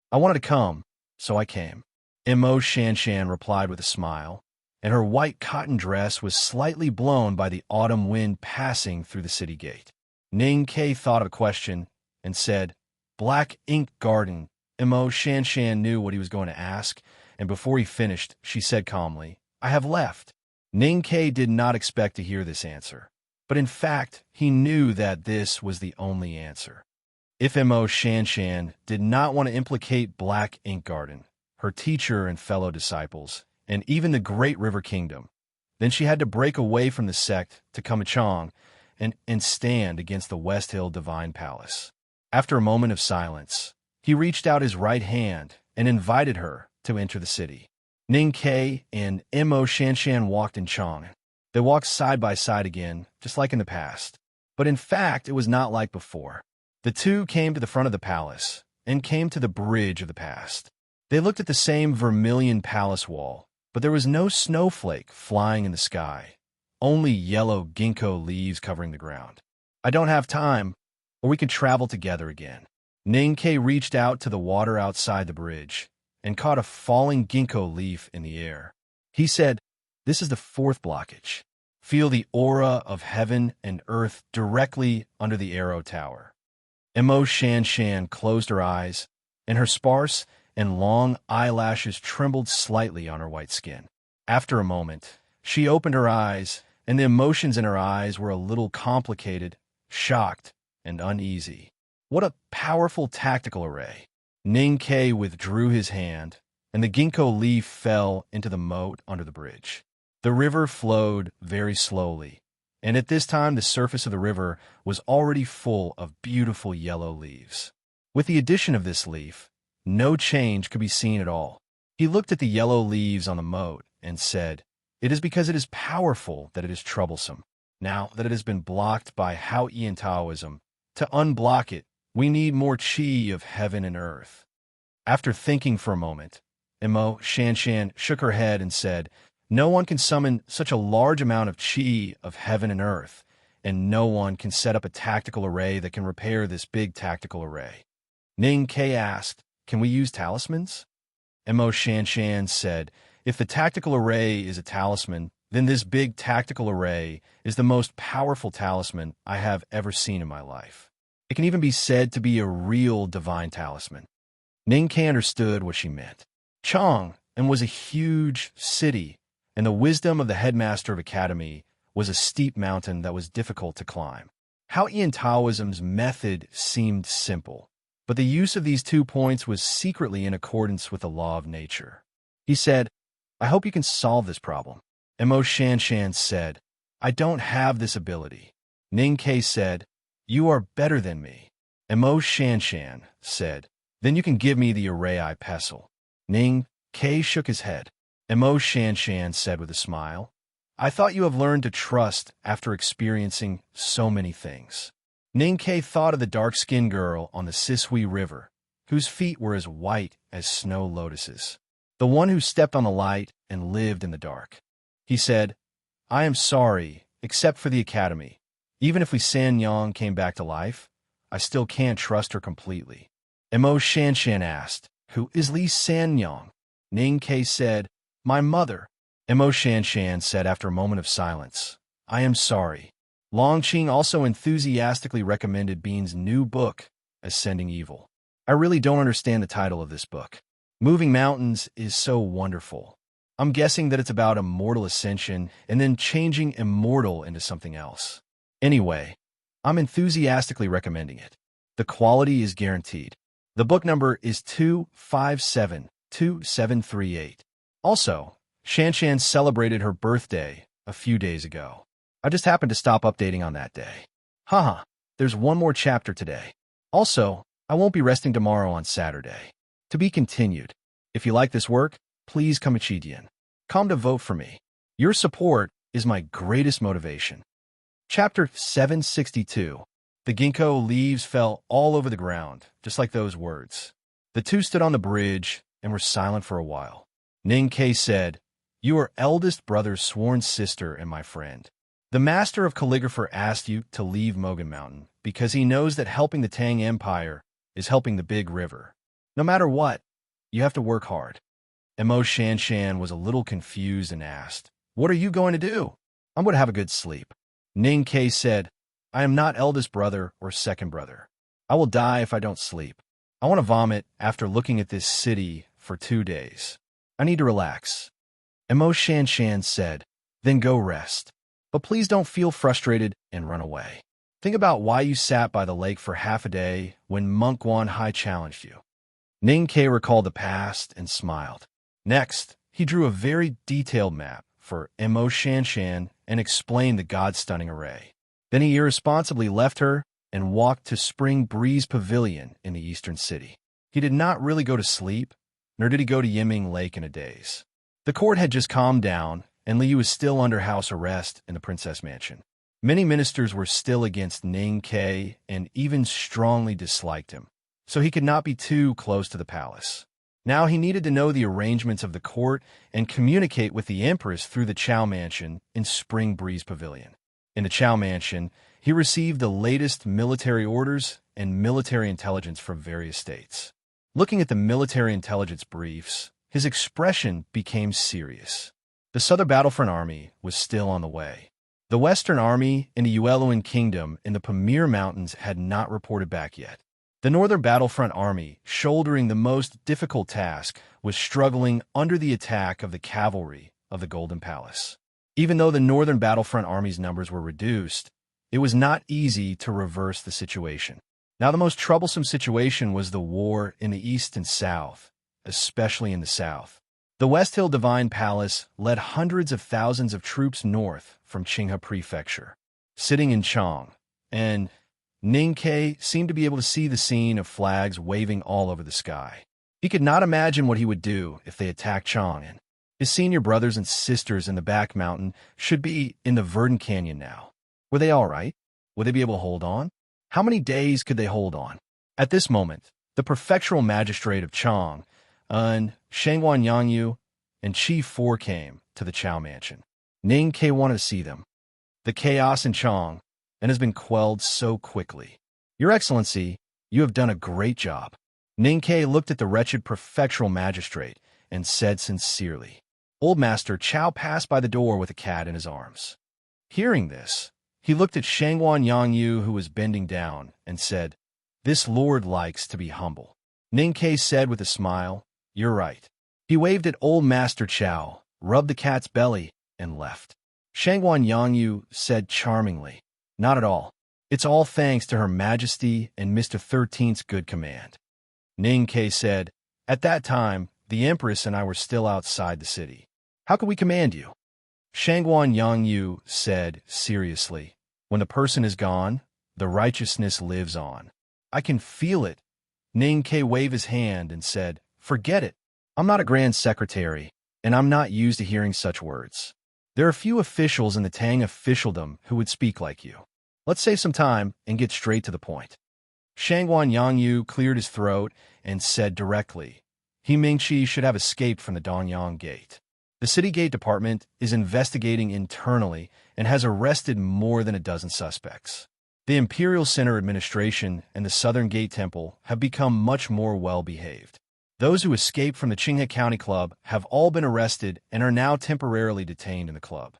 "I wanted to come, so I came." Mo Shanshan replied with a smile, and her white cotton dress was slightly blown by the autumn wind passing through the city gate. Ning Kei thought of a question and said, "Black Ink Garden." Mo Shanshan knew what he was going to ask, and before he finished, she said calmly, "I have left." Ning Kei did not expect to hear this answer, but in fact, he knew that this was the only answer. If Mo Shanshan did not want to implicate Black Ink Garden, her teacher and fellow disciples, and even the Great River Kingdom, then she had to break away from the sect to come to Chang and stand against the West Hill Divine Palace. After a moment of silence, he reached out his right hand and invited her to enter the city. Ning Kei and Mo Shanshan walked in Chang. They walked side by side again, just like in the past. But in fact, it was not like before. The two came to the front of the palace and came to the bridge of the past. They looked at the same vermilion palace wall, but there was no snowflake flying in the sky, only yellow ginkgo leaves covering the ground. "I don't have time, or we could travel together again." Ning Kei reached out to the water outside the bridge and caught a falling ginkgo leaf in the air. He said, "This is the 4th blockage. Feel the aura of heaven and earth directly under the arrow tower." Mo Shanshan closed her eyes, and her sparse and long eyelashes trembled slightly on her white skin. After a moment, she opened her eyes, and the emotions in her eyes were a little complicated, shocked, and uneasy. What a powerful tactical array. Ning Kei withdrew his hand, and the ginkgo leaf fell into the moat under the bridge. The river flowed very slowly, and at this time the surface of the river was already full of beautiful yellow leaves. With the addition of this leaf, no change could be seen at all. He looked at the yellow leaves on the moat and said, "It is because it is powerful that it is troublesome. Now that it has been blocked by Hao-Ian Taoism, to unblock it, we need more qi of heaven and earth." After thinking for a moment, Emo Shanshan shook her head and said, "No one can summon such a large amount of chi of heaven and earth, and no one can set up a tactical array that can repair this big tactical array." Ning Ke asked, "Can we use talismans?" Emo Shanshan said, "If the tactical array is a talisman, then this big tactical array is the most powerful talisman I have ever seen in my life. It can even be said to be a real divine talisman." Ning Ke understood what she meant. Chang and was a huge city, and the wisdom of the headmaster of academy was a steep mountain that was difficult to climb. How Ian Taoism's method seemed simple, but the use of these 2 points was secretly in accordance with the law of nature. He said, "I hope you can solve this problem." Emo Shanshan said, "I don't have this ability." Ning Ke said, "You are better than me." Emo Shanshan said, "Then you can give me the array I pestle." Ning Ke shook his head. Emo Shanshan said with a smile, "I thought you have learned to trust after experiencing so many things." Ning Ke thought of the dark-skinned girl on the Sisui River, whose feet were as white as snow lotuses, the one who stepped on the light and lived in the dark. He said, "I am sorry, except for the academy. Even if San Yang came back to life, I still can't trust her completely." Emo Shanshan asked, "Who is Li San Yang?" Ning Ke said, "My mother." Emo Shanshan said after a moment of silence, "I am sorry." Longqing also enthusiastically recommended Bean's new book, Ascending Evil. "I really don't understand the title of this book. Moving Mountains is so wonderful. I'm guessing that it's about immortal ascension and then changing immortal into something else. Anyway, I'm enthusiastically recommending it. The quality is guaranteed." The book number is 2572738. Also, Shanshan celebrated her birthday a few days ago. I just happened to stop updating on that day. Haha, there's one more chapter today. Also, I won't be resting tomorrow on Saturday. To be continued. If you like this work, please come to vote for me. Your support is my greatest motivation. Chapter 762. The ginkgo leaves fell all over the ground, just like those words. The two stood on the bridge and were silent for a while. Ning Ke said, "You are eldest brother's sworn sister and my friend. The master of calligrapher asked you to leave Mogan Mountain because he knows that helping the Tang Empire is helping the big river. No matter what, you have to work hard." Emo Shanshan was a little confused and asked, "What are you going to do?" "I'm going to have a good sleep." Ning Ke said, "I am not eldest brother or second brother. I will die if I don't sleep. I want to vomit after looking at this city for 2 days. I need to relax." Emo Shanshan said, "Then go rest. But please don't feel frustrated and run away. Think about why you sat by the lake for half a day when Monk Guan Hai challenged you." Ning Ke recalled the past and smiled. Next, he drew a very detailed map for Emo Shanshan and explained the God-stunning array. Then he irresponsibly left her and walked to Spring Breeze Pavilion in the eastern city. He did not really go to sleep, nor did he go to Yiming Lake in a daze. The court had just calmed down, and Liu was still under house arrest in the Princess Mansion. Many ministers were still against Ning Ke and even strongly disliked him, so he could not be too close to the palace. Now he needed to know the arrangements of the court and communicate with the Empress through the Chow Mansion in Spring Breeze Pavilion. In the Chow Mansion, he received the latest military orders and military intelligence from various states. Looking at the military intelligence briefs, his expression became serious. The Southern Battlefront Army was still on the way. The Western Army in the Yueluan Kingdom in the Pamir Mountains had not reported back yet. The Northern Battlefront Army, shouldering the most difficult task, was struggling under the attack of the cavalry of the Golden Palace. Even though the Northern Battlefront Army's numbers were reduced, it was not easy to reverse the situation. Now the most troublesome situation was the war in the East and South, especially in the South. The West Hill Divine Palace led hundreds of thousands of troops north from Qinghe Prefecture, sitting in Chang, and Ning Ke seemed to be able to see the scene of flags waving all over the sky. He could not imagine what he would do if they attacked Chang, and his senior brothers and sisters in the back mountain should be in the Verdant Canyon now. Were they all right? Would they be able to hold on? How many days could they hold on? At this moment, the prefectural magistrate of Chang, Shangguan Yangyu and Chi 4 came to the Chao mansion. Ning Ke wanted to see them. The chaos in Chong and has been quelled so quickly. Your Excellency, you have done a great job. Ning Ke looked at the wretched prefectural magistrate and said sincerely. Old Master Chao passed by the door with a cat in his arms. Hearing this, he looked at Shangguan Yangyu, who was bending down, and said, "This lord likes to be humble." Ning Ke said with a smile, "You're right." He waved at Old Master Chao, rubbed the cat's belly, and left. Shangguan Yangyu said charmingly, "Not at all. It's all thanks to Her Majesty and Mr. 13th's good command." Ning Ke said, "At that time, the Empress and I were still outside the city. How could we command you?" Shangguan Yangyu said seriously, "When the person is gone, the righteousness lives on. I can feel it." Ning Ke waved his hand and said, "Forget it. I'm not a grand secretary, and I'm not used to hearing such words. There are few officials in the Tang officialdom who would speak like you. Let's save some time and get straight to the point." Shangguan Yangyu cleared his throat and said directly, "He Mingqi should have escaped from the Dongyang Gate. The City Gate Department is investigating internally and has arrested more than a dozen suspects. The Imperial Center Administration and the Southern Gate Temple have become much more well-behaved. Those who escaped from the Qinghe County Club have all been arrested and are now temporarily detained in the club."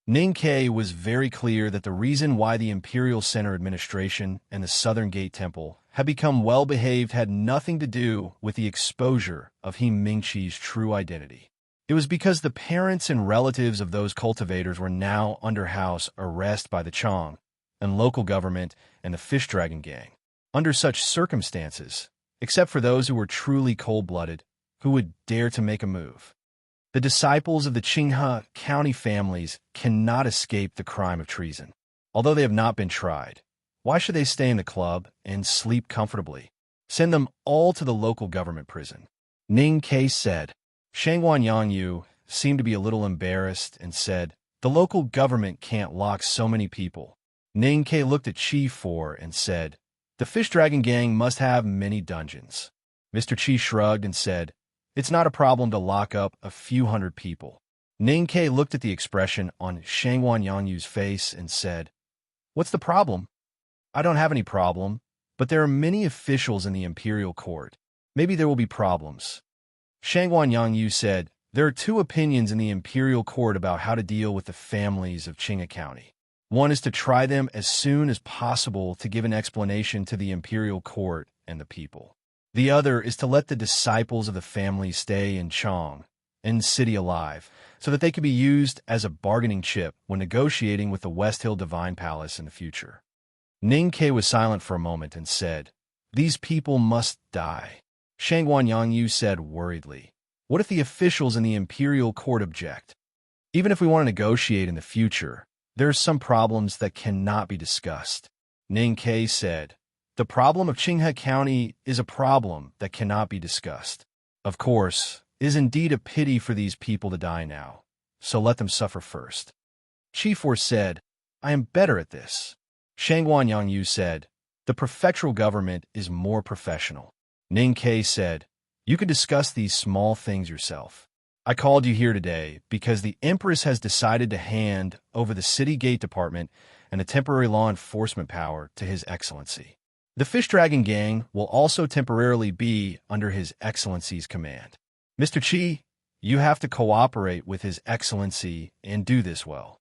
Ning Ke was very clear that the reason why the Imperial Center Administration and the Southern Gate Temple had become well-behaved had nothing to do with the exposure of He Mingqi's true identity. It was because the parents and relatives of those cultivators were now under house arrest by the Chong and local government and the Fish Dragon Gang. Under such circumstances, except for those who were truly cold-blooded, who would dare to make a move, the disciples of the Qinghe County families cannot escape the crime of treason. Although they have not been tried, why should they stay in the club and sleep comfortably? Send them all to the local government prison." Ning Ke said. Shangguan Yangyu seemed to be a little embarrassed and said, "The local government can't lock so many people." Ning Ke looked at Chi 4 and said, "The Fish Dragon Gang must have many dungeons." Mr. Chi shrugged and said, "It's not a problem to lock up a few hundred people." Ning Ke looked at the expression on Shangguan Yangyu's face and said, "What's the problem?" "I don't have any problem, but there are many officials in the Imperial Court. Maybe there will be problems." Shangguan Yangyu said, "There are two opinions in the Imperial Court about how to deal with the families of Qinghe County. One is to try them as soon as possible to give an explanation to the Imperial Court and the people. The other is to let the disciples of the family stay in Chong and city alive, so that they can be used as a bargaining chip when negotiating with the West Hill Divine Palace in the future." Ning Ke was silent for a moment and said, "These people must die." Shangguan Yangyu said worriedly, "What if the officials in the Imperial Court object? Even if we want to negotiate in the future, there are some problems that cannot be discussed." Ning Ke said, "The problem of Qinghe County is a problem that cannot be discussed. Of course, it is indeed a pity for these people to die now, so let them suffer first." Chi 4 said, "I am better at this." Shangguan Yangyu said, "The prefectural government is more professional." Ning Ke said, "You can discuss these small things yourself. I called you here today because the Empress has decided to hand over the City Gate Department and the temporary law enforcement power to His Excellency. The Fish Dragon Gang will also temporarily be under His Excellency's command. Mr. Chi, you have to cooperate with His Excellency and do this well."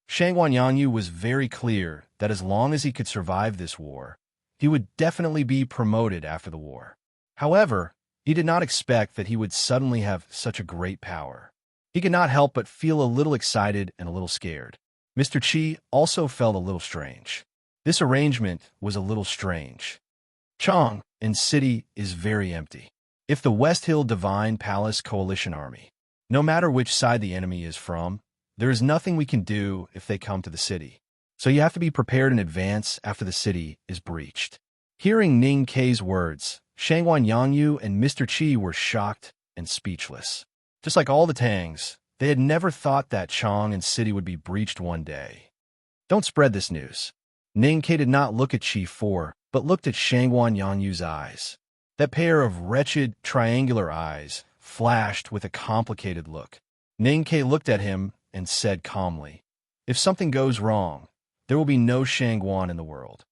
Shangguan Yangyu was very clear that as long as he could survive this war, he would definitely be promoted after the war. However, he did not expect that he would suddenly have such a great power. He could not help but feel a little excited and a little scared. Mr. Chi also felt a little strange. This arrangement was a little strange. Chong and city is very empty. If the West Hill Divine Palace Coalition Army, no matter which side the enemy is from, there is nothing we can do if they come to the city. So you have to be prepared in advance after the city is breached." Hearing Ning Ke's words, Shangguan Yangyu and Mr. Chi were shocked and speechless. Just like all the Tangs, they had never thought that Chong and city would be breached one day. "Don't spread this news." Ning Ke did not look at Chi 4, but looked at Shangguan Yangyu's eyes. That pair of wretched, triangular eyes flashed with a complicated look. Ninkei looked at him and said calmly, "If something goes wrong, there will be no Shangguan in the world."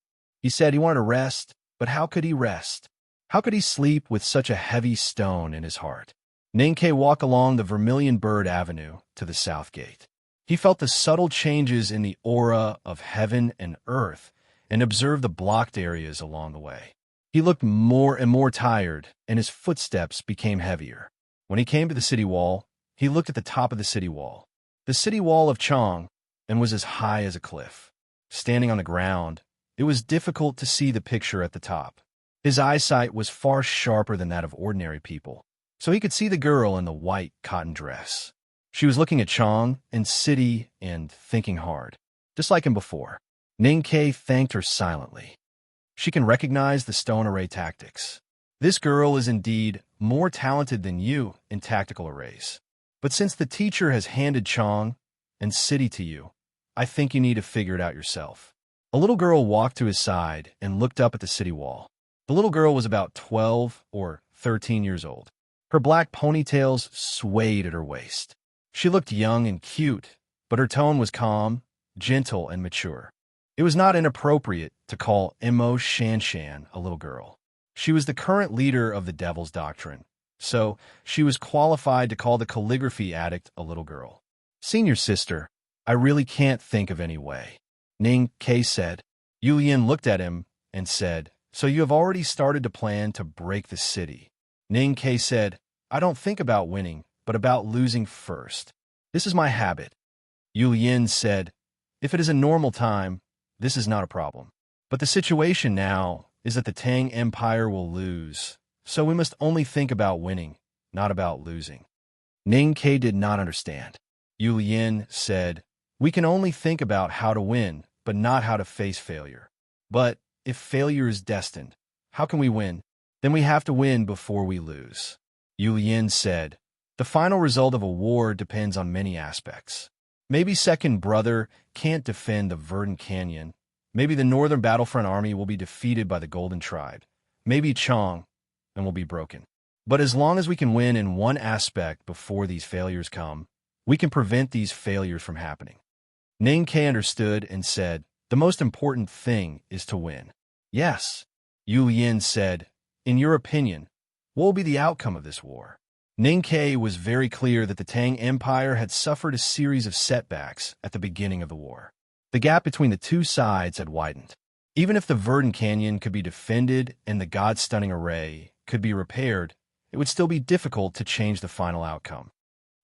He said he wanted to rest, but how could he rest? How could he sleep with such a heavy stone in his heart? Ninkei walked along the Vermilion Bird Avenue to the south gate. He felt the subtle changes in the aura of heaven and earth and observed the blocked areas along the way. He looked more and more tired, and his footsteps became heavier. When he came to the city wall, he looked at the top of the city wall. The city wall of Chang and was as high as a cliff. Standing on the ground, it was difficult to see the picture at the top. His eyesight was far sharper than that of ordinary people, so he could see the girl in the white cotton dress. She was looking at Chang and city and thinking hard. Just like him before, Ninkei thanked her silently. She can recognize the stone array tactics. This girl is indeed more talented than you in tactical arrays. But since the teacher has handed Chang and city to you, I think you need to figure it out yourself. A little girl walked to his side and looked up at the city wall. The little girl was about 12 or 13 years old. Her black ponytails swayed at her waist. She looked young and cute, but her tone was calm, gentle, and mature. It was not inappropriate to call Imo Shanshan a little girl. She was the current leader of the Devil's Doctrine, so she was qualified to call the calligraphy addict a little girl. "Senior sister, I really can't think of any way," Ning Kei said. Yu Yin looked at him and said, "So you have already started to plan to break the city." Ning Kei said, "I don't think about winning, but about losing first. This is my habit." Yu Yin said, "If it is a normal time, this is not a problem. But the situation now is that the Tang Empire will lose, so we must only think about winning, not about losing." Ning Kei did not understand. Yu Yin said, "We can only think about how to win, but not how to face failure. But if failure is destined, how can we win? Then we have to win before we lose." Yu Yin said, "The final result of a war depends on many aspects. Maybe Second Brother can't defend the Verdant Canyon. Maybe the Northern Battlefront Army will be defeated by the Golden Tribe. Maybe Chang and will be broken. But as long as we can win in one aspect before these failures come, we can prevent these failures from happening." Ning Kei understood and said, "The most important thing is to win." "Yes," Yu Yin said. "In your opinion, what will be the outcome of this war?" Ning Kei was very clear that the Tang Empire had suffered a series of setbacks at the beginning of the war. The gap between the two sides had widened. Even if the Verdant Canyon could be defended and the God-stunning array could be repaired, it would still be difficult to change the final outcome.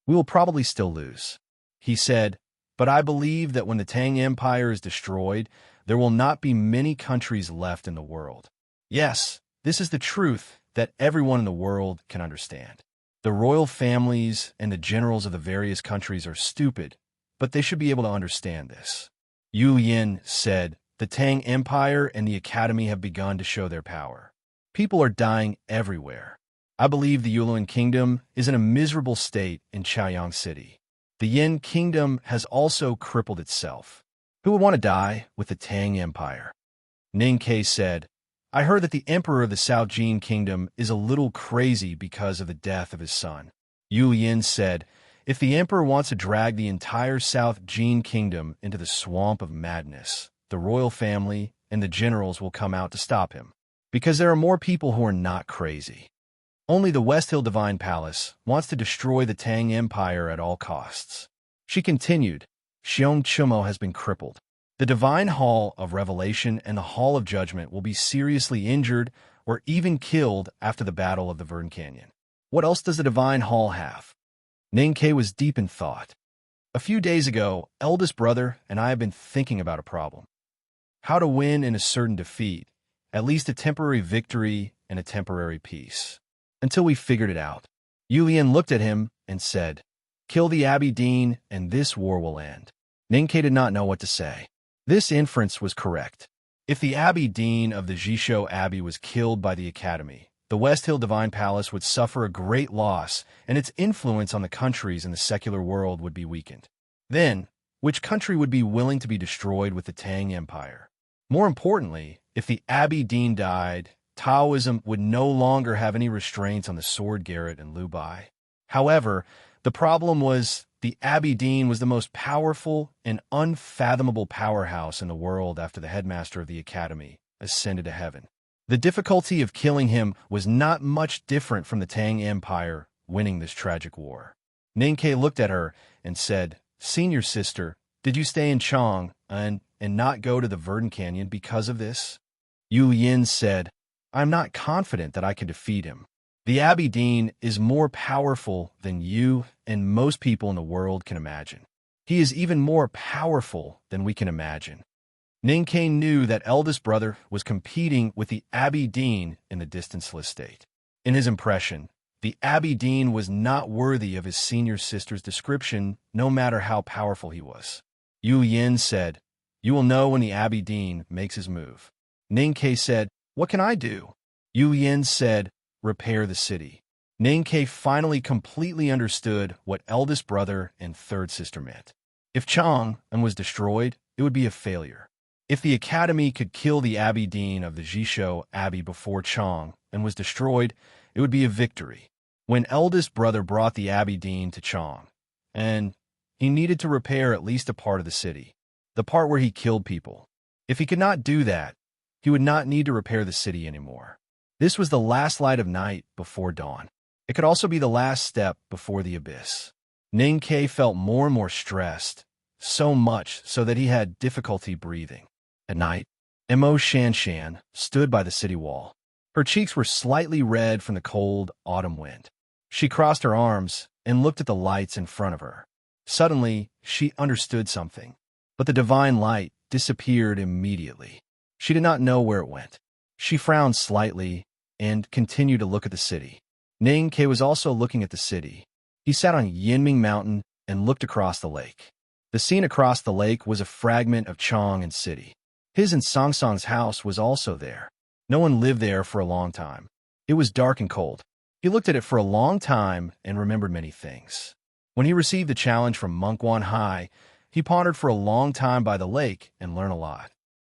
"We will probably still lose," he said, "but I believe that when the Tang Empire is destroyed, there will not be many countries left in the world. Yes, this is the truth that everyone in the world can understand. The royal families and the generals of the various countries are stupid, but they should be able to understand this." Yu Yin said, "The Tang Empire and the Academy have begun to show their power. People are dying everywhere. I believe the Yulin Kingdom is in a miserable state in Chaoyang City. The Yin Kingdom has also crippled itself. Who would want to die with the Tang Empire?" Ning Kei said, "I heard that the Emperor of the South Jin Kingdom is a little crazy because of the death of his son." Yu Yin said, "If the Emperor wants to drag the entire South Jin Kingdom into the swamp of madness, the royal family and the generals will come out to stop him. Because there are more people who are not crazy. Only the West Hill Divine Palace wants to destroy the Tang Empire at all costs." She continued, "Xiong Chumo has been crippled. The Divine Hall of Revelation and the Hall of Judgment will be seriously injured or even killed after the Battle of the Verdant Canyon. What else does the Divine Hall have?" Ning Kei was deep in thought. "A few days ago, eldest brother and I have been thinking about a problem. How to win in a certain defeat, at least a temporary victory and a temporary peace. Until we figured it out." Yu Lian looked at him and said, "Kill the Abbey Dean and this war will end." Ning Kei did not know what to say. This inference was correct. If the Abbey Dean of the Jisho Abbey was killed by the Academy, the West Hill Divine Palace would suffer a great loss, and its influence on the countries in the secular world would be weakened. Then, which country would be willing to be destroyed with the Tang Empire? More importantly, if the Abbey Dean died, Taoism would no longer have any restraints on the sword garret and Liu Bai. However, the problem was the Abbey Dean was the most powerful and unfathomable powerhouse in the world after the headmaster of the academy ascended to heaven. The difficulty of killing him was not much different from the Tang Empire winning this tragic war. Ninkei looked at her and said, "Senior sister, did you stay in Chang and not go to the Verdant Canyon because of this?" Yu Yin said, "I'm not confident that I can defeat him. The Abbey Dean is more powerful than you and most people in the world can imagine. He is even more powerful than we can imagine." Ninkei knew that eldest brother was competing with the Abbey Dean in the distanceless state. In his impression, the Abbey Dean was not worthy of his senior sister's description, no matter how powerful he was. Yu Yin said, "You will know when the Abbey Dean makes his move." Ninkei said, "What can I do?" Yu Yin said, "Repair the city." Ninkei finally completely understood what eldest brother and third sister meant. If Chang'an was destroyed, it would be a failure. If the academy could kill the Abbey Dean of the Jishou Abbey before Chang'an was destroyed, it would be a victory. When eldest brother brought the Abbey Dean to Chang'an, and he needed to repair at least a part of the city, the part where he killed people. If he could not do that, he would not need to repair the city anymore. This was the last light of night before dawn. It could also be the last step before the abyss. Ninkei felt more and more stressed, so much so that he had difficulty breathing. At night, Mo Shanshan stood by the city wall. Her cheeks were slightly red from the cold autumn wind. She crossed her arms and looked at the lights in front of her. Suddenly, she understood something, but the divine light disappeared immediately. She did not know where it went. She frowned slightly and continued to look at the city. Ninkei was also looking at the city. He sat on Yinming Mountain and looked across the lake. The scene across the lake was a fragment of Chang'an City. His and Song Song's house was also there. No one lived there for a long time. It was dark and cold. He looked at it for a long time and remembered many things. When he received the challenge from Monk Wan Hai, he pondered for a long time by the lake and learned a lot.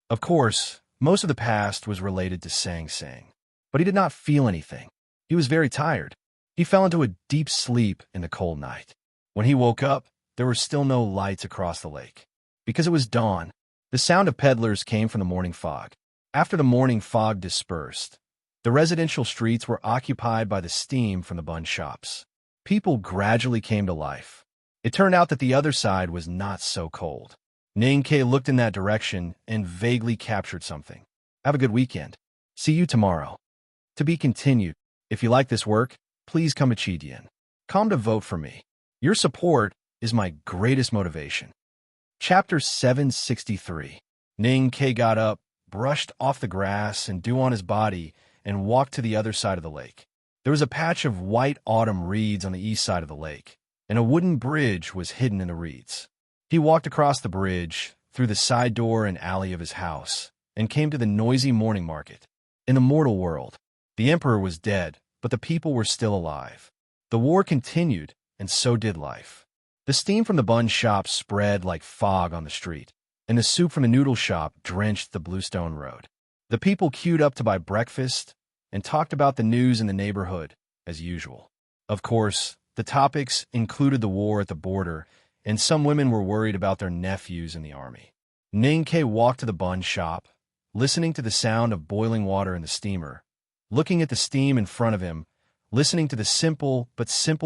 Of course, most of the past was related to Sang Sang, but he did not feel anything. He was very tired. He fell into a deep sleep in the cold night. When he woke up, there were still no lights across the lake. Because it was dawn, the sound of peddlers came from the morning fog. After the morning fog dispersed, the residential streets were occupied by the steam from the bun shops. People gradually came to life. It turned out that the other side was not so cold. Ninkei looked in that direction and vaguely captured something. Have a good weekend. See you tomorrow. To be continued. If you like this work, please come to Chidian. Come to vote for me. Your support is my greatest motivation. Chapter 763. Ninkei got up, brushed off the grass and dew on his body, and walked to the other side of the lake. There was a patch of white autumn reeds on the east side of the lake, and a wooden bridge was hidden in the reeds. He walked across the bridge, through the side door and alley of his house, and came to the noisy morning market. In the mortal world, the emperor was dead, but the people were still alive. The war continued, and so did life. The steam from the bun shop spread like fog on the street, and the soup from the noodle shop drenched the Bluestone Road. The people queued up to buy breakfast and talked about the news in the neighborhood, as usual. Of course, the topics included the war at the border, and some women were worried about their nephews in the army. Ninkei walked to the bun shop, listening to the sound of boiling water in the steamer, looking at the steam in front of him, listening to the simple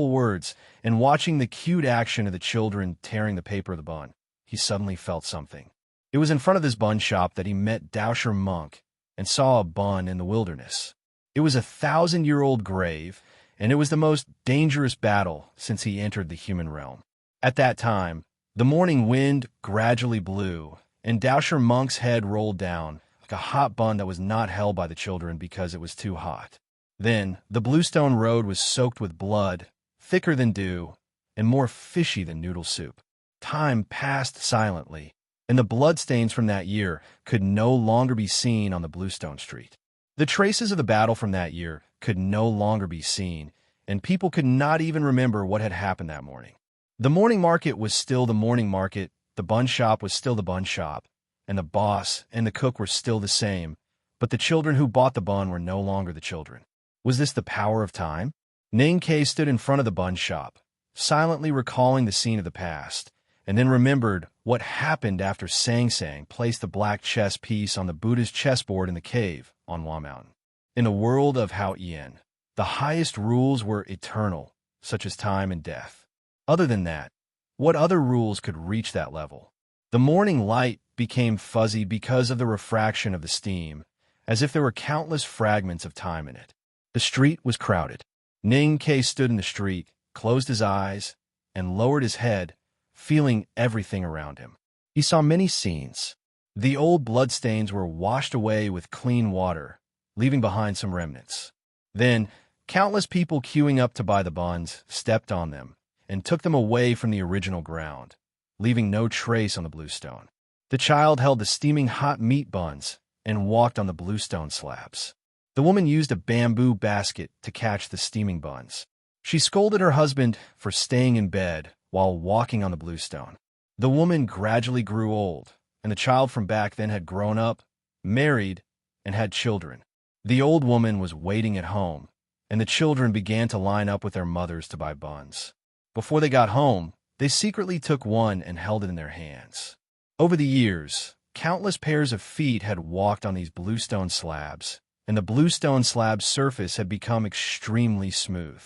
words, and watching the cute action of the children tearing the paper of the bun. He suddenly felt something. It was in front of this bun shop that he met Daosher Monk and saw a bun in the wilderness. It was a 1,000-year-old grave, and it was the most dangerous battle since he entered the human realm. At that time, the morning wind gradually blew, and Daosher Monk's head rolled down like a hot bun that was not held by the children because it was too hot. Then, the Bluestone Road was soaked with blood, thicker than dew, and more fishy than noodle soup. Time passed silently, and the bloodstains from that year could no longer be seen on the Bluestone Street. The traces of the battle from that year could no longer be seen, and people could not even remember what had happened that morning. The morning market was still the morning market, the bun shop was still the bun shop, and the boss and the cook were still the same, But the children who bought the bun were no longer the children. Was this the power of time? Ninkei stood in front of the bun shop, silently recalling the scene of the past, and then remembered what happened after Sang Sang placed the black chess piece on the Buddha's chessboard in the cave on Hua Mountain. In the world of Hao Yin, the highest rules were eternal, such as time and death. Other than that, what other rules could reach that level? The morning light became fuzzy because of the refraction of the steam, as if there were countless fragments of time in it. The street was crowded. Ninkei stood in the street, closed his eyes, and lowered his head, feeling everything around him. He saw many scenes. The old bloodstains were washed away with clean water, leaving behind some remnants. Then, countless people queuing up to buy the buns stepped on them and took them away from the original ground, leaving no trace on the bluestone. The child held the steaming hot meat buns and walked on the bluestone slabs. The woman used a bamboo basket to catch the steaming buns. She scolded her husband for staying in bed while walking on the bluestone. The woman gradually grew old, and the child from back then had grown up, married, and had children. The old woman was waiting at home, and the children began to line up with their mothers to buy buns. Before they got home, they secretly took one and held it in their hands. Over the years, countless pairs of feet had walked on these bluestone slabs, and the bluestone slab's surface had become extremely smooth.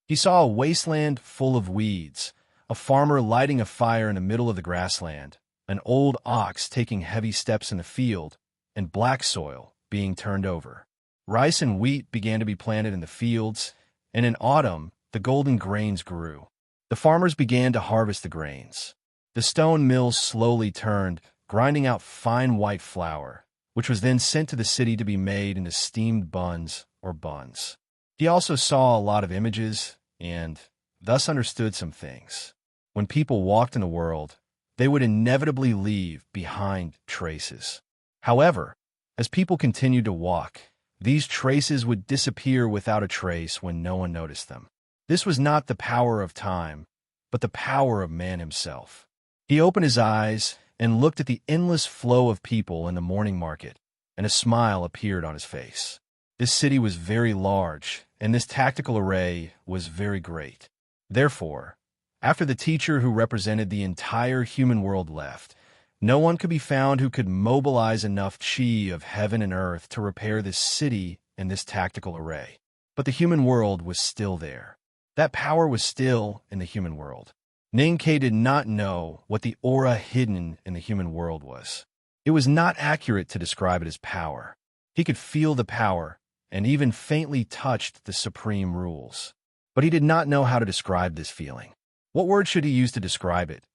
He saw a wasteland full of weeds, a farmer lighting a fire in the middle of the grassland, an old ox taking heavy steps in the field, and black soil being turned over. Rice and wheat began to be planted in the fields, and in autumn, the golden grains grew. The farmers began to harvest the grains. The stone mills slowly turned, grinding out fine white flour, which was then sent to the city to be made into steamed buns or buns. He also saw a lot of images and thus understood some things. When people walked in the world, they would inevitably leave behind traces. However, as people continued to walk, these traces would disappear without a trace when no one noticed them. This was not the power of time, but the power of man himself. He opened his eyes and looked at the endless flow of people in the morning market, and a smile appeared on his face. This city was very large, and this tactical array was very great. Therefore, after the teacher who represented the entire human world left, no one could be found who could mobilize enough chi of heaven and earth to repair this city and this tactical array. But the human world was still there. That power was still in the human world. Ninkei did not know what the aura hidden in the human world was. It was not accurate to describe it as power. He could feel the power and even faintly touched the supreme rules. But he did not know how to describe this feeling. What word should he use to describe it?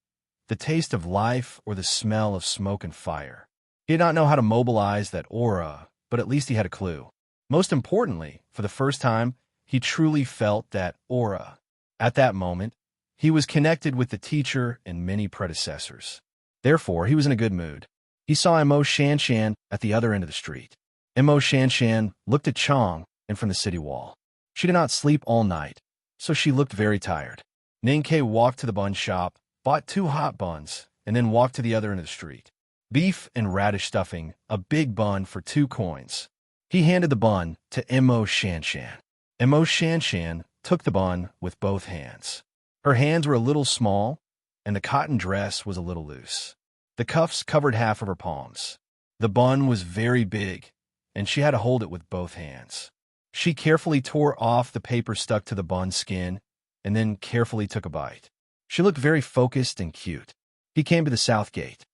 The taste of life or the smell of smoke and fire? He did not know how to mobilize that aura, but at least he had a clue. Most importantly, for the first time, he truly felt that aura. At that moment, he was connected with the teacher and many predecessors. Therefore, he was in a good mood. He saw Mo Shanshan at the other end of the street. Mo Shanshan looked at Chang and from the city wall. She did not sleep all night, so she looked very tired. Ninkei walked to the bun shop, bought 2 hot buns, and then walked to the other end of the street. Beef and radish stuffing, a big bun for 2 coins. He handed the bun to Mo Shanshan. Mo Shanshan took the bun with both hands. Her hands were a little small, and the cotton dress was a little loose. The cuffs covered half of her palms. The bun was very big, and she had to hold it with both hands. She carefully tore off the paper stuck to the bun skin, and then carefully took a bite. She looked very focused and cute. He came to the south gate.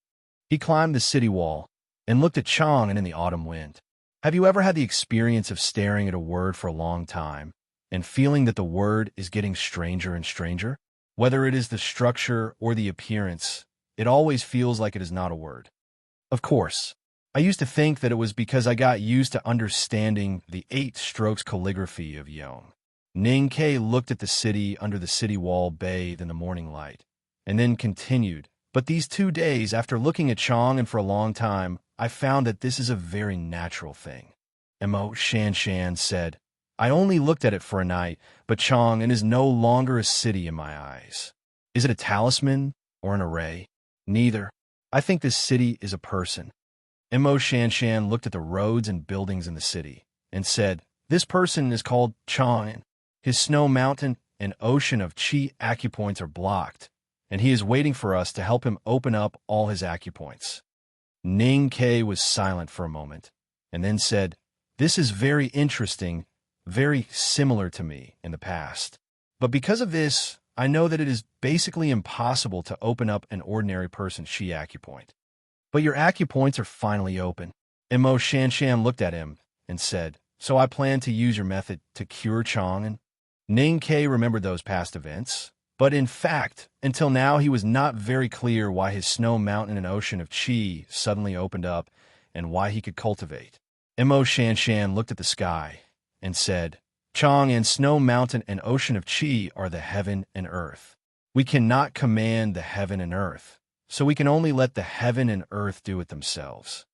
He climbed the city wall and looked at Chang and in the autumn wind. Have you ever had the experience of staring at a word for a long time and feeling that the word is getting stranger and stranger? Whether it is the structure or the appearance, it always feels like it is not a word. Of course, I used to think that it was because I got used to understanding the 8 strokes calligraphy of Yom. Ninkei looked at the city under the city wall bathed in the morning light, and then continued. But these 2 days, after looking at Chang and for a long time, I found that this is a very natural thing. Mo Shanshan said, I only looked at it for a night, but Chang is no longer a city in my eyes. Is it a talisman or an array? Neither. I think this city is a person. Mo Shanshan looked at the roads and buildings in the city and said, "This person is called Chang. His snow mountain and ocean of chi acupoints are blocked, and he is waiting for us to help him open up all his acupoints." Ning Ke was silent for a moment, and then said, "This is very interesting, very similar to me in the past. But because of this, I know that it is basically impossible to open up an ordinary person's chi acupoint. But your acupoints are finally open." Mo Shanshan looked at him and said, "So I plan to use your method to cure Chang'an?" Ning Ke remembered those past events, but in fact, until now he was not very clear why his snow mountain and ocean of chi suddenly opened up and why he could cultivate. Mo Shanshan looked at the sky and said, "Chang'an, snow mountain and ocean of chi are the heaven and earth. We cannot command the heaven and earth, so we can only let the heaven and earth do it themselves.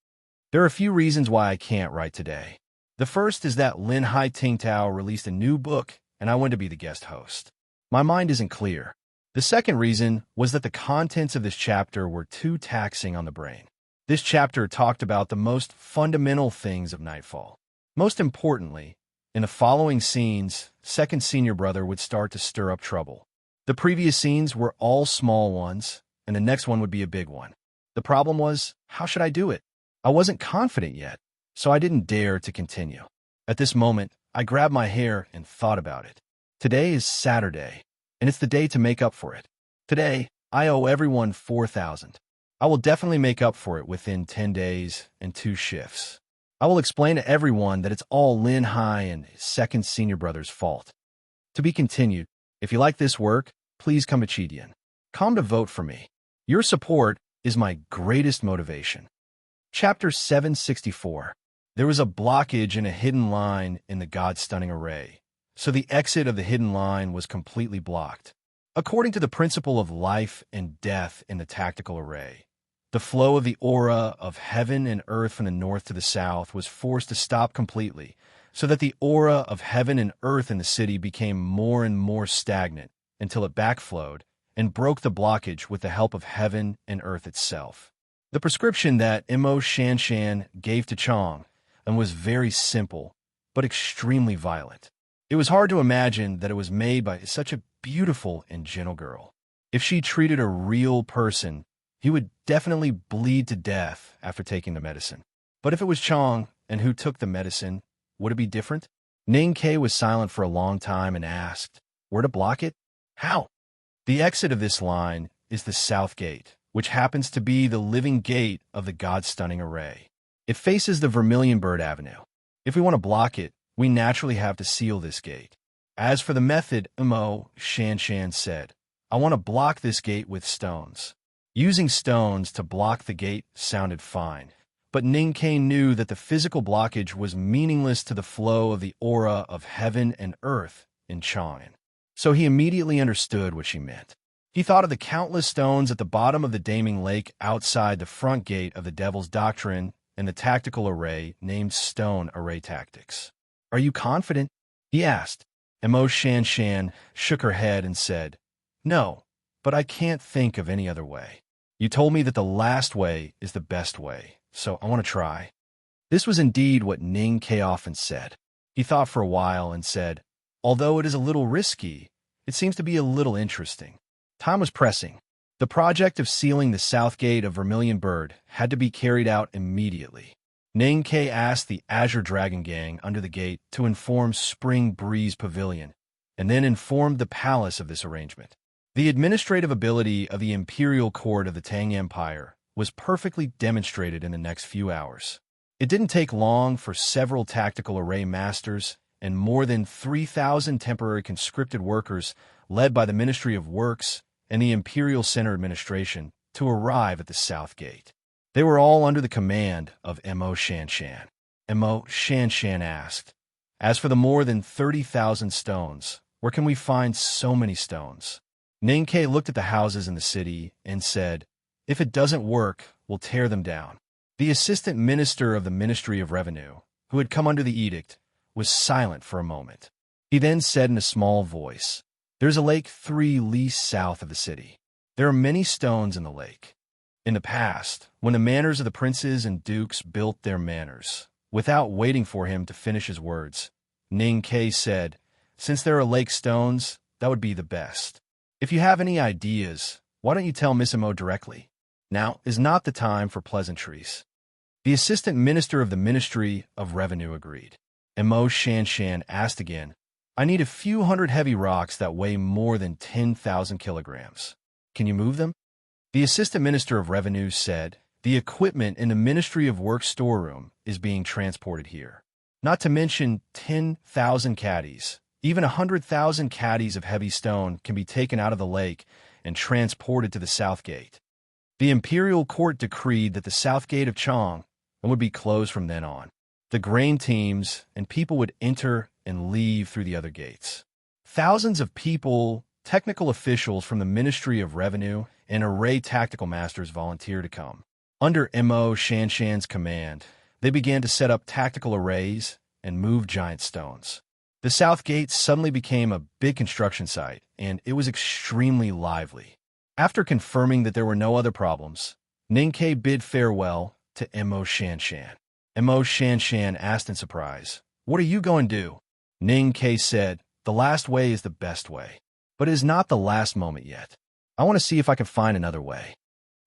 There are a few reasons why I can't write today. The first is that Lin Hai Tingtao released a new book, and I want to be the guest host. My mind isn't clear. The second reason was that the contents of this chapter were too taxing on the brain. This chapter talked about the most fundamental things of Nightfall. Most importantly, in the following scenes, second senior brother would start to stir up trouble. The previous scenes were all small ones, and the next one would be a big one. The problem was, how should I do it? I wasn't confident yet, so I didn't dare to continue. At this moment, I grabbed my hair and thought about it. Today is Saturday, and it's the day to make up for it. Today, I owe everyone 4,000. I will definitely make up for it within 10 days and 2 shifts. I will explain to everyone that it's all Lin Hai and his second senior brother's fault. To be continued. If you like this work, please come to Chidian. Come to vote for me. Your support is my greatest motivation. Chapter 764. There was a blockage in a hidden line in the God-stunning array, so the exit of the hidden line was completely blocked. According to the principle of life and death in the tactical array, the flow of the aura of heaven and earth from the north to the south was forced to stop completely, so that the aura of heaven and earth in the city became more and more stagnant until it backflowed and broke the blockage with the help of heaven and earth itself. The prescription that Mo Shanshan gave to Chang and was very simple, but extremely violent. It was hard to imagine that it was made by such a beautiful and gentle girl. If she treated a real person, he would definitely bleed to death after taking the medicine. But if it was Chang and who took the medicine, would it be different? Ning Ke was silent for a long time and asked, "Where to block it? How?" The exit of this line is the South Gate, which happens to be the living gate of the God-stunning array. It faces the Vermilion Bird Avenue. If we want to block it, we naturally have to seal this gate. As for the method, Mo Shanshan said, "I want to block this gate with stones." Using stones to block the gate sounded fine, but Ning Ke knew that the physical blockage was meaningless to the flow of the aura of heaven and earth in Chang'an. So he immediately understood what she meant. He thought of the countless stones at the bottom of the Daming Lake outside the front gate of the Devil's Doctrine and the tactical array named Stone Array Tactics. "Are you confident?" he asked. Mo Shanshan shook her head and said, "No, but I can't think of any other way. You told me that the last way is the best way, so I want to try." This was indeed what Ning Ke often said. He thought for a while and said, "Although it is a little risky, it seems to be a little interesting." Time was pressing. The project of sealing the south gate of Vermilion Bird had to be carried out immediately. Ning Ke asked the Azure Dragon Gang under the gate to inform Spring Breeze Pavilion, and then informed the palace of this arrangement. The administrative ability of the Imperial Court of the Tang Empire was perfectly demonstrated in the next few hours. It didn't take long for several tactical array masters and more than 3,000 temporary conscripted workers led by the Ministry of Works and the Imperial Center Administration to arrive at the South Gate. They were all under the command of Mo Shanshan. Mo Shanshan asked, "As for the more than 30,000 stones, where can we find so many stones?" Ning Ke looked at the houses in the city and said, "If it doesn't work, we'll tear them down." The assistant minister of the Ministry of Revenue, who had come under the edict, was silent for a moment. He then said in a small voice, "There's a lake 3 leagues south of the city. There are many stones in the lake. In the past, when the manors of the princes and dukes built their manors, without waiting for him to finish his words, Ning Ke said, "Since there are lake stones, that would be the best. If you have any ideas, why don't you tell Miss Mo directly? Now is not the time for pleasantries." The assistant minister of the Ministry of Revenue agreed. Mo Shanshan asked again, "I need a few hundred heavy rocks that weigh more than 10,000 kilograms. Can you move them?" The assistant minister of Revenue said, "The equipment in the Ministry of Work storeroom is being transported here. Not to mention 10,000 caddies. Even 100,000 caddies of heavy stone can be taken out of the lake and transported to the south gate." The imperial court decreed that the south gate of Chang would be closed from then on. The grain teams and people would enter and leave through the other gates. Thousands of people, technical officials from the Ministry of Revenue, and array tactical masters volunteered to come. Under Mo Shanshan's command, they began to set up tactical arrays and move giant stones. The south gate suddenly became a big construction site, and it was extremely lively. After confirming that there were no other problems, Ning Ke bid farewell to Mo Shanshan. Mo Shanshan asked in surprise, "What are you going to do?" Ning Ke said, "The last way is the best way, but it is not the last moment yet. I want to see if I can find another way."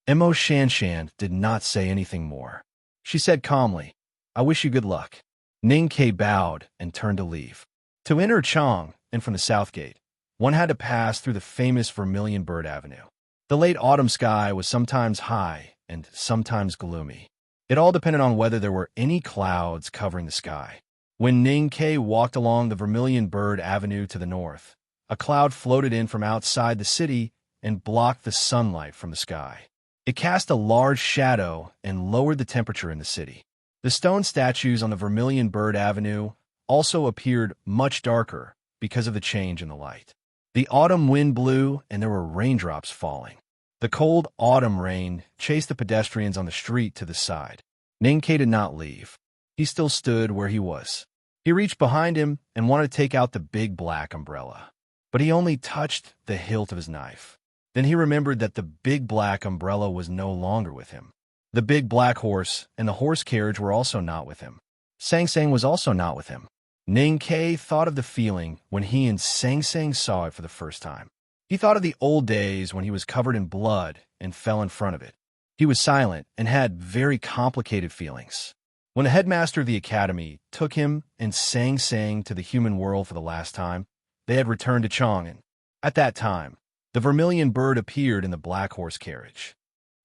Mo Shanshan did not say anything more. She said calmly, "I wish you good luck." Ning Ke bowed and turned to leave. To enter Chang and from the south gate, one had to pass through the famous Vermilion Bird Avenue. The late autumn sky was sometimes high and sometimes gloomy. It all depended on whether there were any clouds covering the sky. When Ning Ke walked along the Vermilion Bird Avenue to the north, a cloud floated in from outside the city and blocked the sunlight from the sky. It cast a large shadow and lowered the temperature in the city. The stone statues on the Vermilion Bird Avenue also appeared much darker because of the change in the light. The autumn wind blew and there were raindrops falling. The cold autumn rain chased the pedestrians on the street to the side. Ning Ke did not leave. He still stood where he was. He reached behind him and wanted to take out the big black umbrella, but he only touched the hilt of his knife. Then he remembered that the big black umbrella was no longer with him. The big black horse and the horse carriage were also not with him. Sang Sang was also not with him. Ning Ke thought of the feeling when he and Sang Sang saw it for the first time. He thought of the old days when he was covered in blood and fell in front of it. He was silent and had very complicated feelings. When the headmaster of the academy took him and Sang Sang to the human world for the last time, they had returned to Chang'an. At that time, the Vermilion Bird appeared in the black horse carriage.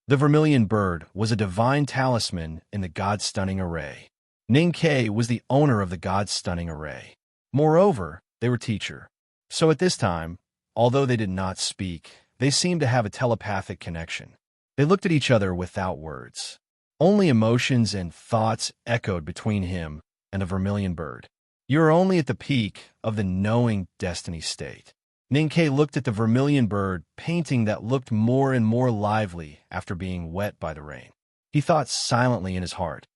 The Vermilion Bird was a divine talisman in the God-stunning array. Ning Ke was the owner of the God-stunning array. Moreover, they were teacher. So at this time, although they did not speak, they seemed to have a telepathic connection. They looked at each other without words. Only emotions and thoughts echoed between him and the Vermilion Bird. "You are only at the peak of the knowing destiny state." Ning Ke looked at the Vermilion Bird painting that looked more and more lively after being wet by the rain. He thought silently in his heart,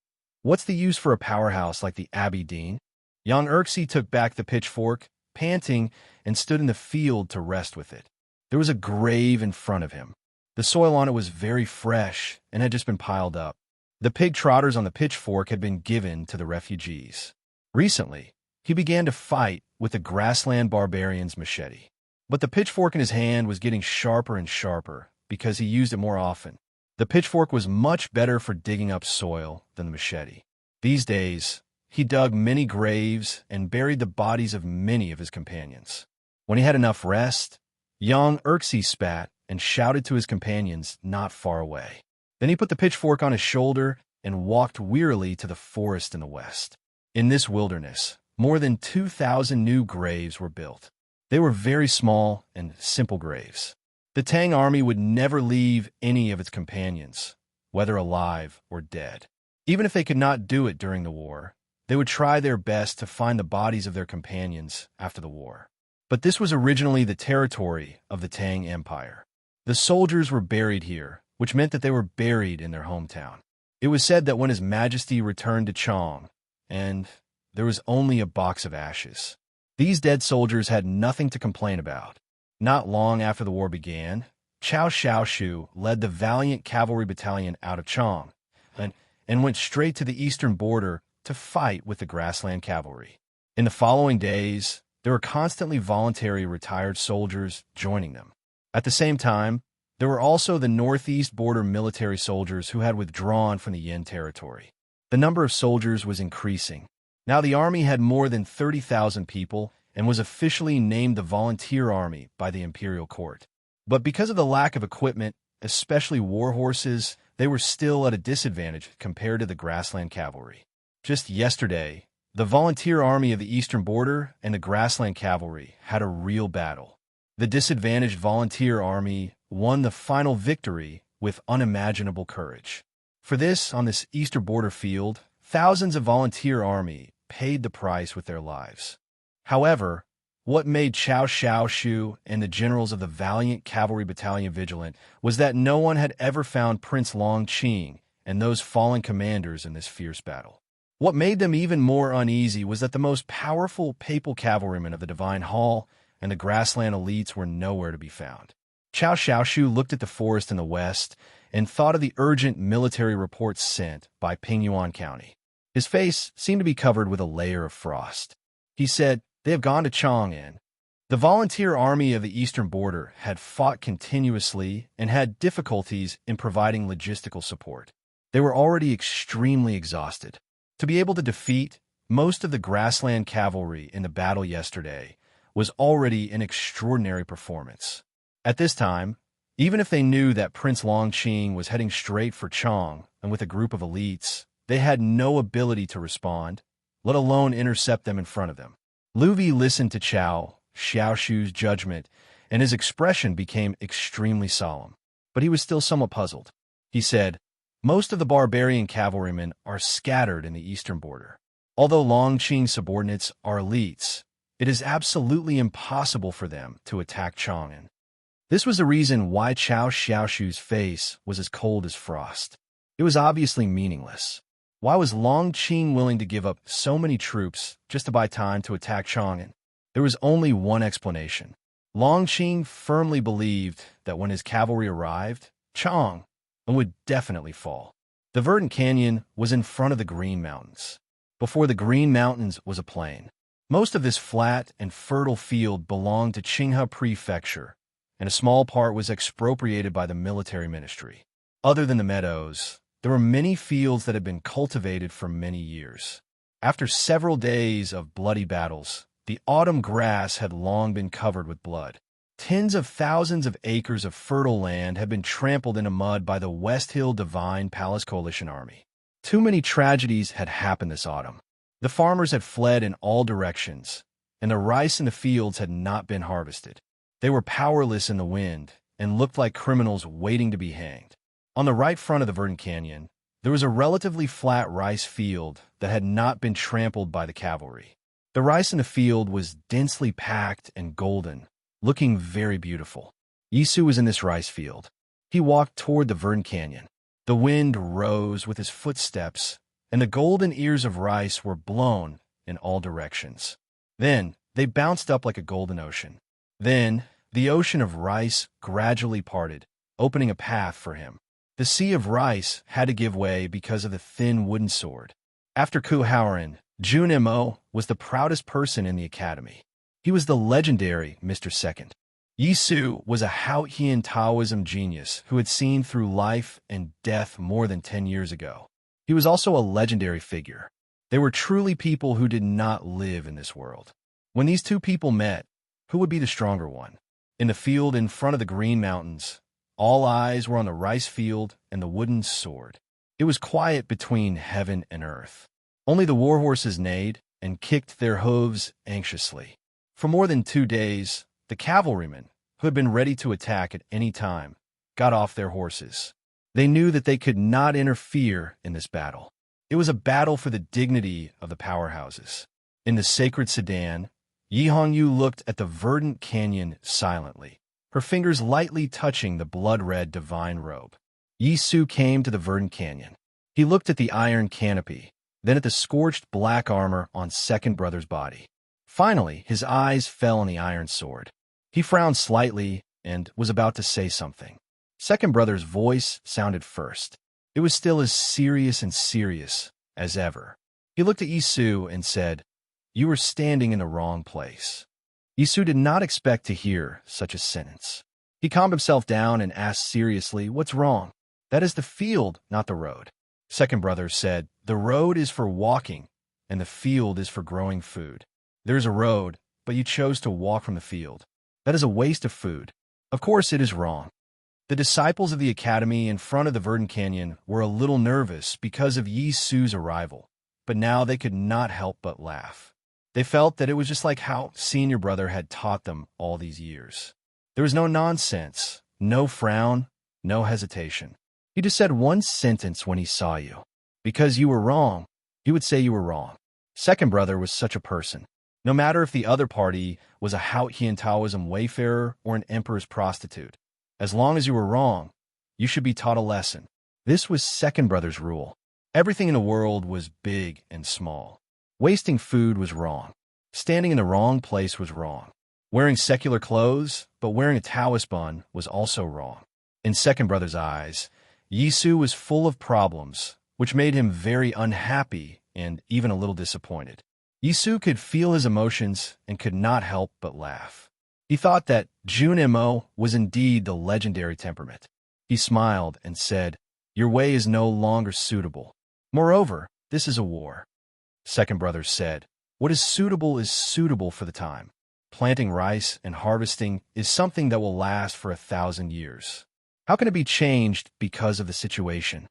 "What's the use for a powerhouse like the Abbey Dean?" Young Erxie took back the pitchfork, panting, and stood in the field to rest with it. There was a grave in front of him. The soil on it was very fresh and had just been piled up. The pig trotters on the pitchfork had been given to the refugees. Recently, he began to fight with the grassland barbarian's machete. But the pitchfork in his hand was getting sharper and sharper because he used it more often. The pitchfork was much better for digging up soil than the machete. These days, he dug many graves and buried the bodies of many of his companions. When he had enough rest, young Erxie spat and shouted to his companions not far away. Then he put the pitchfork on his shoulder and walked wearily to the forest in the west. In this wilderness, more than 2,000 new graves were built. They were very small and simple graves. The Tang army would never leave any of its companions, whether alive or dead. Even if they could not do it during the war, they would try their best to find the bodies of their companions after the war. But this was originally the territory of the Tang Empire. The soldiers were buried here, which meant that they were buried in their hometown. It was said that when His Majesty returned to Chang, and there was only a box of ashes. These dead soldiers had nothing to complain about. Not long after the war began, Qiao Shaoshu led the valiant cavalry battalion out of Chang and went straight to the eastern border to fight with the grassland cavalry. In the following days, there were constantly voluntary retired soldiers joining them. At the same time, there were also the northeast border military soldiers who had withdrawn from the Yin territory. The number of soldiers was increasing. Now the army had more than 30,000 people and was officially named the Volunteer Army by the imperial court. But because of the lack of equipment, especially war horses, they were still at a disadvantage compared to the grassland cavalry. Just yesterday, the Volunteer Army of the eastern border and the grassland cavalry had a real battle. The disadvantaged Volunteer Army won the final victory with unimaginable courage. For this, on this eastern border field, thousands of Volunteer Army paid the price with their lives. However, what made Qiao Shaoshu and the generals of the valiant cavalry battalion vigilant was that no one had ever found Prince Longqing and those fallen commanders in this fierce battle. What made them even more uneasy was that the most powerful papal cavalrymen of the Divine Hall and the grassland elites were nowhere to be found. Qiao Shaoshu looked at the forest in the west and thought of the urgent military reports sent by Pingyuan County. His face seemed to be covered with a layer of frost. He said, "They have gone to Chang'an." The volunteer army of the eastern border had fought continuously and had difficulties in providing logistical support. They were already extremely exhausted. To be able to defeat most of the grassland cavalry in the battle yesterday was already an extraordinary performance. At this time, even if they knew that Prince Longqing was heading straight for Chang and with a group of elites, they had no ability to respond, let alone intercept them in front of them. Luvi listened to Qiao Shaoshu's judgment, and his expression became extremely solemn. But he was still somewhat puzzled. He said, "Most of the barbarian cavalrymen are scattered in the eastern border. Although Longqing's subordinates are elites, it is absolutely impossible for them to attack Chang'an." This was the reason why Qiao Shaoshu's face was as cold as frost. It was obviously meaningless. Why was Longqing willing to give up so many troops just to buy time to attack Chang'an? There was only one explanation. Longqing firmly believed that when his cavalry arrived, Chang'an would definitely fall. The verdant canyon was in front of the Green Mountains. Before the Green Mountains was a plain. Most of this flat and fertile field belonged to Qinghe Prefecture, and a small part was expropriated by the military ministry. Other than the meadows, there were many fields that had been cultivated for many years. After several days of bloody battles, the autumn grass had long been covered with blood. Tens of thousands of acres of fertile land had been trampled into mud by the West Hill Divine Palace Coalition Army. Too many tragedies had happened this autumn. The farmers had fled in all directions, and the rice in the fields had not been harvested. They were powerless in the wind and looked like criminals waiting to be hanged. On the right front of the verdant canyon, there was a relatively flat rice field that had not been trampled by the cavalry. The rice in the field was densely packed and golden, looking very beautiful. Yisu was in this rice field. He walked toward the verdant canyon. The wind rose with his footsteps, and the golden ears of rice were blown in all directions. Then they bounced up like a golden ocean. Then the ocean of rice gradually parted, opening a path for him. The sea of rice had to give way because of the thin wooden sword. After Ku Haoran, Jun Mo was the proudest person in the academy. He was the legendary Mr. Second. Yisu was a Haotian Taoism genius who had seen through life and death more than 10 years ago. He was also a legendary figure. They were truly people who did not live in this world. When these two people met, who would be the stronger one? In the field in front of the Green Mountains, all eyes were on the rice field and the wooden sword. It was quiet between heaven and earth. Only the war horses neighed and kicked their hooves anxiously. For more than 2 days, the cavalrymen, who had been ready to attack at any time, got off their horses. They knew that they could not interfere in this battle. It was a battle for the dignity of the powerhouses. In the sacred sedan, Yi Hongyu looked at the verdant canyon silently, her fingers lightly touching the blood-red divine robe. Yi Su came to the verdant canyon. He looked at the iron canopy, then at the scorched black armor on Second Brother's body. Finally, his eyes fell on the iron sword. He frowned slightly and was about to say something. Second brother's voice sounded first. It was still as serious as ever. He looked at Yisu and said, "You were standing in the wrong place." Yisu did not expect to hear such a sentence. He calmed himself down and asked seriously, "What's wrong?" "That is the field, not the road." Second brother said, "The road is for walking, and the field is for growing food. There is a road, but you chose to walk from the field. That is a waste of food. Of course it is wrong." The disciples of the academy in front of the verdant canyon were a little nervous because of Yisu's arrival, but now they could not help but laugh. They felt that it was just like how senior brother had taught them all these years. There was no nonsense, no frown, no hesitation. He just said one sentence when he saw you. "Because you were wrong," he would say you were wrong. Second brother was such a person. No matter if the other party was a Hautian Taoism wayfarer or an emperor's prostitute, as long as you were wrong, you should be taught a lesson. This was second brother's rule. Everything in the world was big and small. Wasting food was wrong. Standing in the wrong place was wrong. Wearing secular clothes, but wearing a Taoist bun was also wrong. In second brother's eyes, Yisu was full of problems, which made him very unhappy and even a little disappointed. Yisu could feel his emotions and could not help but laugh. He thought that Junimo was indeed the legendary temperament. He smiled and said, "Your way is no longer suitable. Moreover, this is a war." Second brother said, "What is suitable for the time. Planting rice and harvesting is something that will last for 1,000 years. How can it be changed because of the situation?"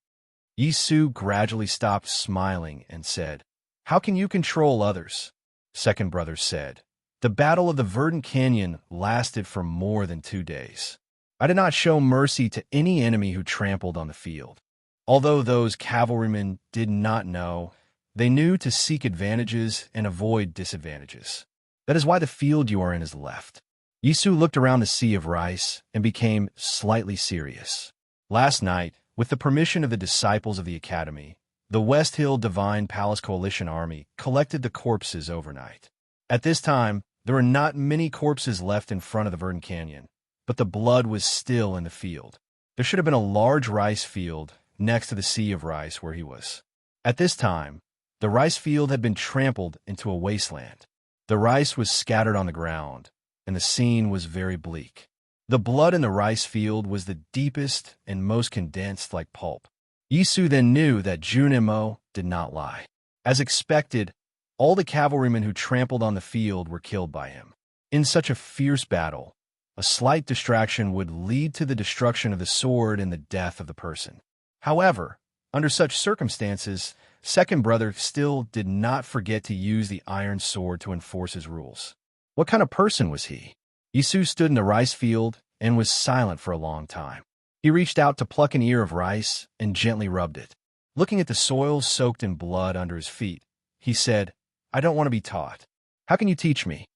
Yisu gradually stopped smiling and said, "How can you control others?" Second brother said, "The battle of the verdant canyon lasted for more than 2 days. I did not show mercy to any enemy who trampled on the field. Although those cavalrymen did not know, they knew to seek advantages and avoid disadvantages. That is why the field you are in is left." Yisu looked around the sea of rice and became slightly serious. "Last night, with the permission of the disciples of the academy, the West Hill Divine Palace Coalition Army collected the corpses overnight. At this time, there were not many corpses left in front of the verdant canyon, but the blood was still in the field. There should have been a large rice field next to the sea of rice where he was. At this time, the rice field had been trampled into a wasteland. The rice was scattered on the ground, and the scene was very bleak. The blood in the rice field was the deepest and most condensed like pulp. Yisu then knew that Junimo did not lie. As expected, all the cavalrymen who trampled on the field were killed by him. In such a fierce battle, a slight distraction would lead to the destruction of the sword and the death of the person. However, under such circumstances, second brother still did not forget to use the iron sword to enforce his rules. What kind of person was he? Yisu stood in the rice field and was silent for a long time. He reached out to pluck an ear of rice and gently rubbed it. Looking at the soil soaked in blood under his feet, he said, "I don't want to be taught. How can you teach me?"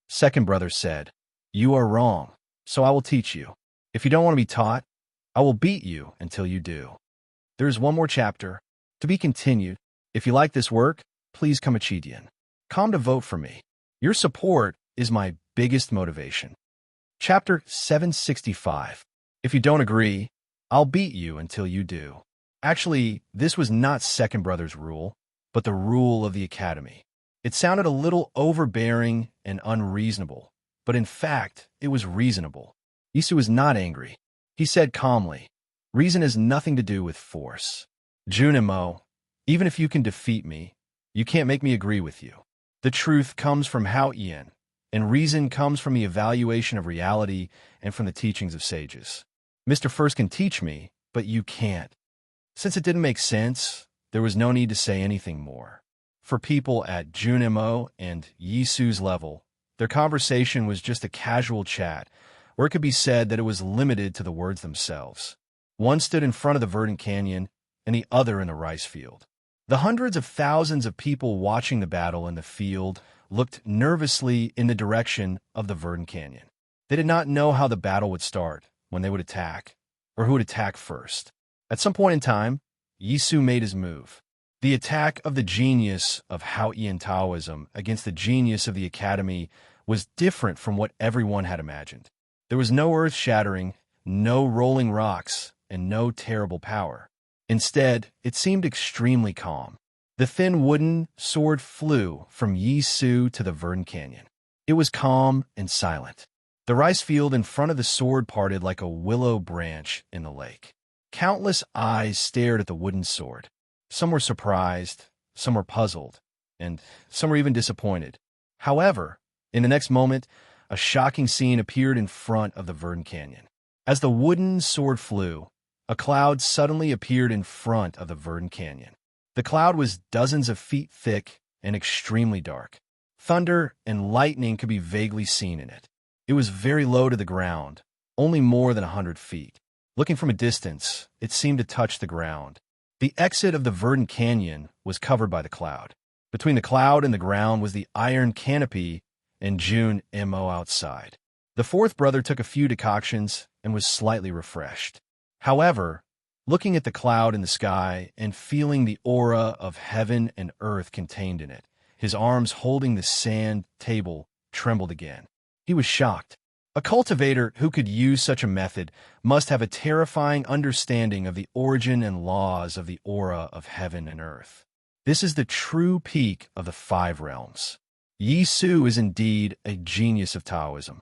Second brother said, "You are wrong, so I will teach you. If you don't want to be taught, I will beat you until you do." There is one more chapter. To be continued. If you like this work, please come Chidian. Come to vote for me. Your support is my biggest motivation. Chapter 765. If you don't agree, I'll beat you until you do. Actually, this was not second brother's rule, but the rule of the academy. It sounded a little overbearing and unreasonable, but in fact, it was reasonable. Yisu was not angry. He said calmly, "Reason has nothing to do with force. Junimo, even if you can defeat me, you can't make me agree with you. The truth comes from Haotian, and reason comes from the evaluation of reality and from the teachings of sages. Mr. First can teach me, but you can't." Since it didn't make sense, there was no need to say anything more. For people at Junimo and Yisu's level, their conversation was just a casual chat, where it could be said that it was limited to the words themselves. One stood in front of the verdant canyon, and the other in the rice field. The hundreds of thousands of people watching the battle in the field looked nervously in the direction of the verdant canyon. They did not know how the battle would start, when they would attack, or who would attack first. At some point in time, Yisu made his move. The attack of the genius of Haotian Taoism against the genius of the academy was different from what everyone had imagined. There was no earth-shattering, no rolling rocks, and no terrible power. Instead, it seemed extremely calm. The thin wooden sword flew from Yisu to the Verdant Canyon. It was calm and silent. The rice field in front of the sword parted like a willow branch in the lake. Countless eyes stared at the wooden sword. Some were surprised, some were puzzled, and some were even disappointed. However, in the next moment, a shocking scene appeared in front of the Verdant Canyon. As the wooden sword flew, a cloud suddenly appeared in front of the Verdant Canyon. The cloud was dozens of feet thick and extremely dark. Thunder and lightning could be vaguely seen in it. It was very low to the ground, only more than 100 feet. Looking from a distance, it seemed to touch the ground. The exit of the Verdant Canyon was covered by the cloud. Between the cloud and the ground was the iron canopy and June M.O. outside. The fourth brother took a few decoctions and was slightly refreshed. However, looking at the cloud in the sky and feeling the aura of heaven and earth contained in it, his arms holding the sand table trembled again. He was shocked. A cultivator who could use such a method must have a terrifying understanding of the origin and laws of the aura of heaven and earth. This is the true peak of the 5 realms. Yisu is indeed a genius of Taoism.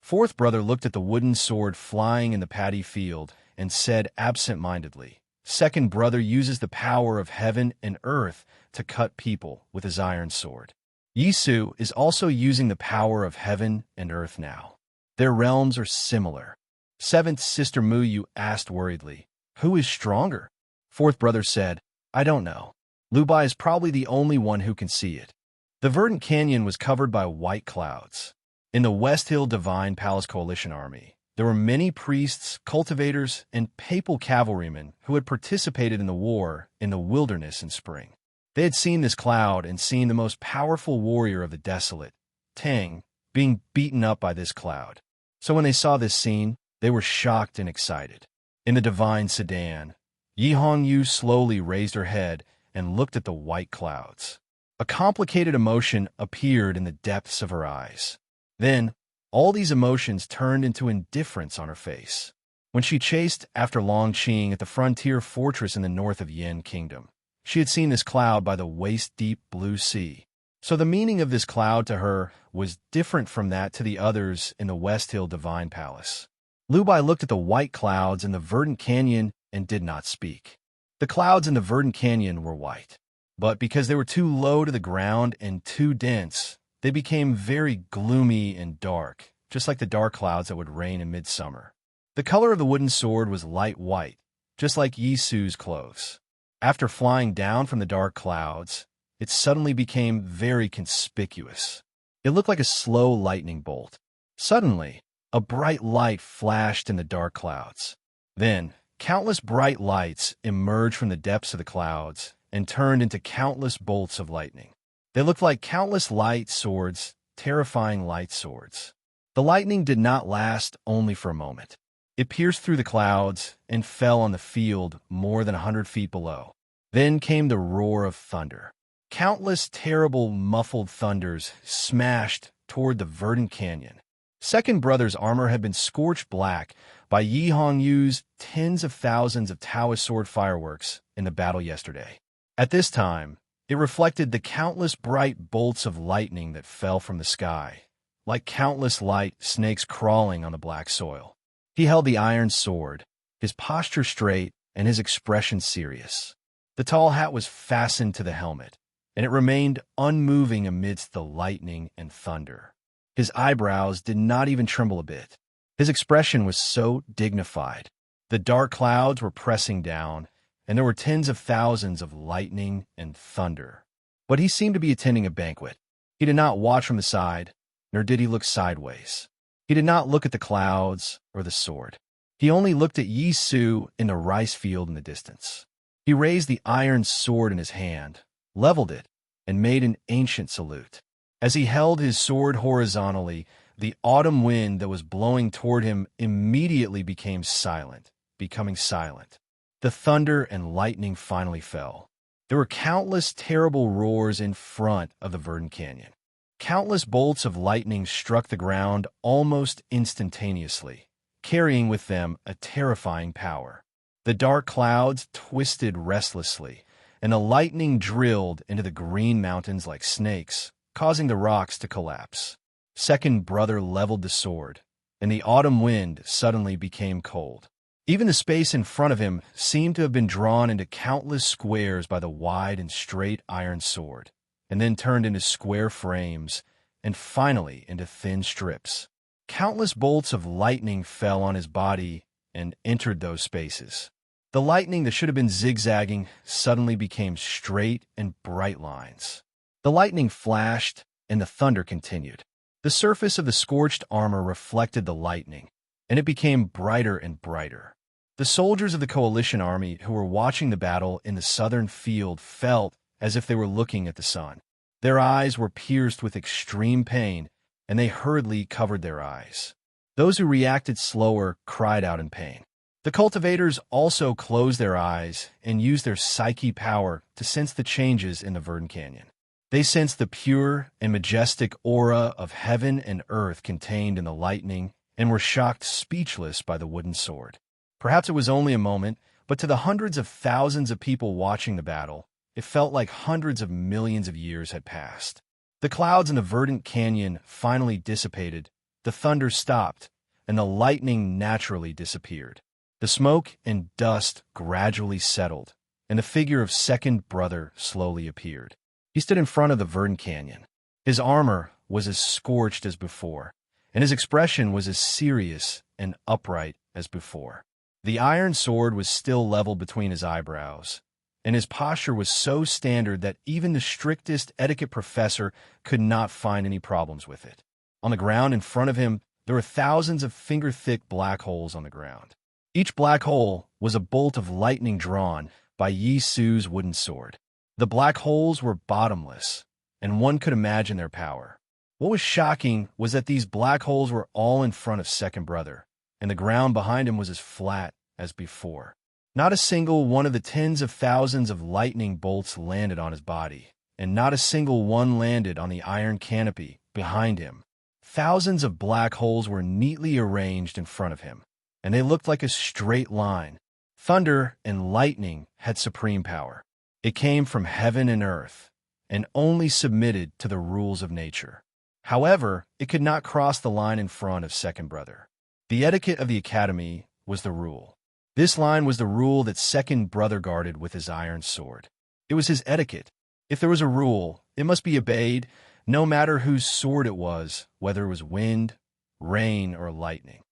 Fourth brother looked at the wooden sword flying in the paddy field and said absent-mindedly, "Second brother uses the power of heaven and earth to cut people with his iron sword. Yisu is also using the power of heaven and earth now. Their realms are similar." Seventh sister Muyu asked worriedly, "Who is stronger?" Fourth brother said, "I don't know. Lubai is probably the only one who can see it." The Verdant Canyon was covered by white clouds. In the West Hill Divine Palace Coalition Army, there were many priests, cultivators, and papal cavalrymen who had participated in the war in the wilderness in spring. They had seen this cloud and seen the most powerful warrior of the desolate, Tang, being beaten up by this cloud. So when they saw this scene, they were shocked and excited. In the divine sedan, Yi Hongyu slowly raised her head and looked at the white clouds. A complicated emotion appeared in the depths of her eyes. Then, all these emotions turned into indifference on her face. When she chased after Long Qing at the frontier fortress in the north of Yin Kingdom, she had seen this cloud by the waist-deep blue sea. So the meaning of this cloud to her was different from that to the others in the West Hill Divine Palace. Lubai looked at the white clouds in the Verdant Canyon and did not speak. The clouds in the Verdant Canyon were white. But because they were too low to the ground and too dense, they became very gloomy and dark, just like the dark clouds that would rain in midsummer. The color of the wooden sword was light white, just like Yisu's clothes. After flying down from the dark clouds, it suddenly became very conspicuous. It looked like a slow lightning bolt. Suddenly, a bright light flashed in the dark clouds. Then, countless bright lights emerged from the depths of the clouds and turned into countless bolts of lightning. They looked like countless light swords, terrifying light swords. The lightning did not last only for a moment. It pierced through the clouds and fell on the field more than 100 feet below. Then came the roar of thunder. Countless terrible muffled thunders smashed toward the Verdant Canyon. Second brother's armor had been scorched black by Yi Hongyu's tens of thousands of Taoist sword fireworks in the battle yesterday. At this time, it reflected the countless bright bolts of lightning that fell from the sky, like countless light snakes crawling on the black soil. He held the iron sword, his posture straight and his expression serious. The tall hat was fastened to the helmet, and it remained unmoving amidst the lightning and thunder. His eyebrows did not even tremble a bit. His expression was so dignified. The dark clouds were pressing down, and there were tens of thousands of lightning and thunder. But he seemed to be attending a banquet. He did not watch from the side, nor did he look sideways. He did not look at the clouds or the sword. He only looked at Yisu in the rice field in the distance. He raised the iron sword in his hand, leveled it, and made an ancient salute. As he held his sword horizontally, the autumn wind that was blowing toward him immediately became silent, becoming silent. The thunder and lightning finally fell. There were countless terrible roars in front of the Verdant Canyon. Countless bolts of lightning struck the ground almost instantaneously, carrying with them a terrifying power. The dark clouds twisted restlessly, and the lightning drilled into the green mountains like snakes, causing the rocks to collapse. Second brother leveled the sword, and the autumn wind suddenly became cold. Even the space in front of him seemed to have been drawn into countless squares by the wide and straight iron sword, and then turned into square frames, and finally into thin strips. Countless bolts of lightning fell on his body and entered those spaces. The lightning that should have been zigzagging suddenly became straight and bright lines. The lightning flashed, and the thunder continued. The surface of the scorched armor reflected the lightning, and it became brighter and brighter. The soldiers of the coalition army who were watching the battle in the southern field felt as if they were looking at the sun. Their eyes were pierced with extreme pain, and they hurriedly covered their eyes. Those who reacted slower cried out in pain. The cultivators also closed their eyes and used their psyche power to sense the changes in the Verdant Canyon. They sensed the pure and majestic aura of heaven and earth contained in the lightning and were shocked speechless by the wooden sword. Perhaps it was only a moment, but to the hundreds of thousands of people watching the battle, it felt like hundreds of millions of years had passed. The clouds in the Verdant Canyon finally dissipated, the thunder stopped, and the lightning naturally disappeared. The smoke and dust gradually settled, and the figure of second brother slowly appeared. He stood in front of the Verdant Canyon. His armor was as scorched as before, and his expression was as serious and upright as before. The iron sword was still leveled between his eyebrows, and his posture was so standard that even the strictest etiquette professor could not find any problems with it. On the ground in front of him, there were thousands of finger-thick black holes on the ground. Each black hole was a bolt of lightning drawn by Yi Su's wooden sword. The black holes were bottomless, and one could imagine their power. What was shocking was that these black holes were all in front of second brother, and the ground behind him was as flat as before. Not a single one of the tens of thousands of lightning bolts landed on his body, and not a single one landed on the iron canopy behind him. Thousands of black holes were neatly arranged in front of him, and they looked like a straight line. Thunder and lightning had supreme power. It came from heaven and earth, and only submitted to the rules of nature. However, it could not cross the line in front of second brother. The etiquette of the academy was the rule. This line was the rule that second brother guarded with his iron sword. It was his etiquette. If there was a rule, it must be obeyed, no matter whose sword it was, whether it was wind, rain, or lightning.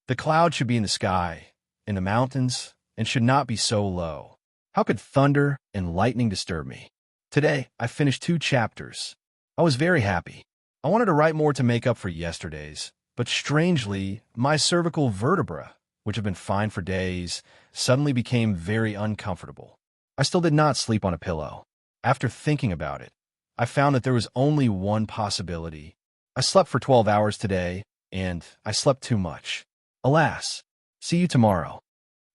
The cloud should be in the sky, in the mountains, and should not be so low. How could thunder and lightning disturb me? Today, I finished 2 chapters. I was very happy. I wanted to write more to make up for yesterday's, but strangely, my cervical vertebra, which had been fine for days, suddenly became very uncomfortable. I still did not sleep on a pillow. After thinking about it, I found that there was only one possibility. I slept for 12 hours today, and I slept too much. Alas, see you tomorrow.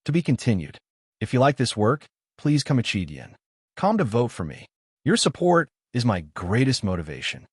To be continued. If you like this work, please come come to vote for me. Your support is my greatest motivation.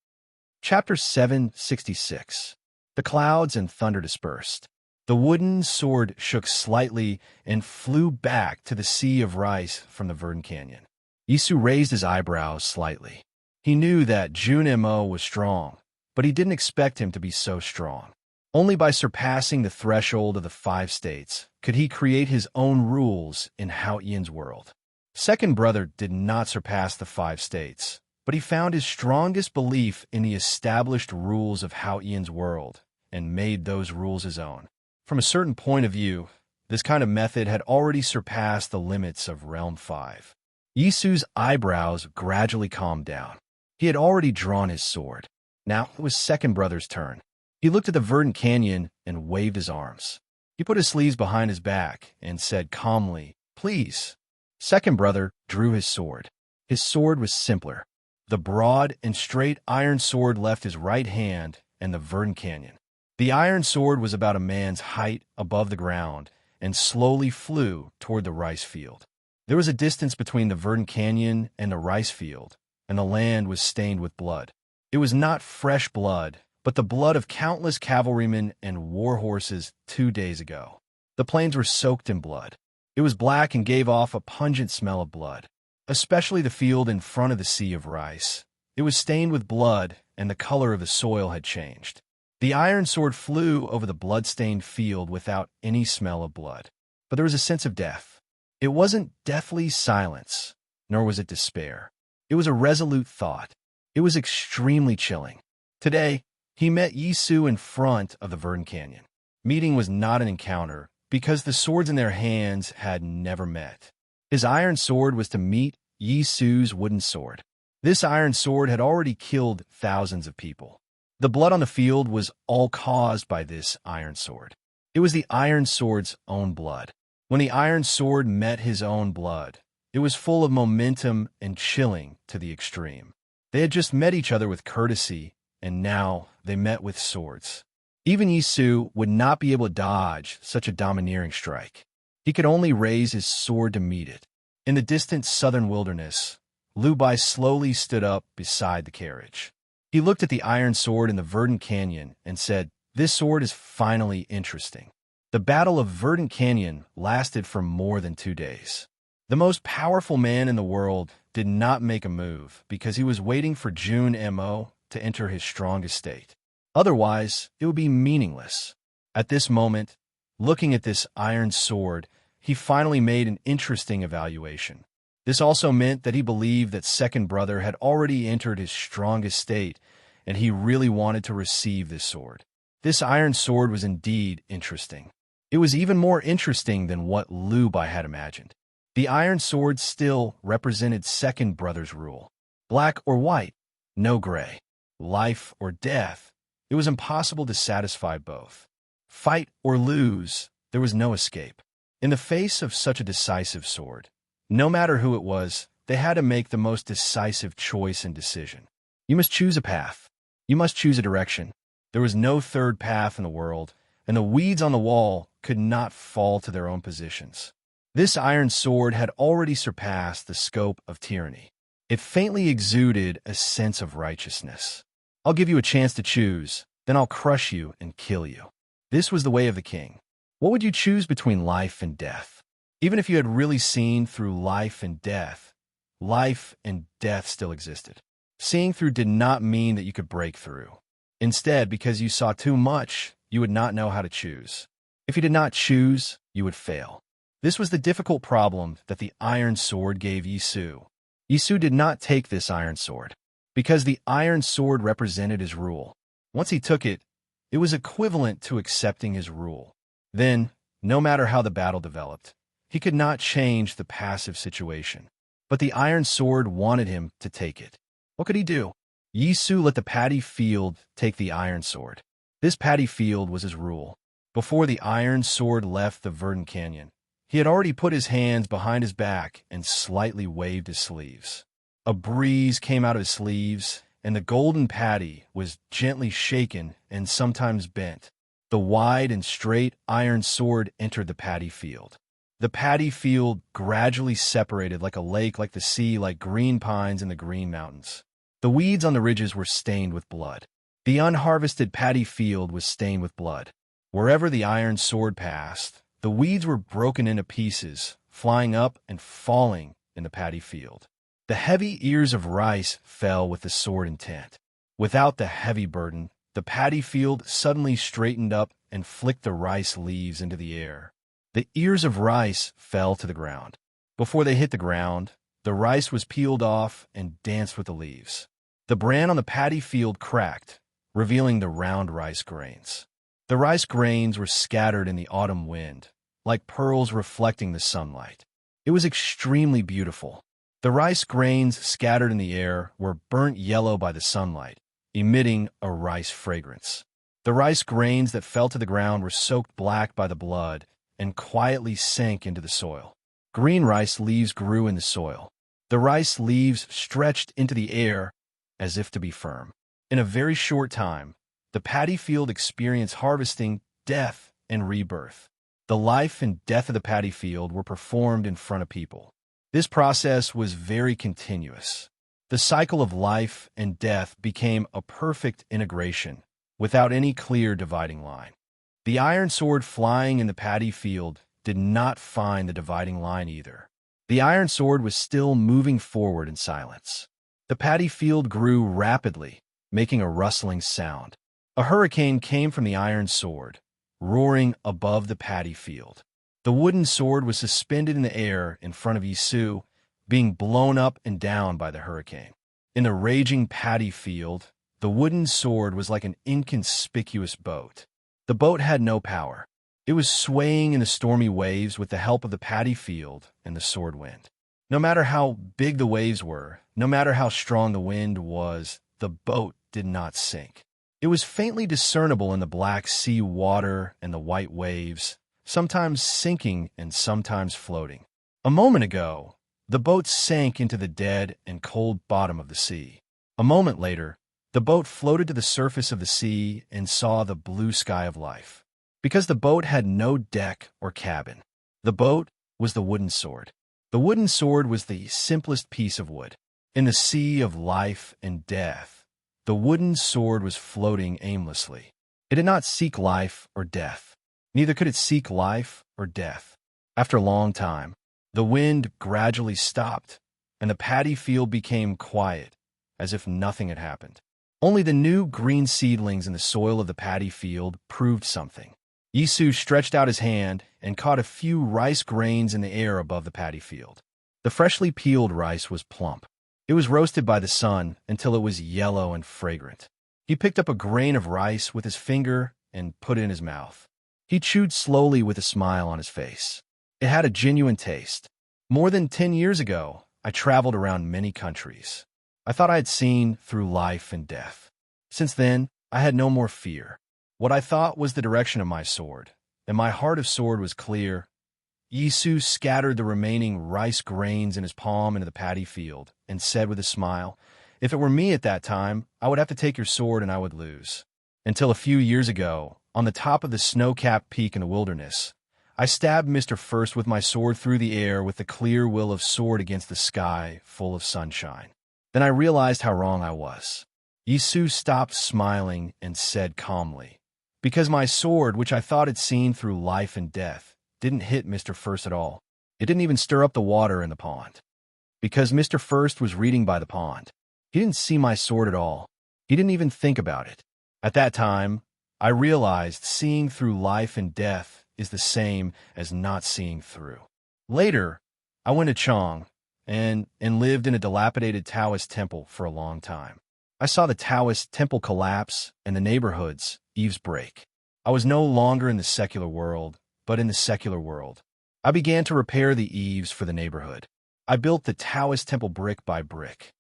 Chapter 766. The clouds and thunder dispersed. The wooden sword shook slightly and flew back to the sea of rice from the Verdant Canyon. Yisu raised his eyebrows slightly. He knew that Junimo was strong, but he didn't expect him to be so strong. Only by surpassing the threshold of the 5 states could he create his own rules in Hao Ian's world. Second brother did not surpass the 5 states, but he found his strongest belief in the established rules of Hao Ian's world and made those rules his own. From a certain point of view, this kind of method had already surpassed the limits of Realm 5. Yisu's eyebrows gradually calmed down. He had already drawn his sword. Now it was second brother's turn. He looked at the Verdant Canyon and waved his arms. He put his sleeves behind his back and said calmly, "Please." Second brother drew his sword. His sword was simpler. The broad and straight iron sword left his right hand and the Verdant Canyon. The iron sword was about a man's height above the ground and slowly flew toward the rice field. There was a distance between the Verdant Canyon and the rice field, and the land was stained with blood. It was not fresh blood, but the blood of countless cavalrymen and war horses 2 days ago. The plains were soaked in blood. It was black and gave off a pungent smell of blood, especially the field in front of the sea of rice. It was stained with blood, and the color of the soil had changed. The iron sword flew over the blood-stained field without any smell of blood. But there was a sense of death. It wasn't deathly silence, nor was it despair. It was a resolute thought. It was extremely chilling. Today, he met Yisu in front of the Verdant Canyon. Meeting was not an encounter, because the swords in their hands had never met. His iron sword was to meet Yisu's wooden sword. This iron sword had already killed thousands of people. The blood on the field was all caused by this iron sword. It was the iron sword's own blood. When the iron sword met his own blood, it was full of momentum and chilling to the extreme. They had just met each other with courtesy, and now they met with swords. Even Yisu would not be able to dodge such a domineering strike. He could only raise his sword to meet it. In the distant southern wilderness, Liu Bai slowly stood up beside the carriage. He looked at the iron sword in the Verdant Canyon and said, "This sword is finally interesting." The Battle of Verdant Canyon lasted for more than 2 days. The most powerful man in the world did not make a move because he was waiting for Jun Mo to enter his strongest state. Otherwise, it would be meaningless. At this moment, looking at this iron sword, he finally made an interesting evaluation. This also meant that he believed that second brother had already entered his strongest state, and he really wanted to receive this sword. This iron sword was indeed interesting. It was even more interesting than what Liu Bai had imagined. The iron sword still represented second brother's rule. Black or white, no gray. Life or death, it was impossible to satisfy both. Fight or lose, there was no escape. In the face of such a decisive sword, no matter who it was, they had to make the most decisive choice and decision. You must choose a path. You must choose a direction. There was no third path in the world, and the weeds on the wall could not fall to their own positions. This iron sword had already surpassed the scope of tyranny. It faintly exuded a sense of righteousness. I'll give you a chance to choose, then I'll crush you and kill you. This was the way of the king. What would you choose between life and death? Even if you had really seen through life and death still existed. Seeing through did not mean that you could break through. Instead, because you saw too much, you would not know how to choose. If you did not choose, you would fail. This was the difficult problem that the iron sword gave Yisu. Yisu did not take this iron sword, because the iron sword represented his rule. Once he took it, it was equivalent to accepting his rule. Then, no matter how the battle developed, he could not change the passive situation. But the iron sword wanted him to take it. What could he do? Yisu let the paddy field take the iron sword. This paddy field was his rule. Before the iron sword left the Verdant Canyon, he had already put his hands behind his back and slightly waved his sleeves. A breeze came out of his sleeves, and the golden paddy was gently shaken and sometimes bent. The wide and straight iron sword entered the paddy field. The paddy field gradually separated like a lake, like the sea, like green pines in the green mountains. The weeds on the ridges were stained with blood. The unharvested paddy field was stained with blood. Wherever the iron sword passed, the weeds were broken into pieces, flying up and falling in the paddy field. The heavy ears of rice fell with the sword intent. Without the heavy burden, the paddy field suddenly straightened up and flicked the rice leaves into the air. The ears of rice fell to the ground. Before they hit the ground, the rice was peeled off and danced with the leaves. The bran on the paddy field cracked, revealing the round rice grains. The rice grains were scattered in the autumn wind, like pearls reflecting the sunlight. It was extremely beautiful. The rice grains scattered in the air were burnt yellow by the sunlight, emitting a rice fragrance. The rice grains that fell to the ground were soaked black by the blood and quietly sank into the soil. Green rice leaves grew in the soil. The rice leaves stretched into the air as if to be firm. In a very short time, the paddy field experienced harvesting, death, and rebirth. The life and death of the paddy field were performed in front of people. This process was very continuous. The cycle of life and death became a perfect integration, without any clear dividing line. The iron sword flying in the paddy field did not find the dividing line either. The iron sword was still moving forward in silence. The paddy field grew rapidly, making a rustling sound. A hurricane came from the iron sword, roaring above the paddy field. The wooden sword was suspended in the air in front of Yisu, being blown up and down by the hurricane. In the raging paddy field, the wooden sword was like an inconspicuous boat. The boat had no power. It was swaying in the stormy waves with the help of the paddy field and the sword wind. No matter how big the waves were, no matter how strong the wind was, the boat did not sink. It was faintly discernible in the black sea water and the white waves, sometimes sinking and sometimes floating. A moment ago, the boat sank into the dead and cold bottom of the sea. A moment later, the boat floated to the surface of the sea and saw the blue sky of life. Because the boat had no deck or cabin. The boat was the wooden sword. The wooden sword was the simplest piece of wood. In the sea of life and death, the wooden sword was floating aimlessly. It did not seek life or death. Neither could it seek life or death. After a long time, the wind gradually stopped, and the paddy field became quiet, as if nothing had happened. Only the new green seedlings in the soil of the paddy field proved something. Yisu stretched out his hand and caught a few rice grains in the air above the paddy field. The freshly peeled rice was plump. It was roasted by the sun until it was yellow and fragrant. He picked up a grain of rice with his finger and put it in his mouth. He chewed slowly with a smile on his face. It had a genuine taste. More than 10 years ago, I traveled around many countries. I thought I had seen through life and death. Since then, I had no more fear. What I thought was the direction of my sword, and my heart of sword was clear. Yisu scattered the remaining rice grains in his palm into the paddy field and said with a smile, "If it were me at that time, I would have to take your sword and I would lose." Until a few years ago, on the top of the snow-capped peak in the wilderness, I stabbed Mr. First with my sword through the air with the clear will of sword against the sky full of sunshine. Then I realized how wrong I was. Yisu stopped smiling and said calmly, "Because my sword, which I thought had seen through life and death, didn't hit Mr. First at all. It didn't even stir up the water in the pond. Because Mr. First was reading by the pond. He didn't see my sword at all. He didn't even think about it. At that time, I realized seeing through life and death is the same as not seeing through." Later, I went to Chong and lived in a dilapidated Taoist temple for a long time. I saw the Taoist temple collapse and the neighborhood's eaves break. I was no longer in the secular world, but in the secular world. I began to repair the eaves for the neighborhood. I built the Taoist temple brick by brick.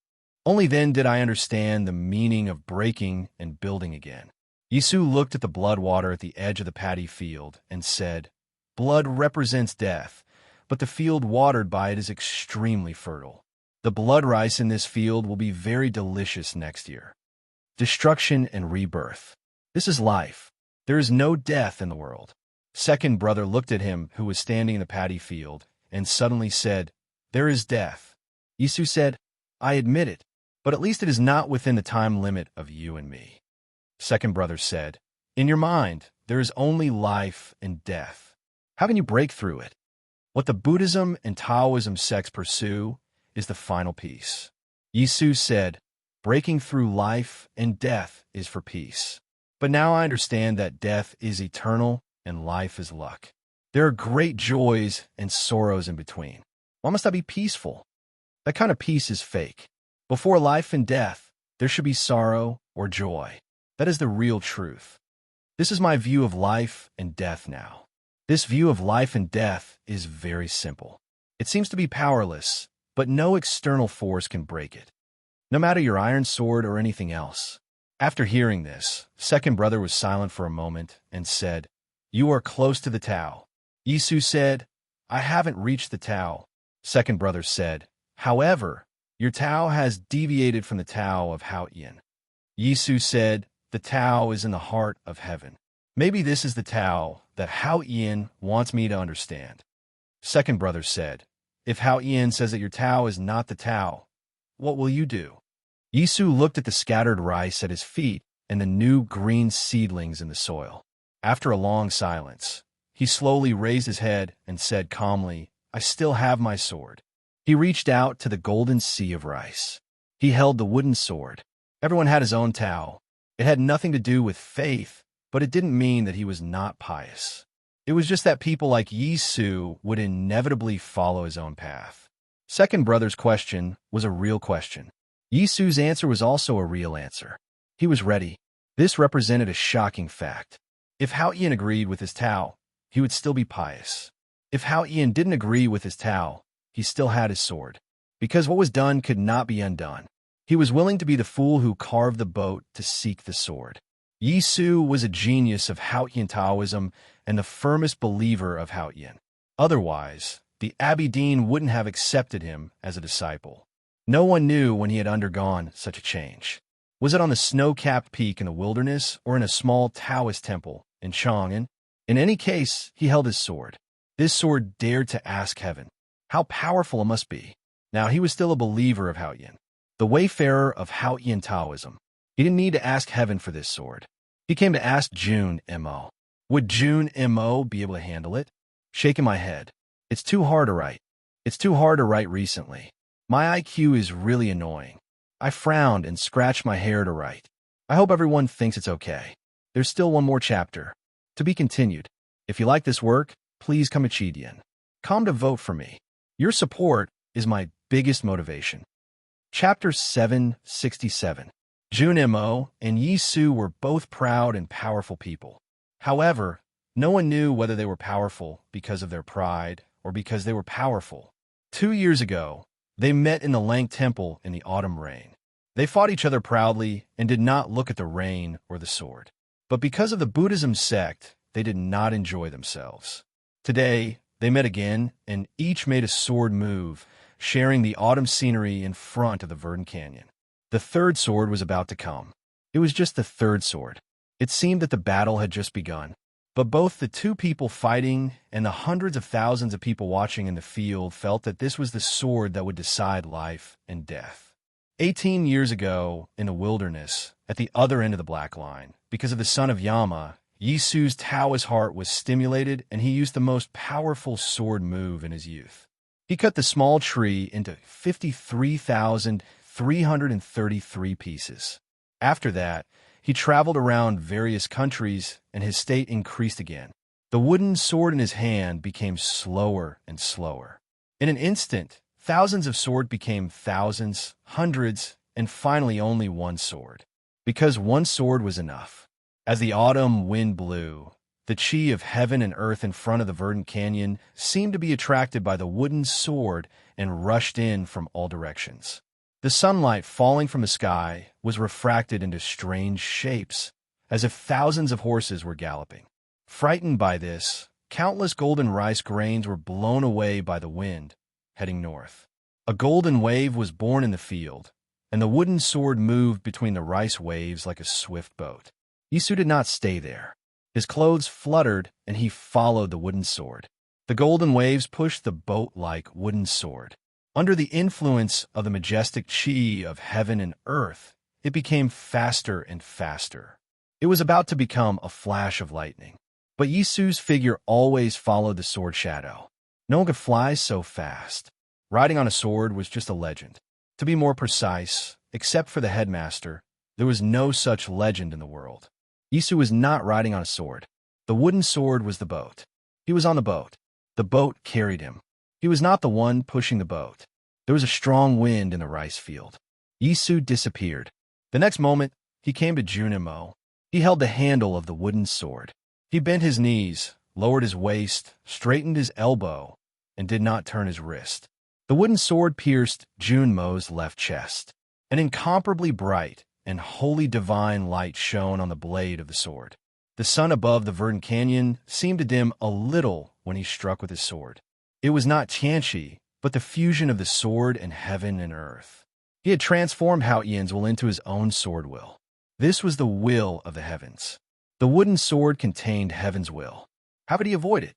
Only then did I understand the meaning of breaking and building again. Yisu looked at the blood water at the edge of the paddy field and said, "Blood represents death, but the field watered by it is extremely fertile. The blood rice in this field will be very delicious next year." Destruction and rebirth. This is life. There is no death in the world. Second brother looked at him who was standing in the paddy field and suddenly said, "There is death." Yisu said, "I admit it, but at least it is not within the time limit of you and me." Second brother said, "In your mind, there is only life and death. How can you break through it? What the Buddhism and Taoism sects pursue is the final peace." Yisu said, "Breaking through life and death is for peace. But now I understand that death is eternal and life is luck. There are great joys and sorrows in between. Why must I be peaceful? That kind of peace is fake. Before life and death, there should be sorrow or joy. That is the real truth. This is my view of life and death now. This view of life and death is very simple. It seems to be powerless, but no external force can break it. No matter your iron sword or anything else." After hearing this, second brother was silent for a moment and said, "You are close to the Tao." Yisu said, "I haven't reached the Tao." Second brother said, "However, your Tao has deviated from the Tao of Hao Yin." Yisu said, "The Tao is in the heart of heaven. Maybe this is the Tao that Hao Yin wants me to understand." Second brother said, "If Hao Yin says that your Tao is not the Tao, what will you do?" Yisu looked at the scattered rice at his feet and the new green seedlings in the soil. After a long silence, he slowly raised his head and said calmly, "I still have my sword." He reached out to the golden sea of rice. He held the wooden sword. Everyone had his own Tao. It had nothing to do with faith, but it didn't mean that he was not pious. It was just that people like Yisu would inevitably follow his own path. Second brother's question was a real question. Yisu's answer was also a real answer. He was ready. This represented a shocking fact. If Hao Ian agreed with his Tao, he would still be pious. If Hao Ian didn't agree with his Tao, he still had his sword. Because what was done could not be undone. He was willing to be the fool who carved the boat to seek the sword. Yisu was a genius of Hao Ian Taoism and the firmest believer of Hao Ian. Otherwise, the Abbey Dean wouldn't have accepted him as a disciple. No one knew when he had undergone such a change. Was it on the snow-capped peak in the wilderness or in a small Taoist temple in Chang'an? In any case, he held his sword. This sword dared to ask heaven. How powerful it must be. Now, he was still a believer of Hao Ian, the wayfarer of Hao Ian Taoism. He didn't need to ask heaven for this sword. He came to ask Jun Mo. Would Jun Mo be able to handle it? Shaking my head. It's too hard to write. It's too hard to write recently. My IQ is really annoying. I frowned and scratched my hair to write. I hope everyone thinks it's okay. There's still one more chapter. To be continued. If you like this work, please come to vote for me. Your support is my biggest motivation. Chapter 767. Jun Mo and Yisu were both proud and powerful people. However, no one knew whether they were powerful because of their pride or because they were powerful. 2 years ago, they met in the Lang Temple in the autumn rain. They fought each other proudly and did not look at the rain or the sword. But because of the Buddhism sect, they did not enjoy themselves. Today, they met again and each made a sword move, sharing the autumn scenery in front of the verdant canyon. The third sword was about to come. It was just the third sword. It seemed that the battle had just begun. But both the two people fighting and the hundreds of thousands of people watching in the field felt that this was the sword that would decide life and death. 18 years ago, in the wilderness, at the other end of the Black Line, because of the son of Yama, Yisu's Taoist heart was stimulated and he used the most powerful sword move in his youth. He cut the small tree into 53,333 pieces. After that, he traveled around various countries and his state increased again. The wooden sword in his hand became slower and slower. In an instant, thousands of swords became thousands, hundreds, and finally only one sword. Because one sword was enough. As the autumn wind blew, the chi of heaven and earth in front of the verdant canyon seemed to be attracted by the wooden sword and rushed in from all directions. The sunlight falling from the sky was refracted into strange shapes, as if thousands of horses were galloping. Frightened by this, countless golden rice grains were blown away by the wind, heading north. A golden wave was born in the field, and the wooden sword moved between the rice waves like a swift boat. Yisu did not stay there. His clothes fluttered, and he followed the wooden sword. The golden waves pushed the boat-like wooden sword. Under the influence of the majestic chi of heaven and earth, it became faster and faster. It was about to become a flash of lightning. But Yisu's figure always followed the sword shadow. No one could fly so fast. Riding on a sword was just a legend. To be more precise, except for the headmaster, there was no such legend in the world. Yisu was not riding on a sword. The wooden sword was the boat. He was on the boat. The boat carried him. He was not the one pushing the boat. There was a strong wind in the rice field. Yisu disappeared. The next moment, he came to Jun Mo. He held the handle of the wooden sword. He bent his knees, lowered his waist, straightened his elbow, and did not turn his wrist. The wooden sword pierced Jun Mo's left chest. An incomparably bright and wholly divine light shone on the blade of the sword. The sun above the verdant canyon seemed to dim a little when he struck with his sword. It was not Tianqi, but the fusion of the sword and heaven and earth. He had transformed Hao Ian's will into his own sword will. This was the will of the heavens. The wooden sword contained heaven's will. How could he avoid it?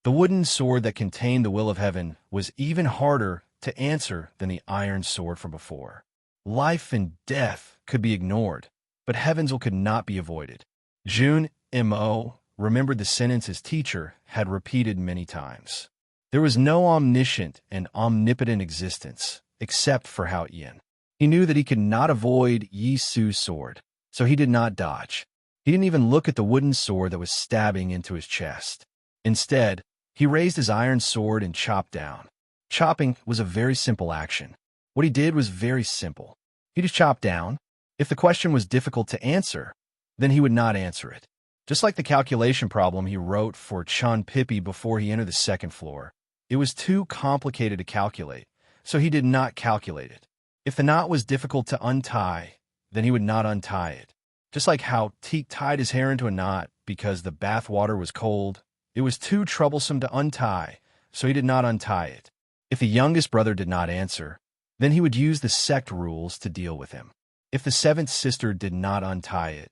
The wooden sword that contained the will of heaven was even harder to answer than the iron sword from before. Life and death could be ignored, but heaven's will could not be avoided. June M.O. remembered the sentence his teacher had repeated many times. There was no omniscient and omnipotent existence except for Hao Yin. He knew that he could not avoid Yi Su's sword, so he did not dodge. He didn't even look at the wooden sword that was stabbing into his chest. Instead, he raised his iron sword and chopped down. Chopping was a very simple action. What he did was very simple. He just chopped down. If the question was difficult to answer, then he would not answer it. Just like the calculation problem he wrote for Chun Pippi before he entered the second floor. It was too complicated to calculate, so he did not calculate it. If the knot was difficult to untie, then he would not untie it. Just like how Teak tied his hair into a knot because the bath water was cold, it was too troublesome to untie, so he did not untie it. If the youngest brother did not answer, then he would use the sect rules to deal with him. If the seventh sister did not untie it,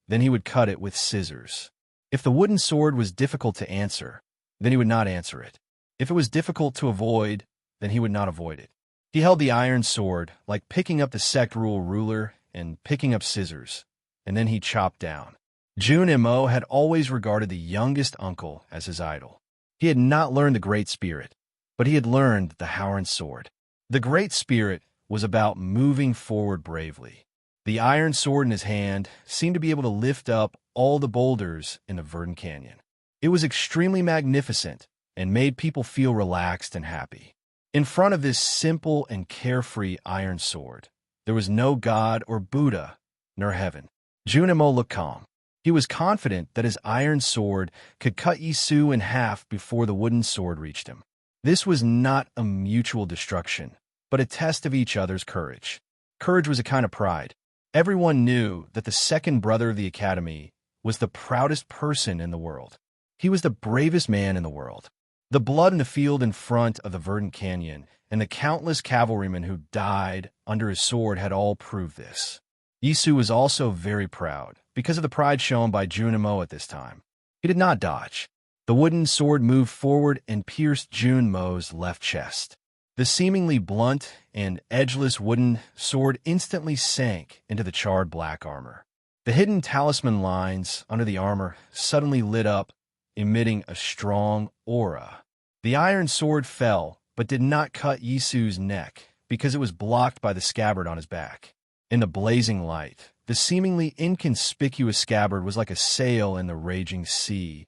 then he would cut it with scissors. If the wooden sword was difficult to answer, then he would not answer it. If it was difficult to avoid, then he would not avoid it. He held the iron sword, like picking up the sect rule ruler and picking up scissors, and then he chopped down. Jun M.O. had always regarded the youngest uncle as his idol. He had not learned the Great Spirit, but he had learned the Howren sword. The Great Spirit was about moving forward bravely. The iron sword in his hand seemed to be able to lift up all the boulders in the Verdant Canyon. It was extremely magnificent and made people feel relaxed and happy. In front of this simple and carefree iron sword, there was no God or Buddha, nor heaven. Jun M.O. looked calm. He was confident that his iron sword could cut Yi Su in half before the wooden sword reached him. This was not a mutual destruction, but a test of each other's courage. Courage was a kind of pride. Everyone knew that the second brother of the academy was the proudest person in the world. He was the bravest man in the world. The blood in the field in front of the Verdant Canyon and the countless cavalrymen who died under his sword had all proved this. Yi Su was also very proud because of the pride shown by Jun M.O. at this time. He did not dodge. The wooden sword moved forward and pierced Jun M.O.'s left chest. The seemingly blunt and edgeless wooden sword instantly sank into the charred black armor. The hidden talisman lines under the armor suddenly lit up, emitting a strong aura. The iron sword fell, but did not cut Yi Su's neck because it was blocked by the scabbard on his back. In the blazing light, the seemingly inconspicuous scabbard was like a sail in the raging sea,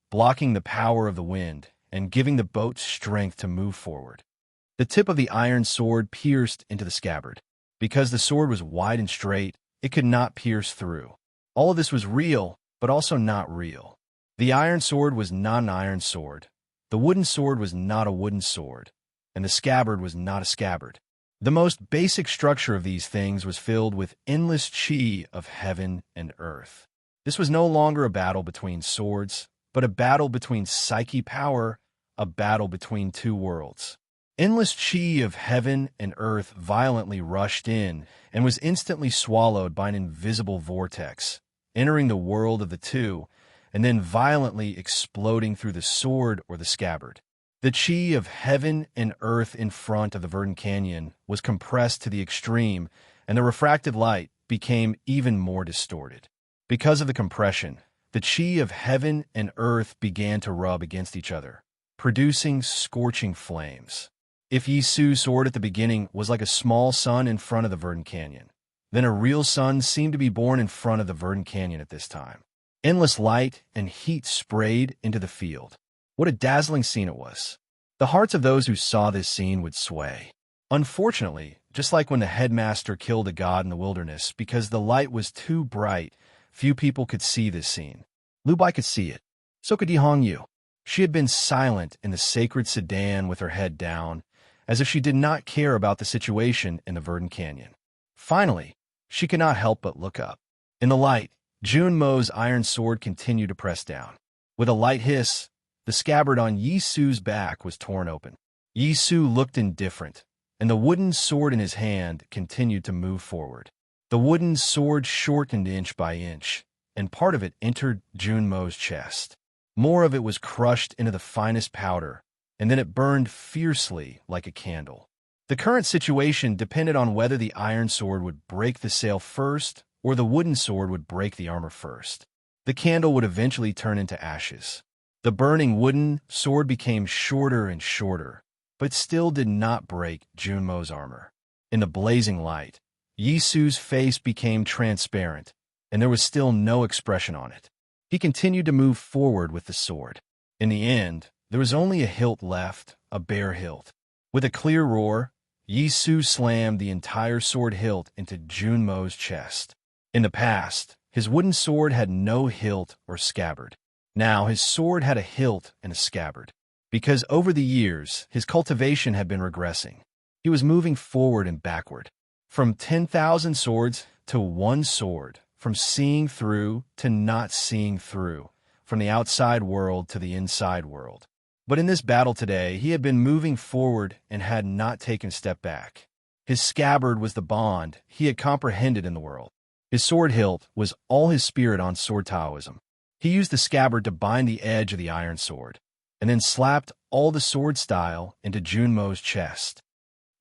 blocking the power of the wind and giving the boat strength to move forward. The tip of the iron sword pierced into the scabbard. Because the sword was wide and straight, it could not pierce through. All of this was real, but also not real. The iron sword was not an iron sword. The wooden sword was not a wooden sword. And the scabbard was not a scabbard. The most basic structure of these things was filled with endless chi of heaven and earth. This was no longer a battle between swords, but a battle between psyche power, a battle between two worlds. Endless chi of heaven and earth violently rushed in and was instantly swallowed by an invisible vortex, entering the world of the two, and then violently exploding through the sword or the scabbard. The chi of heaven and earth in front of the Verdant Canyon was compressed to the extreme, and the refracted light became even more distorted. Because of the compression, the chi of heaven and earth began to rub against each other, producing scorching flames. If Yi Su's sword at the beginning was like a small sun in front of the Verdant Canyon, then a real sun seemed to be born in front of the Verdant Canyon at this time. Endless light and heat sprayed into the field. What a dazzling scene it was. The hearts of those who saw this scene would sway. Unfortunately, just like when the headmaster killed a god in the wilderness because the light was too bright, few people could see this scene. Lu Bai could see it. So could Yi Hongyu. She had been silent in the sacred sedan with her head down, as if she did not care about the situation in the Verdant Canyon. Finally, she could not help but look up. In the light, Jun M.O.'s iron sword continued to press down. With a light hiss, the scabbard on Yi Su's back was torn open. Yi Su looked indifferent, and the wooden sword in his hand continued to move forward. The wooden sword shortened inch by inch, and part of it entered Jun M.O.'s chest. More of it was crushed into the finest powder, and then it burned fiercely like a candle. The current situation depended on whether the iron sword would break the sail first or the wooden sword would break the armor first. The candle would eventually turn into ashes. The burning wooden sword became shorter and shorter, but still did not break Junmo's armor. In the blazing light, Yisu's face became transparent, and there was still no expression on it. He continued to move forward with the sword. In the end, there was only a hilt left, a bare hilt. With a clear roar, Yisu slammed the entire sword hilt into Junmo's chest. In the past, his wooden sword had no hilt or scabbard. Now his sword had a hilt and a scabbard. Because over the years, his cultivation had been regressing. He was moving forward and backward. From 10,000 swords to one sword. From seeing through to not seeing through. From the outside world to the inside world. But in this battle today, he had been moving forward and had not taken a step back. His scabbard was the bond he had comprehended in the world. His sword hilt was all his spirit on sword Taoism. He used the scabbard to bind the edge of the iron sword, and then slapped all the sword style into Junmo's chest.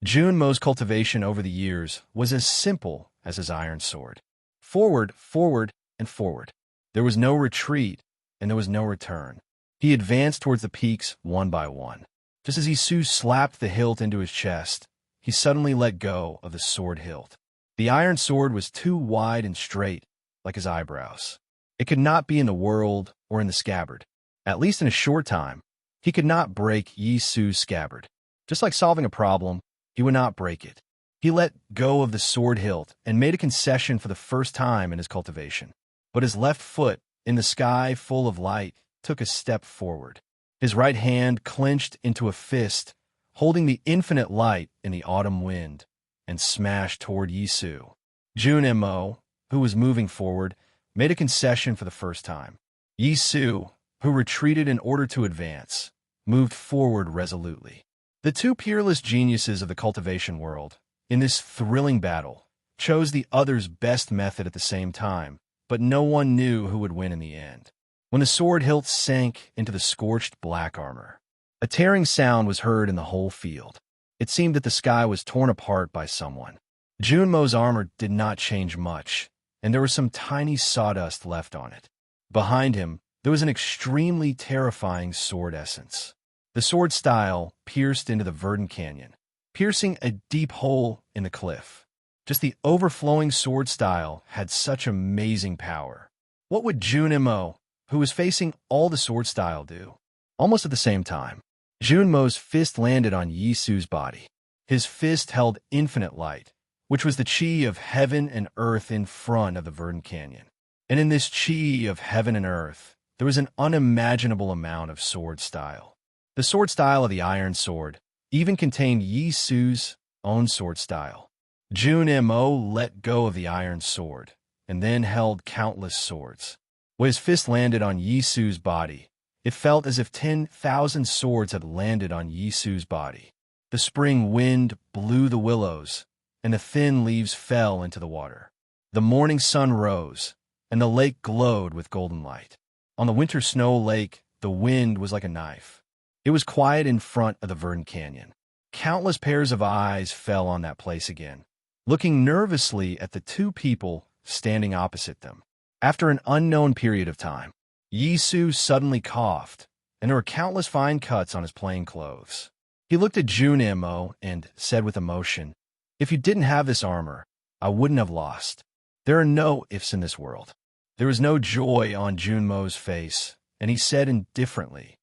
Junmo's cultivation over the years was as simple as his iron sword. Forward, forward, and forward. There was no retreat, and there was no return. He advanced towards the peaks one by one. Just as Yisu slapped the hilt into his chest, he suddenly let go of the sword hilt. The iron sword was too wide and straight, like his eyebrows. It could not be in the world or in the scabbard. At least in a short time, he could not break Yisu's scabbard. Just like solving a problem, he would not break it. He let go of the sword hilt and made a concession for the first time in his cultivation. But his left foot, in the sky full of light, took a step forward. His right hand clenched into a fist, holding the infinite light in the autumn wind, and smashed toward Yisu. Junmo, who was moving forward, made a concession for the first time. Yisu, who retreated in order to advance, moved forward resolutely. The two peerless geniuses of the cultivation world, in this thrilling battle, chose the other's best method at the same time, but no one knew who would win in the end. When the sword hilt sank into the scorched black armor, a tearing sound was heard in the whole field. It seemed that the sky was torn apart by someone. Junmo's armor did not change much, and there was some tiny sawdust left on it. Behind him, there was an extremely terrifying sword essence. The sword style pierced into the verdant canyon, piercing a deep hole in the cliff. Just the overflowing sword style had such amazing power. What would Junmo, who was facing all the sword style, do? Almost at the same time, Junmo's fist landed on Yisu's body. His fist held infinite light, which was the chi of heaven and earth in front of the verdant canyon. And in this chi of heaven and earth, there was an unimaginable amount of sword style. The sword style of the iron sword even contained Yisu's own sword style. Junmo let go of the iron sword, and then held countless swords. When his fist landed on Yisu's body, it felt as if 10,000 swords had landed on Yisu's body. The spring wind blew the willows, and the thin leaves fell into the water. The morning sun rose, and the lake glowed with golden light. On the winter snow lake, the wind was like a knife. It was quiet in front of the verdant canyon. Countless pairs of eyes fell on that place again, looking nervously at the two people standing opposite them. After an unknown period of time, Yisu suddenly coughed, and there were countless fine cuts on his plain clothes. He looked at Junmo and said with emotion, "If you didn't have this armor, I wouldn't have lost." There are no ifs in this world. There was no joy on Junmo's face, and he said indifferently,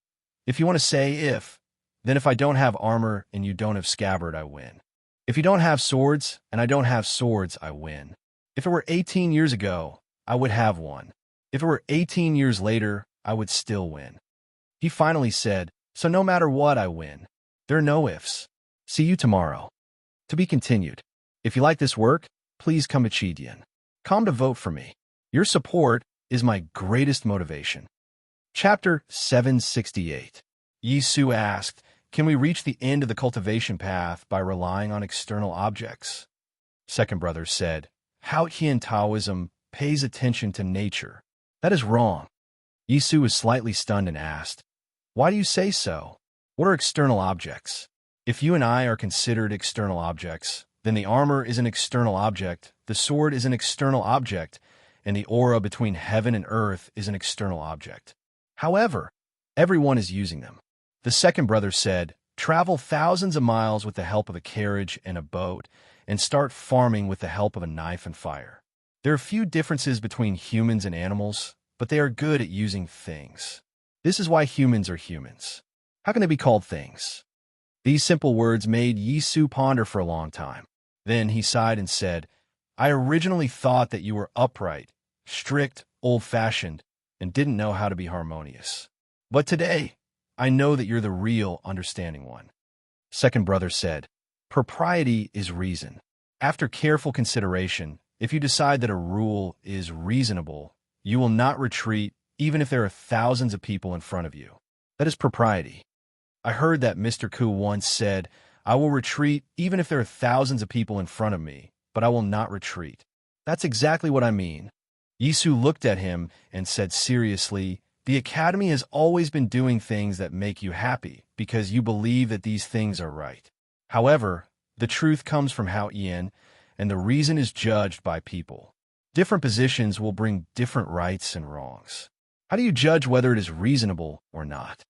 "If you want to say if, then if I don't have armor and you don't have scabbard, I win. If you don't have swords and I don't have swords, I win. If it were 18 years ago, I would have one. If it were 18 years later, I would still win." He finally said, "So no matter what, I win. There are no ifs. See you tomorrow." To be continued. If you like this work, please come to Chidian. Come to vote for me. Your support is my greatest motivation. Chapter 768. Yisu asked, "Can we reach the end of the cultivation path by relying on external objects?" Second brother said, "Haotian Taoism pays attention to nature. That is wrong." Yisu was slightly stunned and asked, "Why do you say so? What are external objects?" If you and I are considered external objects, then the armor is an external object, the sword is an external object, and the aura between heaven and earth is an external object. However, everyone is using them. The second brother said, travel thousands of miles with the help of a carriage and a boat, and start farming with the help of a knife and fire. There are few differences between humans and animals, but they are good at using things. This is why humans are humans. How can they be called things? These simple words made Yisu ponder for a long time. Then he sighed and said, I originally thought that you were upright, strict, old-fashioned, and didn't know how to be harmonious. But today, I know that you're the real understanding one. Second brother said, propriety is reason. After careful consideration, if you decide that a rule is reasonable, you will not retreat even if there are thousands of people in front of you. That is propriety. I heard that Mr. Ku once said, I will retreat even if there are thousands of people in front of me, but I will not retreat. That's exactly what I mean. Yisu looked at him and said seriously, the Academy has always been doing things that make you happy because you believe that these things are right. However, the truth comes from Hao Ian, and the reason is judged by people. Different positions will bring different rights and wrongs. How do you judge whether it is reasonable or not?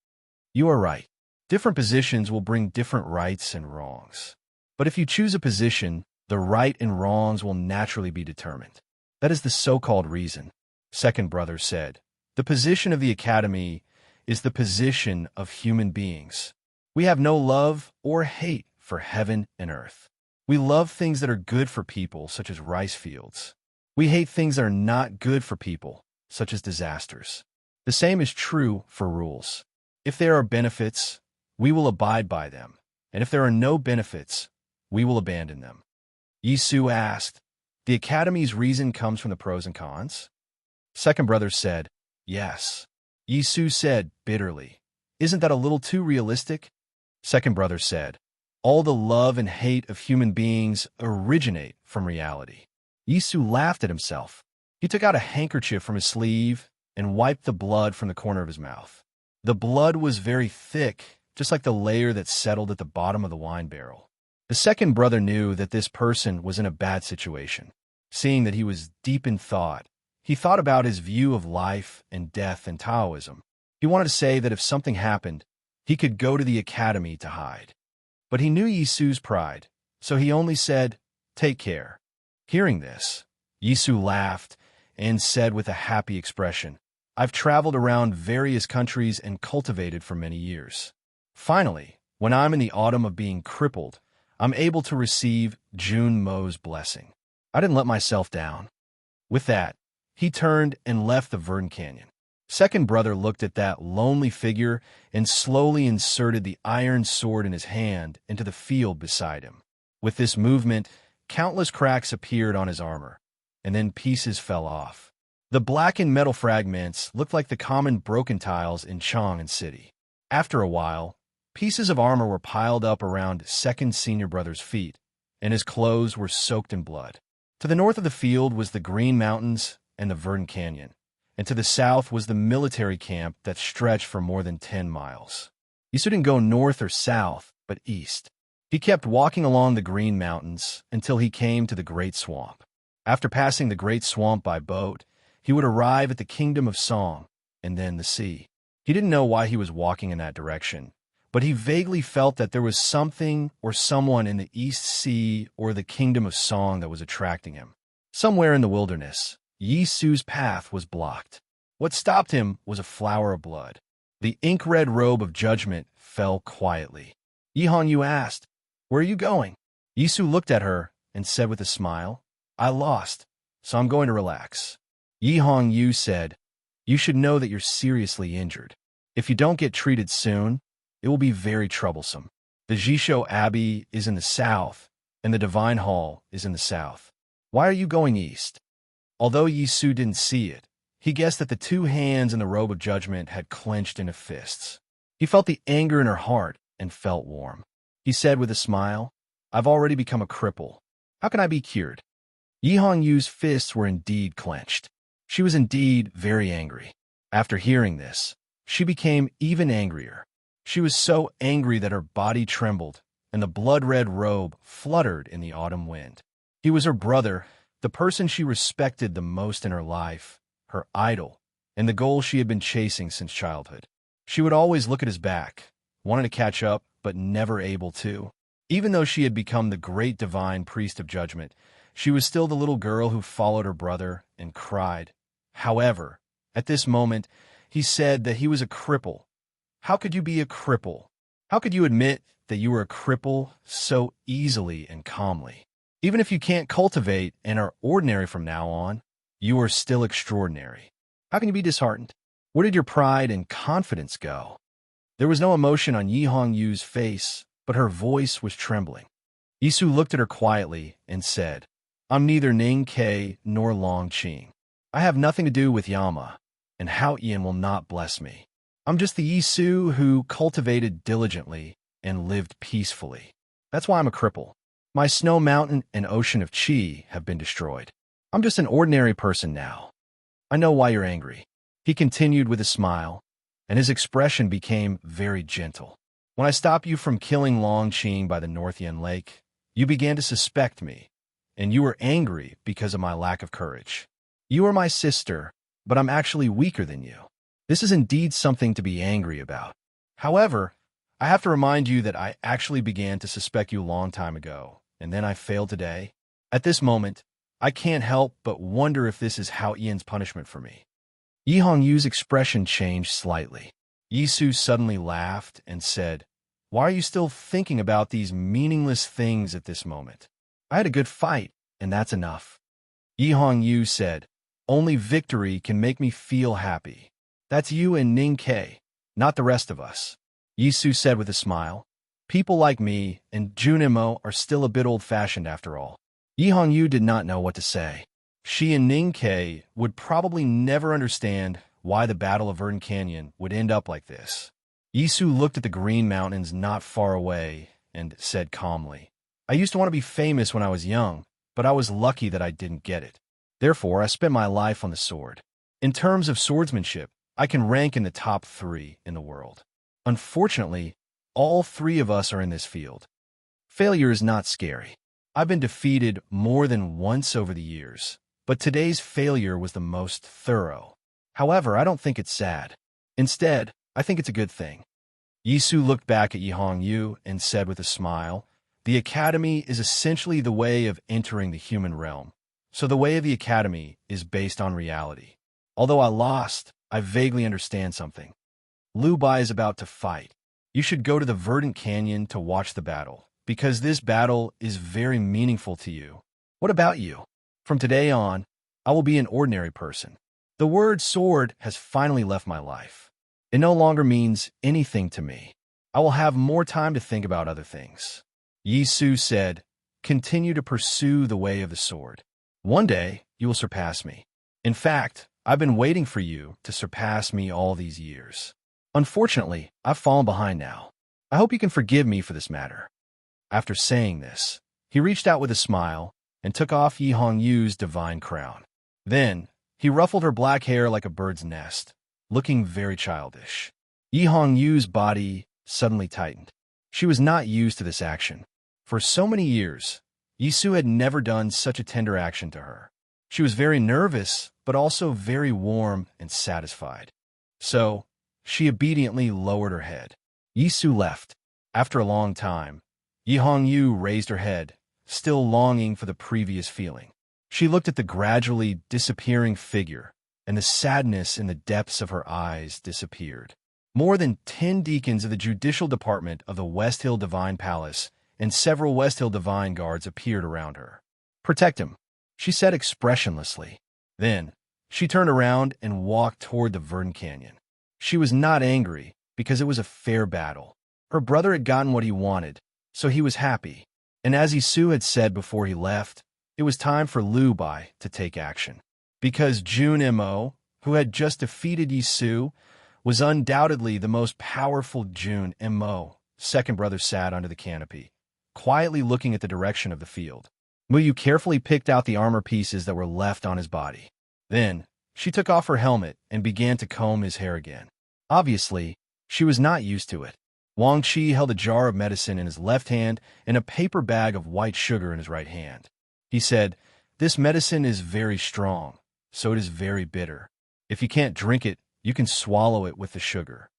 You are right. Different positions will bring different rights and wrongs. But if you choose a position, the right and wrongs will naturally be determined. That is the so-called reason. Second brother said, the position of the Academy is the position of human beings. We have no love or hate for heaven and earth. We love things that are good for people, such as rice fields. We hate things that are not good for people, such as disasters. The same is true for rules. If there are benefits, we will abide by them, and if there are no benefits, we will abandon them. Yisu asked, the Academy's reason comes from the pros and cons? Second brother said, yes. Yisu said bitterly, isn't that a little too realistic? Second brother said, all the love and hate of human beings originate from reality. Yisu laughed at himself. He took out a handkerchief from his sleeve and wiped the blood from the corner of his mouth. The blood was very thick, just like the layer that settled at the bottom of the wine barrel. The second brother knew that this person was in a bad situation. Seeing that he was deep in thought, he thought about his view of life and death in Taoism. He wanted to say that if something happened, he could go to the Academy to hide. But he knew Yisu's pride, so he only said, take care. Hearing this, Yisu laughed and said with a happy expression, I've traveled around various countries and cultivated for many years. Finally, when I'm in the autumn of being crippled, I'm able to receive Jun Mo's blessing. I didn't let myself down. With that, he turned and left the verdant canyon. Second brother looked at that lonely figure and slowly inserted the iron sword in his hand into the field beside him. With this movement, countless cracks appeared on his armor, and then pieces fell off. The blackened metal fragments looked like the common broken tiles in Chang'an City. After a while, pieces of armor were piled up around second senior brother's feet, and his clothes were soaked in blood. To the north of the field was the Green Mountains and the Verdant Canyon, and to the south was the military camp that stretched for more than 10 miles. Yisu didn't go north or south, but east. He kept walking along the Green Mountains until he came to the Great Swamp. After passing the Great Swamp by boat, he would arrive at the Kingdom of Song, and then the sea. He didn't know why he was walking in that direction, but he vaguely felt that there was something or someone in the East Sea or the Kingdom of Song that was attracting him. Somewhere in the wilderness, Yisu's path was blocked. What stopped him was a flower of blood. The ink-red robe of judgment fell quietly. Yihong asked, where are you going? Yisu looked at her and said with a smile, I lost, so I'm going to relax. Yihong said, you should know that you're seriously injured. If you don't get treated soon, it will be very troublesome. The Jisho Abbey is in the south, and the Divine Hall is in the south. Why are you going east? Although Yisu didn't see it, he guessed that the two hands in the robe of judgment had clenched into fists. He felt the anger in her heart and felt warm. He said with a smile, I've already become a cripple. How can I be cured? Yihong fists were indeed clenched. She was indeed very angry. After hearing this, she became even angrier. She was so angry that her body trembled, and the blood-red robe fluttered in the autumn wind. He was her brother, the person she respected the most in her life, her idol, and the goal she had been chasing since childhood. She would always look at his back, wanting to catch up, but never able to. Even though she had become the great divine priest of judgment, she was still the little girl who followed her brother and cried. However, at this moment, he said that he was a cripple. How could you be a cripple? How could you admit that you were a cripple so easily and calmly? Even if you can't cultivate and are ordinary from now on, you are still extraordinary. How can you be disheartened? Where did your pride and confidence go? There was no emotion on Yi Hongyu's face, but her voice was trembling. Yisu looked at her quietly and said, I'm neither Ning Ke nor Long Qing. I have nothing to do with Yama, and Hao Ian will not bless me. I'm just the Yisu who cultivated diligently and lived peacefully. That's why I'm a cripple. My snow mountain and ocean of qi have been destroyed. I'm just an ordinary person now. I know why you're angry. He continued with a smile, and his expression became very gentle. When I stopped you from killing Long Qing by the North Yen Lake, you began to suspect me, and you were angry because of my lack of courage. You are my sister, but I'm actually weaker than you. This is indeed something to be angry about. However, I have to remind you that I actually began to suspect you a long time ago, and then I failed today. At this moment, I can't help but wonder if this is Hao Ian's punishment for me. Yi Hongyu's expression changed slightly. Yisu suddenly laughed and said, Why are you still thinking about these meaningless things at this moment? I had a good fight, and that's enough. Yi Hongyu said, Only victory can make me feel happy. That's you and Ning Ke, not the rest of us. Yisu said with a smile, People like me and Junimo are still a bit old-fashioned after all. Yi Hongyu did not know what to say. She and Ning Ke would probably never understand why the Battle of Verdant Canyon would end up like this. Yisu looked at the green mountains not far away and said calmly, I used to want to be famous when I was young, but I was lucky that I didn't get it. Therefore, I spent my life on the sword. In terms of swordsmanship, I can rank in the top 3 in the world. Unfortunately, all 3 of us are in this field. Failure is not scary. I've been defeated more than once over the years, but today's failure was the most thorough. However, I don't think it's sad. Instead, I think it's a good thing. Yisu looked back at Yi Hongyu and said with a smile, The Academy is essentially the way of entering the human realm, so the way of the Academy is based on reality. Although I lost, I vaguely understand something. Liu Bai is about to fight. You should go to the Verdant Canyon to watch the battle, because this battle is very meaningful to you. What about you? From today on, I will be an ordinary person. The word sword has finally left my life. It no longer means anything to me. I will have more time to think about other things. Yisu said, Continue to pursue the way of the sword. One day, you will surpass me. In fact, I've been waiting for you to surpass me all these years. Unfortunately, I've fallen behind now. I hope you can forgive me for this matter. After saying this, he reached out with a smile and took off Yi Hongyu's divine crown. Then, he ruffled her black hair like a bird's nest, looking very childish. Yi Hongyu's body suddenly tightened. She was not used to this action. For so many years, Yisu had never done such a tender action to her. She was very nervous, but also very warm and satisfied. So, she obediently lowered her head. Yisu left. After a long time, Yi Hongyu raised her head, still longing for the previous feeling. She looked at the gradually disappearing figure, and the sadness in the depths of her eyes disappeared. More than 10 deacons of the judicial department of the West Hill Divine Palace and several West Hill Divine guards appeared around her. Protect him, she said expressionlessly. Then, she turned around and walked toward the Verdant Canyon. She was not angry because it was a fair battle. Her brother had gotten what he wanted, so he was happy. And as Yisu had said before he left, it was time for Liu Bai to take action. Because Junimo, who had just defeated Yisu, was undoubtedly the most powerful Junimo. Second brother sat under the canopy, quietly looking at the direction of the field. Muyu carefully picked out the armor pieces that were left on his body. Then, she took off her helmet and began to comb his hair again. Obviously, she was not used to it. Wang Qi held a jar of medicine in his left hand and a paper bag of white sugar in his right hand. He said, "This medicine is very strong, so it is very bitter. If you can't drink it, you can swallow it with the sugar."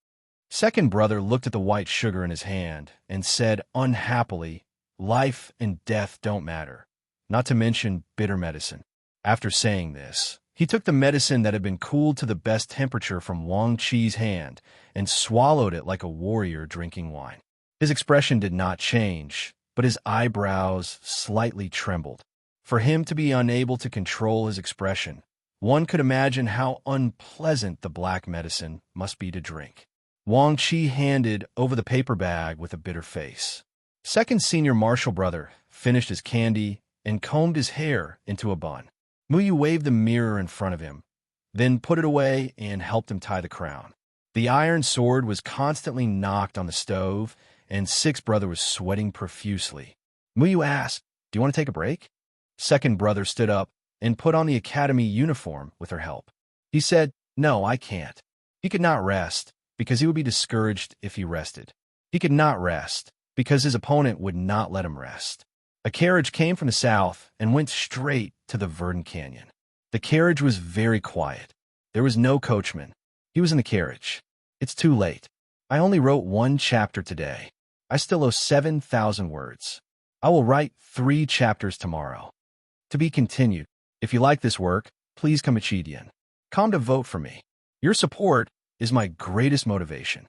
Second brother looked at the white sugar in his hand and said unhappily, "Life and death don't matter, not to mention bitter medicine." After saying this, he took the medicine that had been cooled to the best temperature from Wang Qi's hand and swallowed it like a warrior drinking wine. His expression did not change, but his eyebrows slightly trembled. For him to be unable to control his expression, one could imagine how unpleasant the black medicine must be to drink. Wang Qi handed over the paper bag with a bitter face. Second senior marshal brother finished his candy and combed his hair into a bun. Muyu waved the mirror in front of him, then put it away and helped him tie the crown. The iron sword was constantly knocked on the stove, and sixth brother was sweating profusely. Muyu asked, "Do you want to take a break?" Second brother stood up and put on the academy uniform with her help. He said, "No, I can't." He could not rest, because he would be discouraged if he rested. He could not rest, because his opponent would not let him rest. A carriage came from the south and went straight to the verdant canyon. The carriage was very quiet. There was no coachman. He was in the carriage. "It's too late. I only wrote 1 chapter today. I still owe 7,000 words. I will write 3 chapters tomorrow. To be continued. If you like this work, please come to vote for me. Your support is my greatest motivation."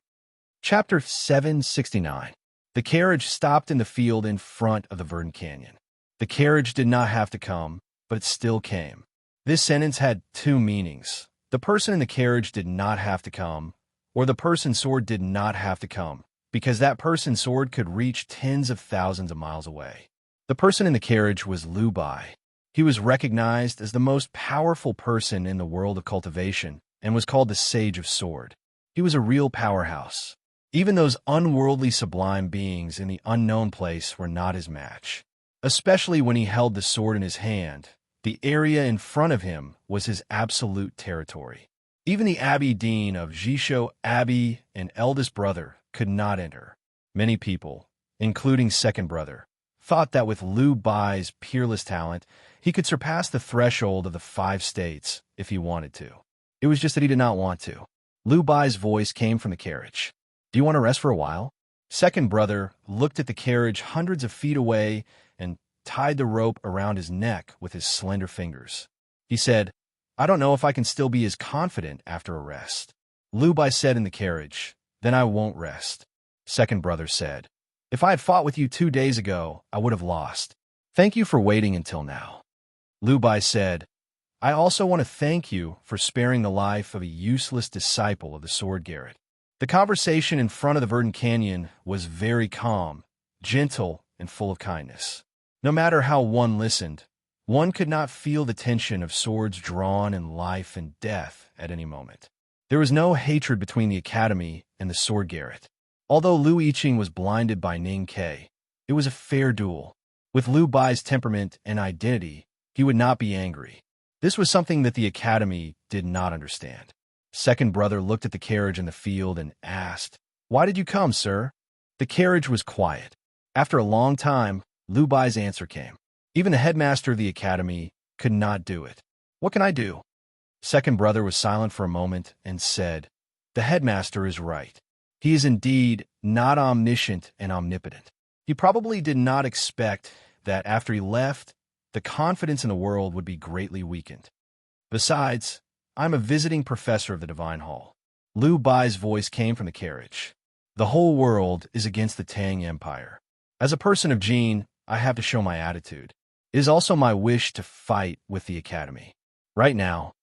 Chapter 769. The carriage stopped in the field in front of the verdant canyon. The carriage did not have to come, but it still came. This sentence had 2 meanings. The person in the carriage did not have to come, or the person's sword did not have to come, because that person's sword could reach tens of thousands of miles away. The person in the carriage was Lu Bai. He was recognized as the most powerful person in the world of cultivation and was called the Sage of Sword. He was a real powerhouse. Even those unworldly sublime beings in the unknown place were not his match. Especially when he held the sword in his hand, the area in front of him was his absolute territory. Even the Abbey Dean of Jisho Abbey and eldest brother could not enter. Many people, including second brother, thought that with Lu Bai's peerless talent, he could surpass the threshold of the 5 states if he wanted to. It was just that he did not want to. Lu Bai's voice came from the carriage. "Do you want to rest for a while?" Second brother looked at the carriage hundreds of feet away and tied the rope around his neck with his slender fingers. He said, "I don't know if I can still be as confident after a rest." Lu Bai said in the carriage, "Then I won't rest." Second brother said, "If I had fought with you 2 days ago, I would have lost. Thank you for waiting until now." Lu Bai said, "I also want to thank you for sparing the life of a useless disciple of the Sword Garret." The conversation in front of the verdant canyon was very calm, gentle, and full of kindness. No matter how one listened, one could not feel the tension of swords drawn in life and death at any moment. There was no hatred between the academy and the Sword Garret. Although Lu Yiqing was blinded by Ning Ke, it was a fair duel. With Lu Bai's temperament and identity, he would not be angry. This was something that the academy did not understand. Second brother looked at the carriage in the field and asked, "Why did you come, sir?" The carriage was quiet. After a long time, Lu Bai's answer came. Even the headmaster of the academy could not do it. "What can I do?" Second brother was silent for a moment and said, "The headmaster is right. He is indeed not omniscient and omnipotent. He probably did not expect that after he left, the confidence in the world would be greatly weakened. Besides, I'm a visiting professor of the Divine Hall." Lu Bai's voice came from the carriage. "The whole world is against the Tang Empire. As a person of Jin, I have to show my attitude. It is also my wish to fight with the academy. Right now,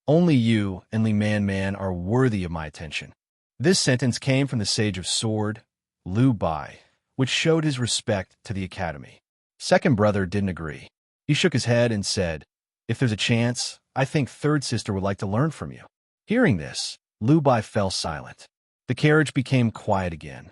only you and Li Man are worthy of my attention." This sentence came from the Sage of Sword, Lu Bai, which showed his respect to the academy. Second brother didn't agree. He shook his head and said, "If there's a chance, I think third sister would like to learn from you." Hearing this, Lu Bai fell silent. The carriage became quiet again.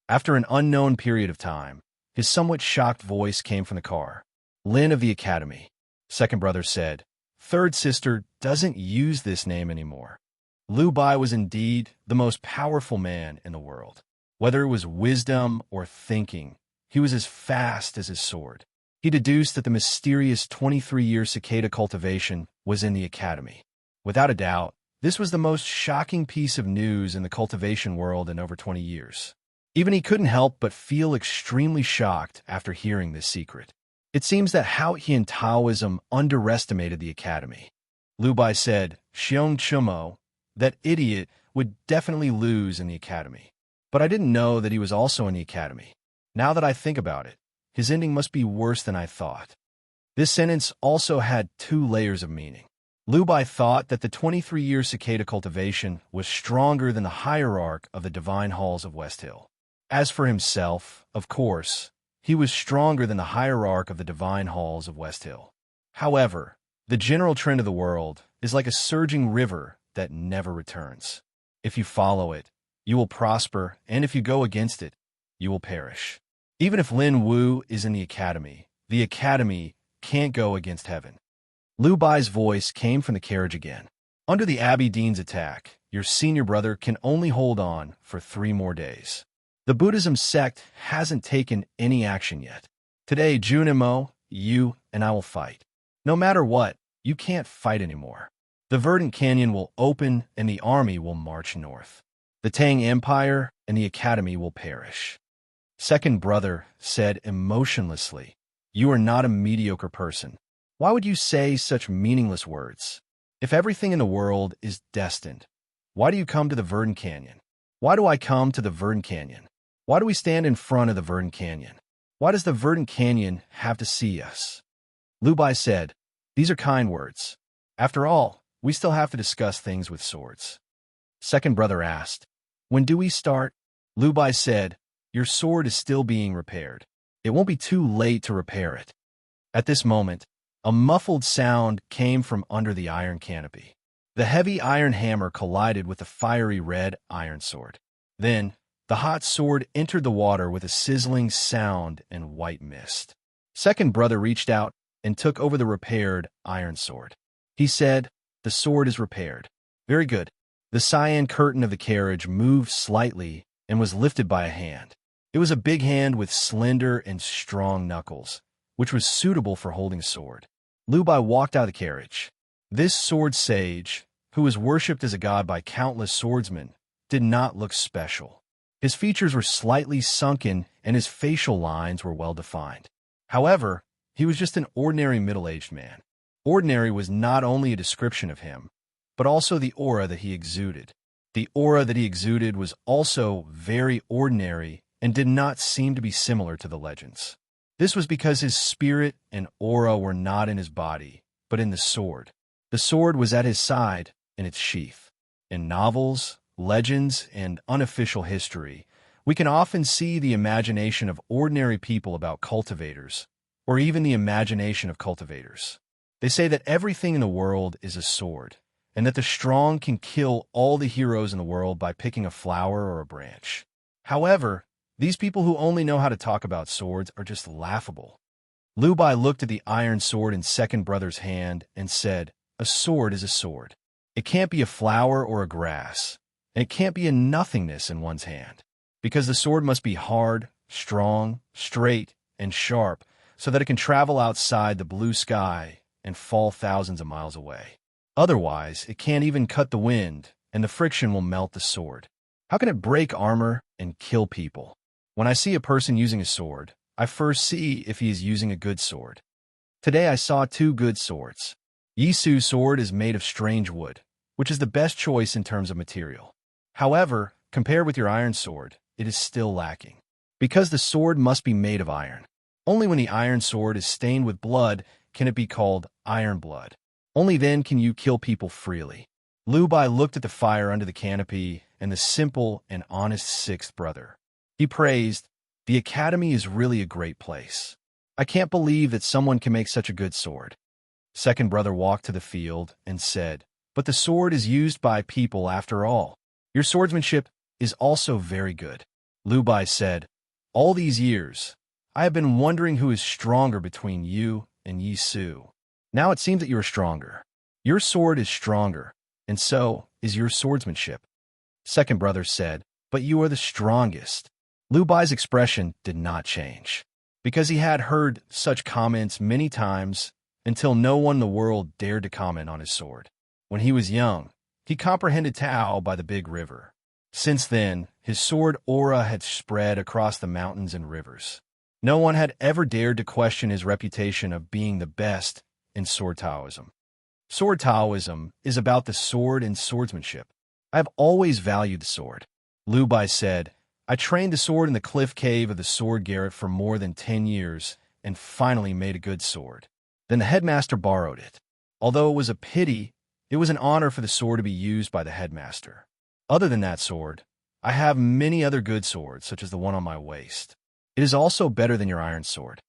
After an unknown period of time, his somewhat shocked voice came from the car. "Lin of the academy." Second brother said, "Third sister doesn't use this name anymore." Lu Bai was indeed the most powerful man in the world. Whether it was wisdom or thinking, he was as fast as his sword. He deduced that the mysterious 23-year cicada cultivation was in the academy. Without a doubt, this was the most shocking piece of news in the cultivation world in over 20 years. Even he couldn't help but feel extremely shocked after hearing this secret. It seems that Hao-He and Taoism underestimated the academy. Liu Bai said, Xiong Chumo, that idiot would definitely lose in the academy. But I didn't know that he was also in the academy. Now that I think about it, his ending must be worse than I thought. This sentence also had 2 layers of meaning. Liu Bai thought that the 23-year cicada cultivation was stronger than the hierarch of the divine halls of West Hill. As for himself, of course, he was stronger than the hierarch of the divine halls of West Hill. However, the general trend of the world is like a surging river that never returns. If you follow it, you will prosper, and if you go against it, you will perish. Even if Lin Wu is in the academy can't go against heaven. Liu Bai's voice came from the carriage again. Under the Abbey Dean's attack, your senior brother can only hold on for 3 more days. The Buddhism sect hasn't taken any action yet. Today, Jun and Mo, you and I will fight. No matter what, you can't fight anymore. The verdant canyon will open and the army will march north. The Tang Empire and the academy will perish. Second brother said emotionlessly, you are not a mediocre person. Why would you say such meaningless words? If everything in the world is destined, why do you come to the verdant canyon? Why do I come to the verdant canyon? Why do we stand in front of the verdant canyon? Why does the verdant canyon have to see us? Liu Bai said, these are kind words. After all, we still have to discuss things with swords. Second brother asked, when do we start? Liu Bai said, your sword is still being repaired. It won't be too late to repair it. At this moment, a muffled sound came from under the iron canopy. The heavy iron hammer collided with the fiery red iron sword. Then, the hot sword entered the water with a sizzling sound and white mist. Second brother reached out and took over the repaired iron sword. He said, the sword is repaired. Very good. The cyan curtain of the carriage moved slightly and was lifted by a hand. It was a big hand with slender and strong knuckles, which was suitable for holding a sword. Liu Bai walked out of the carriage. This sword sage, who was worshipped as a god by countless swordsmen, did not look special. His features were slightly sunken and his facial lines were well defined. However, he was just an ordinary middle-aged man. Ordinary was not only a description of him, but also the aura that he exuded. The aura that he exuded was also very ordinary and did not seem to be similar to the legends. This was because his spirit and aura were not in his body, but in the sword. The sword was at his side in its sheath. In novels, legends, and unofficial history, we can often see the imagination of ordinary people about cultivators, or even the imagination of cultivators. They say that everything in the world is a sword, and that the strong can kill all the heroes in the world by picking a flower or a branch. However, these people who only know how to talk about swords are just laughable. Liu Bai looked at the iron sword in second brother's hand and said, a sword is a sword. It can't be a flower or a grass, and it can't be a nothingness in one's hand, because the sword must be hard, strong, straight, and sharp, so that it can travel outside the blue sky and fall thousands of miles away. Otherwise, it can't even cut the wind, and the friction will melt the sword. How can it break armor and kill people? When I see a person using a sword, I first see if he is using a good sword. Today I saw 2 good swords. Yisu's sword is made of strange wood, which is the best choice in terms of material. However, compared with your iron sword, it is still lacking. Because the sword must be made of iron. Only when the iron sword is stained with blood can it be called iron blood. Only then can you kill people freely. Liu Bai looked at the fire under the canopy and the simple and honest sixth brother. He praised, the academy is really a great place. I can't believe that someone can make such a good sword. Second brother walked to the field and said, but the sword is used by people after all. Your swordsmanship is also very good. Liu Bai said, all these years, I have been wondering who is stronger between you and Yisu. Now it seems that you are stronger. Your sword is stronger, and so is your swordsmanship. Second brother said, but you are the strongest. Lu Bai's expression did not change, because he had heard such comments many times until no one in the world dared to comment on his sword. When he was young, he comprehended Tao by the big river. Since then, his sword aura had spread across the mountains and rivers. No one had ever dared to question his reputation of being the best in sword Taoism. Sword Taoism is about the sword and swordsmanship. I have always valued the sword. Lu Bai said, I trained the sword in the cliff cave of the sword garret for more than 10 years and finally made a good sword. Then the headmaster borrowed it. Although it was a pity, it was an honor for the sword to be used by the headmaster. Other than that sword, I have many other good swords, such as the one on my waist. It is also better than your iron sword.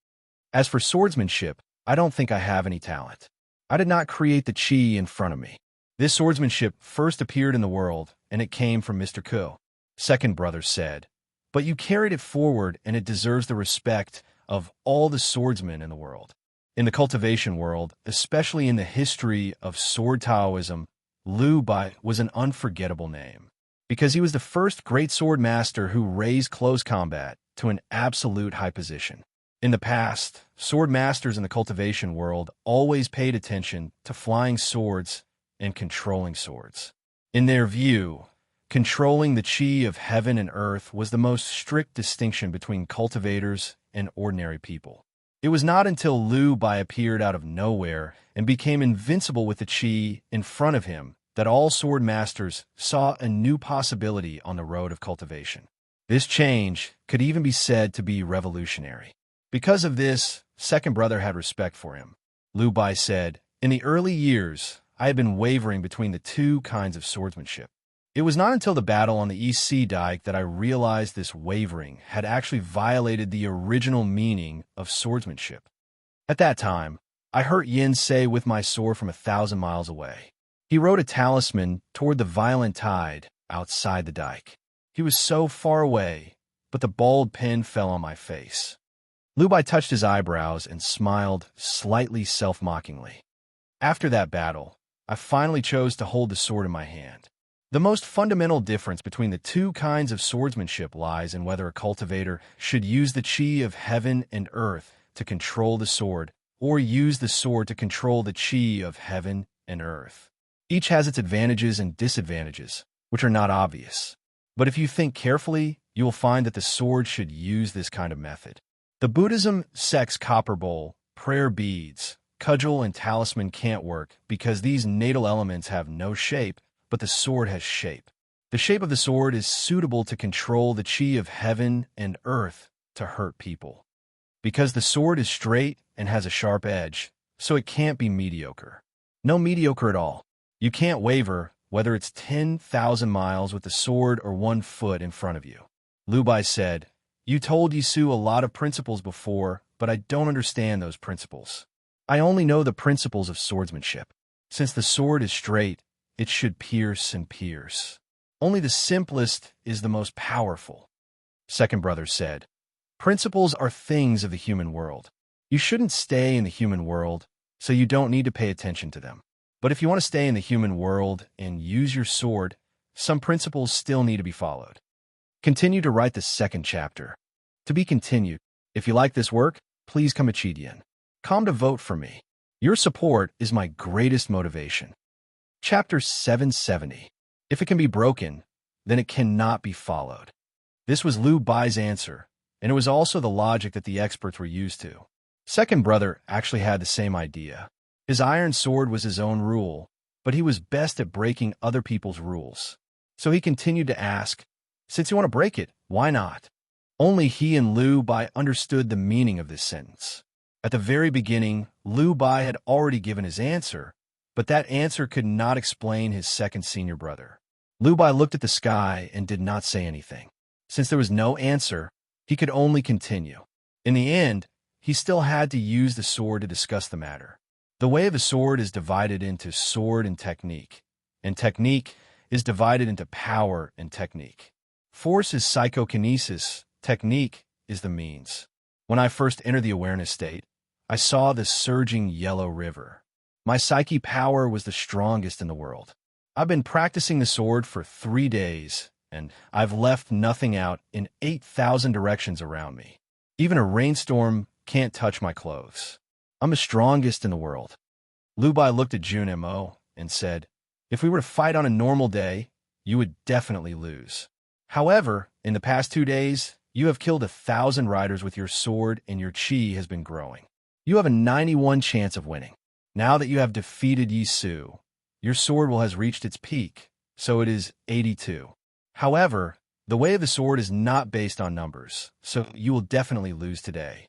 As for swordsmanship, I don't think I have any talent. I did not create the chi in front of me. This swordsmanship first appeared in the world, and it came from Mr. Ko. Second brother said, but you carried it forward, and it deserves the respect of all the swordsmen in the world. In the cultivation world, especially in the history of sword Taoism, Lu Bai was an unforgettable name, because he was the first great sword master who raised close combat to an absolute high position. In the past, sword masters in the cultivation world always paid attention to flying swords and controlling swords. In their view, controlling the chi of heaven and earth was the most strict distinction between cultivators and ordinary people. It was not until Lu Bai appeared out of nowhere and became invincible with the chi in front of him that all sword masters saw a new possibility on the road of cultivation. This change could even be said to be revolutionary. Because of this, second brother had respect for him. Lu Bai said, in the early years, I had been wavering between the two kinds of swordsmanship. It was not until the battle on the East Sea Dike that I realized this wavering had actually violated the original meaning of swordsmanship. At that time, I heard Yin say with my sword from 1,000 miles away. He rode a talisman toward the violent tide outside the dike. He was so far away, but the bald pin fell on my face. Lu Bai touched his eyebrows and smiled slightly self-mockingly. After that battle, I finally chose to hold the sword in my hand. The most fundamental difference between the two kinds of swordsmanship lies in whether a cultivator should use the chi of heaven and earth to control the sword, or use the sword to control the chi of heaven and earth. Each has its advantages and disadvantages, which are not obvious. But if you think carefully, you will find that the sword should use this kind of method. The Buddhism sect's copper bowl, prayer beads, cudgel, and talisman can't work because these natal elements have no shape, but the sword has shape. The shape of the sword is suitable to control the chi of heaven and earth to hurt people. Because the sword is straight and has a sharp edge, so it can't be mediocre. No mediocre at all. You can't waver, whether it's 10,000 miles with the sword or 1 foot in front of you. Lu Bai said, you told Yisu a lot of principles before, but I don't understand those principles. I only know the principles of swordsmanship. Since the sword is straight, it should pierce and pierce. Only the simplest is the most powerful. Second brother said, principles are things of the human world. You shouldn't stay in the human world, so you don't need to pay attention to them. But if you want to stay in the human world and use your sword, some principles still need to be followed. Continue to write the second chapter. To be continued. If you like this work, please come to Chidian. Come to vote for me. Your support is my greatest motivation. Chapter 770. If it can be broken, then it cannot be followed. This was Lu Bai's answer, and it was also the logic that the experts were used to. Second brother actually had the same idea. His iron sword was his own rule, but he was best at breaking other people's rules. So he continued to ask, since you want to break it, why not? Only he and Lu Bai understood the meaning of this sentence. At the very beginning, Lu Bai had already given his answer, but that answer could not explain his second senior brother. Lu Bai looked at the sky and did not say anything. Since there was no answer, he could only continue. In the end, he still had to use the sword to discuss the matter. The way of a sword is divided into sword and technique is divided into power and technique. Force is psychokinesis, technique is the means. When I first entered the awareness state, I saw this surging yellow river. My psyche power was the strongest in the world. I've been practicing the sword for 3 days, and I've left nothing out in 8,000 directions around me. Even a rainstorm can't touch my clothes. I'm the strongest in the world. Lu Bai looked at Jun Mo and said, "If we were to fight on a normal day, you would definitely lose. However, in the past 2 days, you have killed 1,000 riders with your sword and your chi has been growing. You have a 91 chance of winning. Now that you have defeated Yi Su, your sword will has reached its peak, so it is 82. However, the way of the sword is not based on numbers, so you will definitely lose today.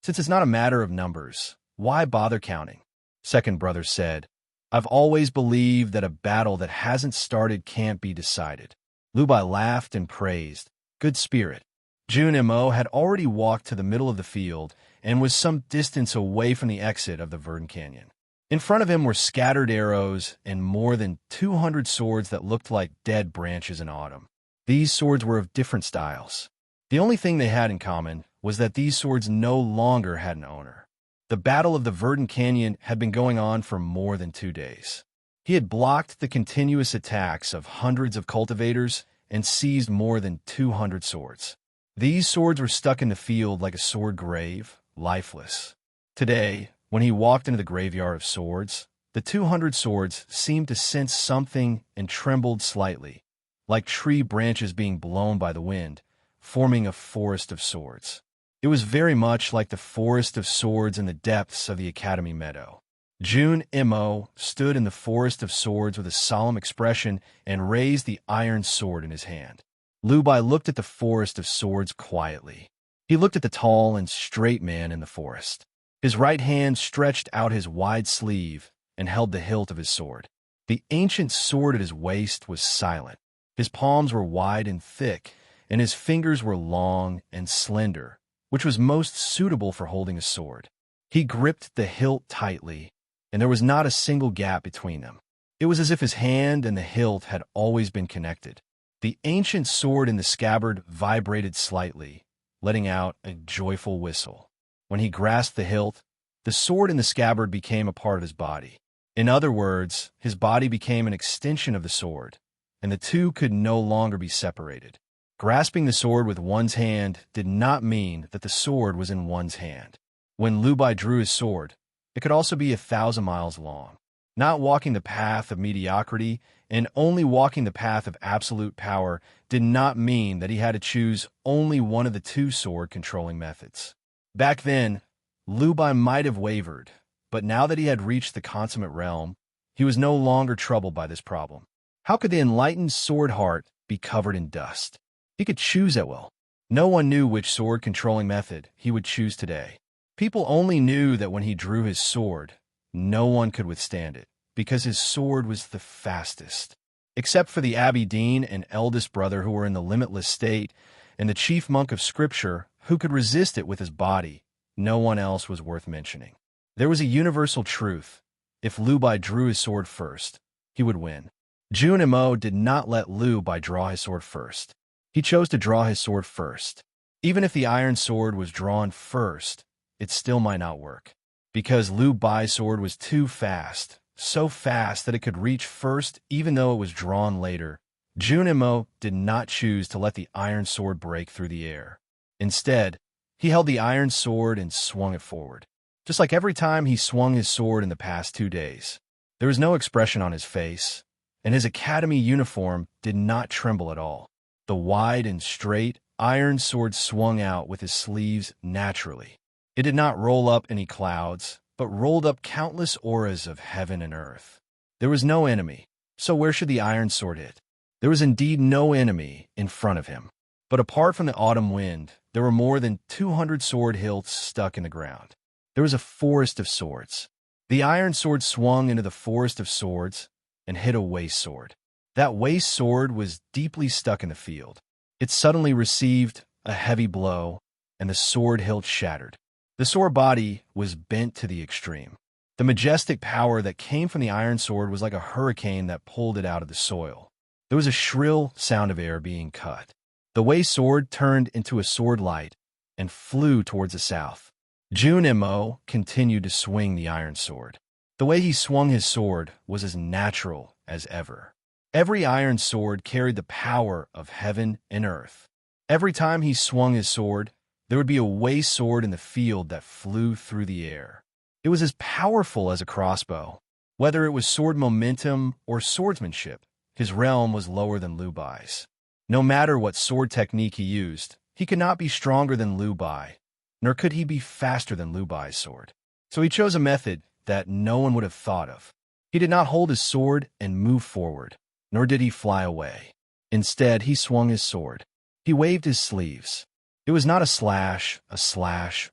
Since it's not a matter of numbers, why bother counting?" Second brother said, "I've always believed that a battle that hasn't started can't be decided." Lu Bai laughed and praised, "Good spirit." Jun Mo had already walked to the middle of the field and was some distance away from the exit of the Verdant Canyon. In front of him were scattered arrows and more than 200 swords that looked like dead branches in autumn. These swords were of different styles. The only thing they had in common was that these swords no longer had an owner. The Battle of the Verdant Canyon had been going on for more than 2 days. He had blocked the continuous attacks of hundreds of cultivators and seized more than 200 swords. These swords were stuck in the field like a sword grave, lifeless. Today, when he walked into the graveyard of swords, the 200 swords seemed to sense something and trembled slightly, like tree branches being blown by the wind, forming a forest of swords. It was very much like the forest of swords in the depths of the Academy meadow. Jun Mo stood in the forest of swords with a solemn expression and raised the iron sword in his hand. Lu Bai looked at the forest of swords quietly. He looked at the tall and straight man in the forest. His right hand stretched out his wide sleeve and held the hilt of his sword. The ancient sword at his waist was silent. His palms were wide and thick, and his fingers were long and slender, which was most suitable for holding a sword. He gripped the hilt tightly, and there was not a single gap between them. It was as if his hand and the hilt had always been connected. The ancient sword in the scabbard vibrated slightly, letting out a joyful whistle. When he grasped the hilt, the sword in the scabbard became a part of his body. In other words, his body became an extension of the sword, and the two could no longer be separated. Grasping the sword with one's hand did not mean that the sword was in one's hand. When Lu Bai drew his sword, it could also be 1,000 miles long. Not walking the path of mediocrity and only walking the path of absolute power did not mean that he had to choose only one of the two sword-controlling methods. Back then, Lu Bai might have wavered, but now that he had reached the consummate realm, he was no longer troubled by this problem. How could the enlightened sword heart be covered in dust? He could choose at will. No one knew which sword-controlling method he would choose today. People only knew that when he drew his sword, no one could withstand it, because his sword was the fastest. Except for the Abbey Dean and eldest brother who were in the limitless state, and the chief monk of scripture who could resist it with his body, no one else was worth mentioning. There was a universal truth. If Lu Bai drew his sword first, he would win. Jun Mo did not let Lu Bai draw his sword first. He chose to draw his sword first. Even if the iron sword was drawn first, it still might not work. Because Lu Bai's sword was too fast, so fast that it could reach first even though it was drawn later, Jun Mo did not choose to let the iron sword break through the air. Instead, he held the iron sword and swung it forward. Just like every time he swung his sword in the past 2 days. There was no expression on his face, and his academy uniform did not tremble at all. The wide and straight iron sword swung out with his sleeves naturally. It did not roll up any clouds, but rolled up countless auras of heaven and earth. There was no enemy, so where should the iron sword hit? There was indeed no enemy in front of him. But apart from the autumn wind, there were more than 200 sword hilts stuck in the ground. There was a forest of swords. The iron sword swung into the forest of swords and hit a waist sword. That waist sword was deeply stuck in the field. It suddenly received a heavy blow, and the sword hilt shattered. The sword body was bent to the extreme. The majestic power that came from the iron sword was like a hurricane that pulled it out of the soil. There was a shrill sound of air being cut. The waist sword turned into a sword light and flew towards the south. Jun Mo continued to swing the iron sword. The way he swung his sword was as natural as ever. Every iron sword carried the power of heaven and earth. Every time he swung his sword, there would be a way sword in the field that flew through the air. It was as powerful as a crossbow. Whether it was sword momentum or swordsmanship, his realm was lower than Liu Bai's. No matter what sword technique he used, he could not be stronger than Liu Bai, nor could he be faster than Liu Bai's sword. So he chose a method that no one would have thought of. He did not hold his sword and move forward, nor did he fly away. Instead, he swung his sword. He waved his sleeves. It was not a slash,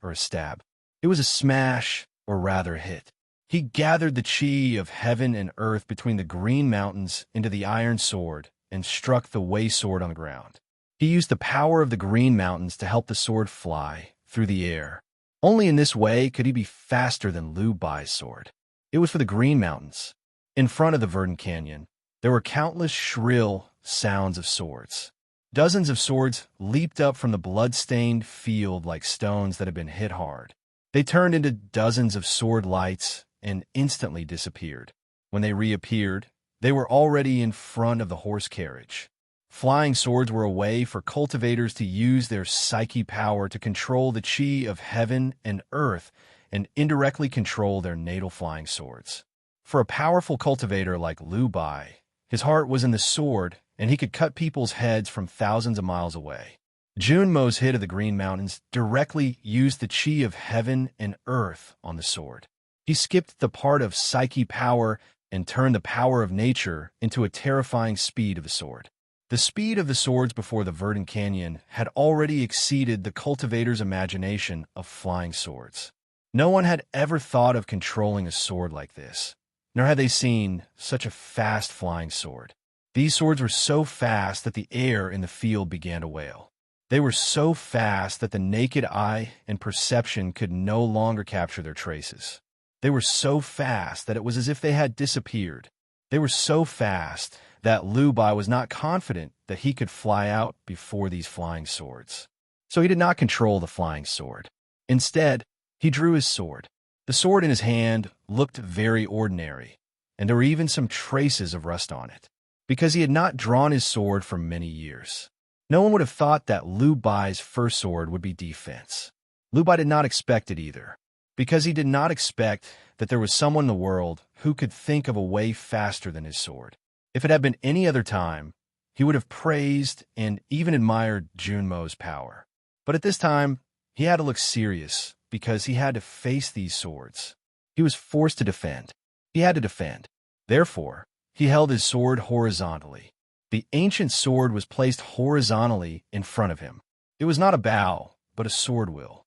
or a stab. It was a smash, or rather a hit. He gathered the chi of heaven and earth between the green mountains into the iron sword and struck the way sword on the ground. He used the power of the green mountains to help the sword fly through the air. Only in this way could he be faster than Liu Bai's sword. It was for the green mountains. In front of the verdant canyon, there were countless shrill sounds of swords. Dozens of swords leaped up from the blood-stained field like stones that had been hit hard. They turned into dozens of sword lights and instantly disappeared. When they reappeared, they were already in front of the horse carriage. Flying swords were a way for cultivators to use their psyche power to control the chi of heaven and earth and indirectly control their natal flying swords. For a powerful cultivator like Liu Bai, his heart was in the sword, and he could cut people's heads from thousands of miles away. Junmo's hit of the Green Mountains directly used the chi of heaven and earth on the sword. He skipped the part of psyche power and turned the power of nature into a terrifying speed of the sword. The speed of the swords before the verdant canyon had already exceeded the cultivator's imagination of flying swords. No one had ever thought of controlling a sword like this, nor had they seen such a fast flying sword. These swords were so fast that the air in the field began to wail. They were so fast that the naked eye and perception could no longer capture their traces. They were so fast that it was as if they had disappeared. They were so fast that Liu Bai was not confident that he could fly out before these flying swords. So he did not control the flying sword. Instead, he drew his sword. The sword in his hand looked very ordinary, and there were even some traces of rust on it, because he had not drawn his sword for many years. No one would have thought that Liu Bai's first sword would be defense. Liu Bai did not expect it either, because he did not expect that there was someone in the world who could think of a way faster than his sword. If it had been any other time, he would have praised and even admired Junmo's power. But at this time, he had to look serious because he had to face these swords. He was forced to defend. He had to defend. Therefore, he held his sword horizontally. The ancient sword was placed horizontally in front of him. It was not a bow, but a sword will.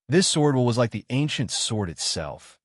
This sword will was like the ancient sword itself,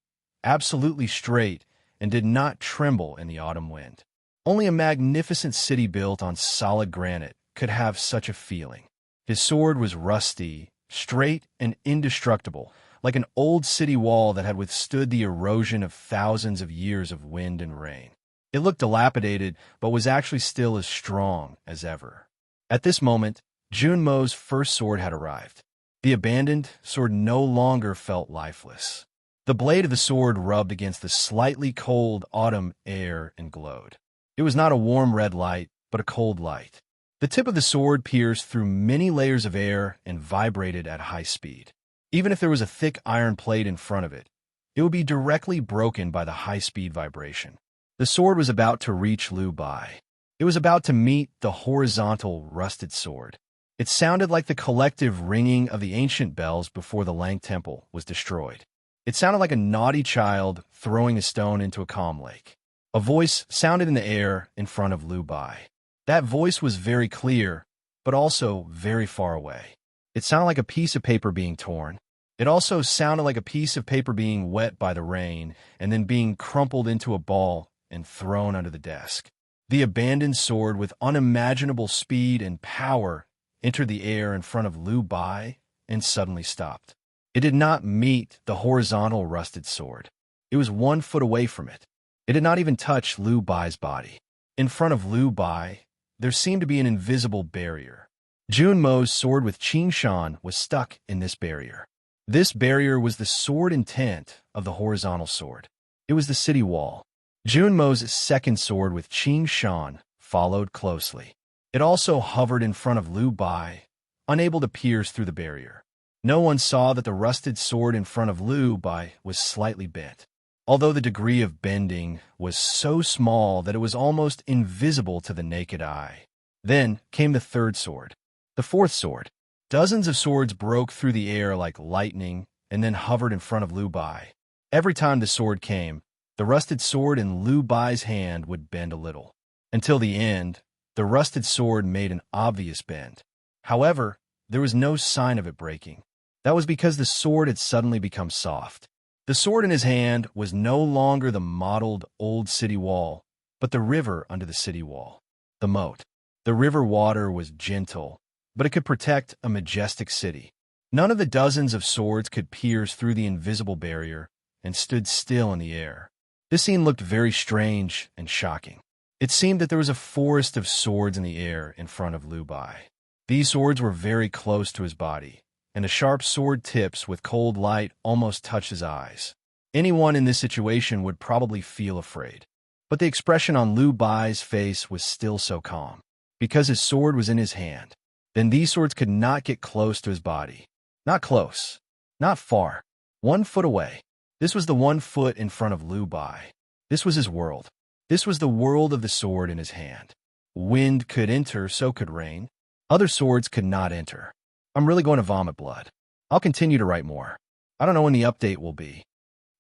absolutely straight and did not tremble in the autumn wind. Only a magnificent city built on solid granite could have such a feeling. His sword was rusty, straight, and indestructible, like an old city wall that had withstood the erosion of thousands of years of wind and rain. It looked dilapidated, but was actually still as strong as ever. At this moment, Junmo's first sword had arrived. The abandoned sword no longer felt lifeless. The blade of the sword rubbed against the slightly cold autumn air and glowed. It was not a warm red light, but a cold light. The tip of the sword pierced through many layers of air and vibrated at high speed. Even if there was a thick iron plate in front of it, it would be directly broken by the high-speed vibration. The sword was about to reach Liu Bai. It was about to meet the horizontal rusted sword. It sounded like the collective ringing of the ancient bells before the Lang Temple was destroyed. It sounded like a naughty child throwing a stone into a calm lake. A voice sounded in the air in front of Liu Bai. That voice was very clear, but also very far away. It sounded like a piece of paper being torn. It also sounded like a piece of paper being wet by the rain and then being crumpled into a ball and thrown under the desk. The abandoned sword with unimaginable speed and power entered the air in front of Liu Bai and suddenly stopped. It did not meet the horizontal rusted sword. It was 1 foot away from it. It did not even touch Liu Bai's body. In front of Liu Bai, there seemed to be an invisible barrier. Junmo's sword with Qing Shan was stuck in this barrier. This barrier was the sword intent of the horizontal sword. It was the city wall. Junmo's second sword with Qing Shan followed closely. It also hovered in front of Lu Bai, unable to pierce through the barrier. No one saw that the rusted sword in front of Lu Bai was slightly bent, although the degree of bending was so small that it was almost invisible to the naked eye. Then came the third sword, the fourth sword. Dozens of swords broke through the air like lightning and then hovered in front of Lu Bai. Every time the sword came, the rusted sword in Lu Bai's hand would bend a little. Until the end, the rusted sword made an obvious bend. However, there was no sign of it breaking. That was because the sword had suddenly become soft. The sword in his hand was no longer the mottled old city wall, but the river under the city wall, the moat. The river water was gentle, but it could protect a majestic city. None of the dozens of swords could pierce through the invisible barrier and stood still in the air. This scene looked very strange and shocking. It seemed that there was a forest of swords in the air in front of Lu Bai. These swords were very close to his body, and the sharp sword tips with cold light almost touched his eyes. Anyone in this situation would probably feel afraid. But the expression on Lu Bai's face was still so calm. Because his sword was in his hand, then these swords could not get close to his body. Not close. Not far. 1 foot away. This was the 1 foot in front of Lu Bai. This was his world. This was the world of the sword in his hand. Wind could enter, so could rain. Other swords could not enter. I'm really going to vomit blood. I'll continue to write more. I don't know when the update will be.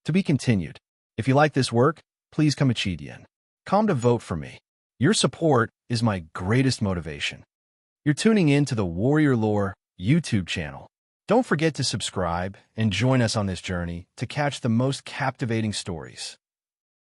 To be continued. If you like this work, please come Achidian. Come to vote for me. Your support is my greatest motivation. You're tuning in to the Warrior Lore YouTube channel. Don't forget to subscribe and join us on this journey to catch the most captivating stories.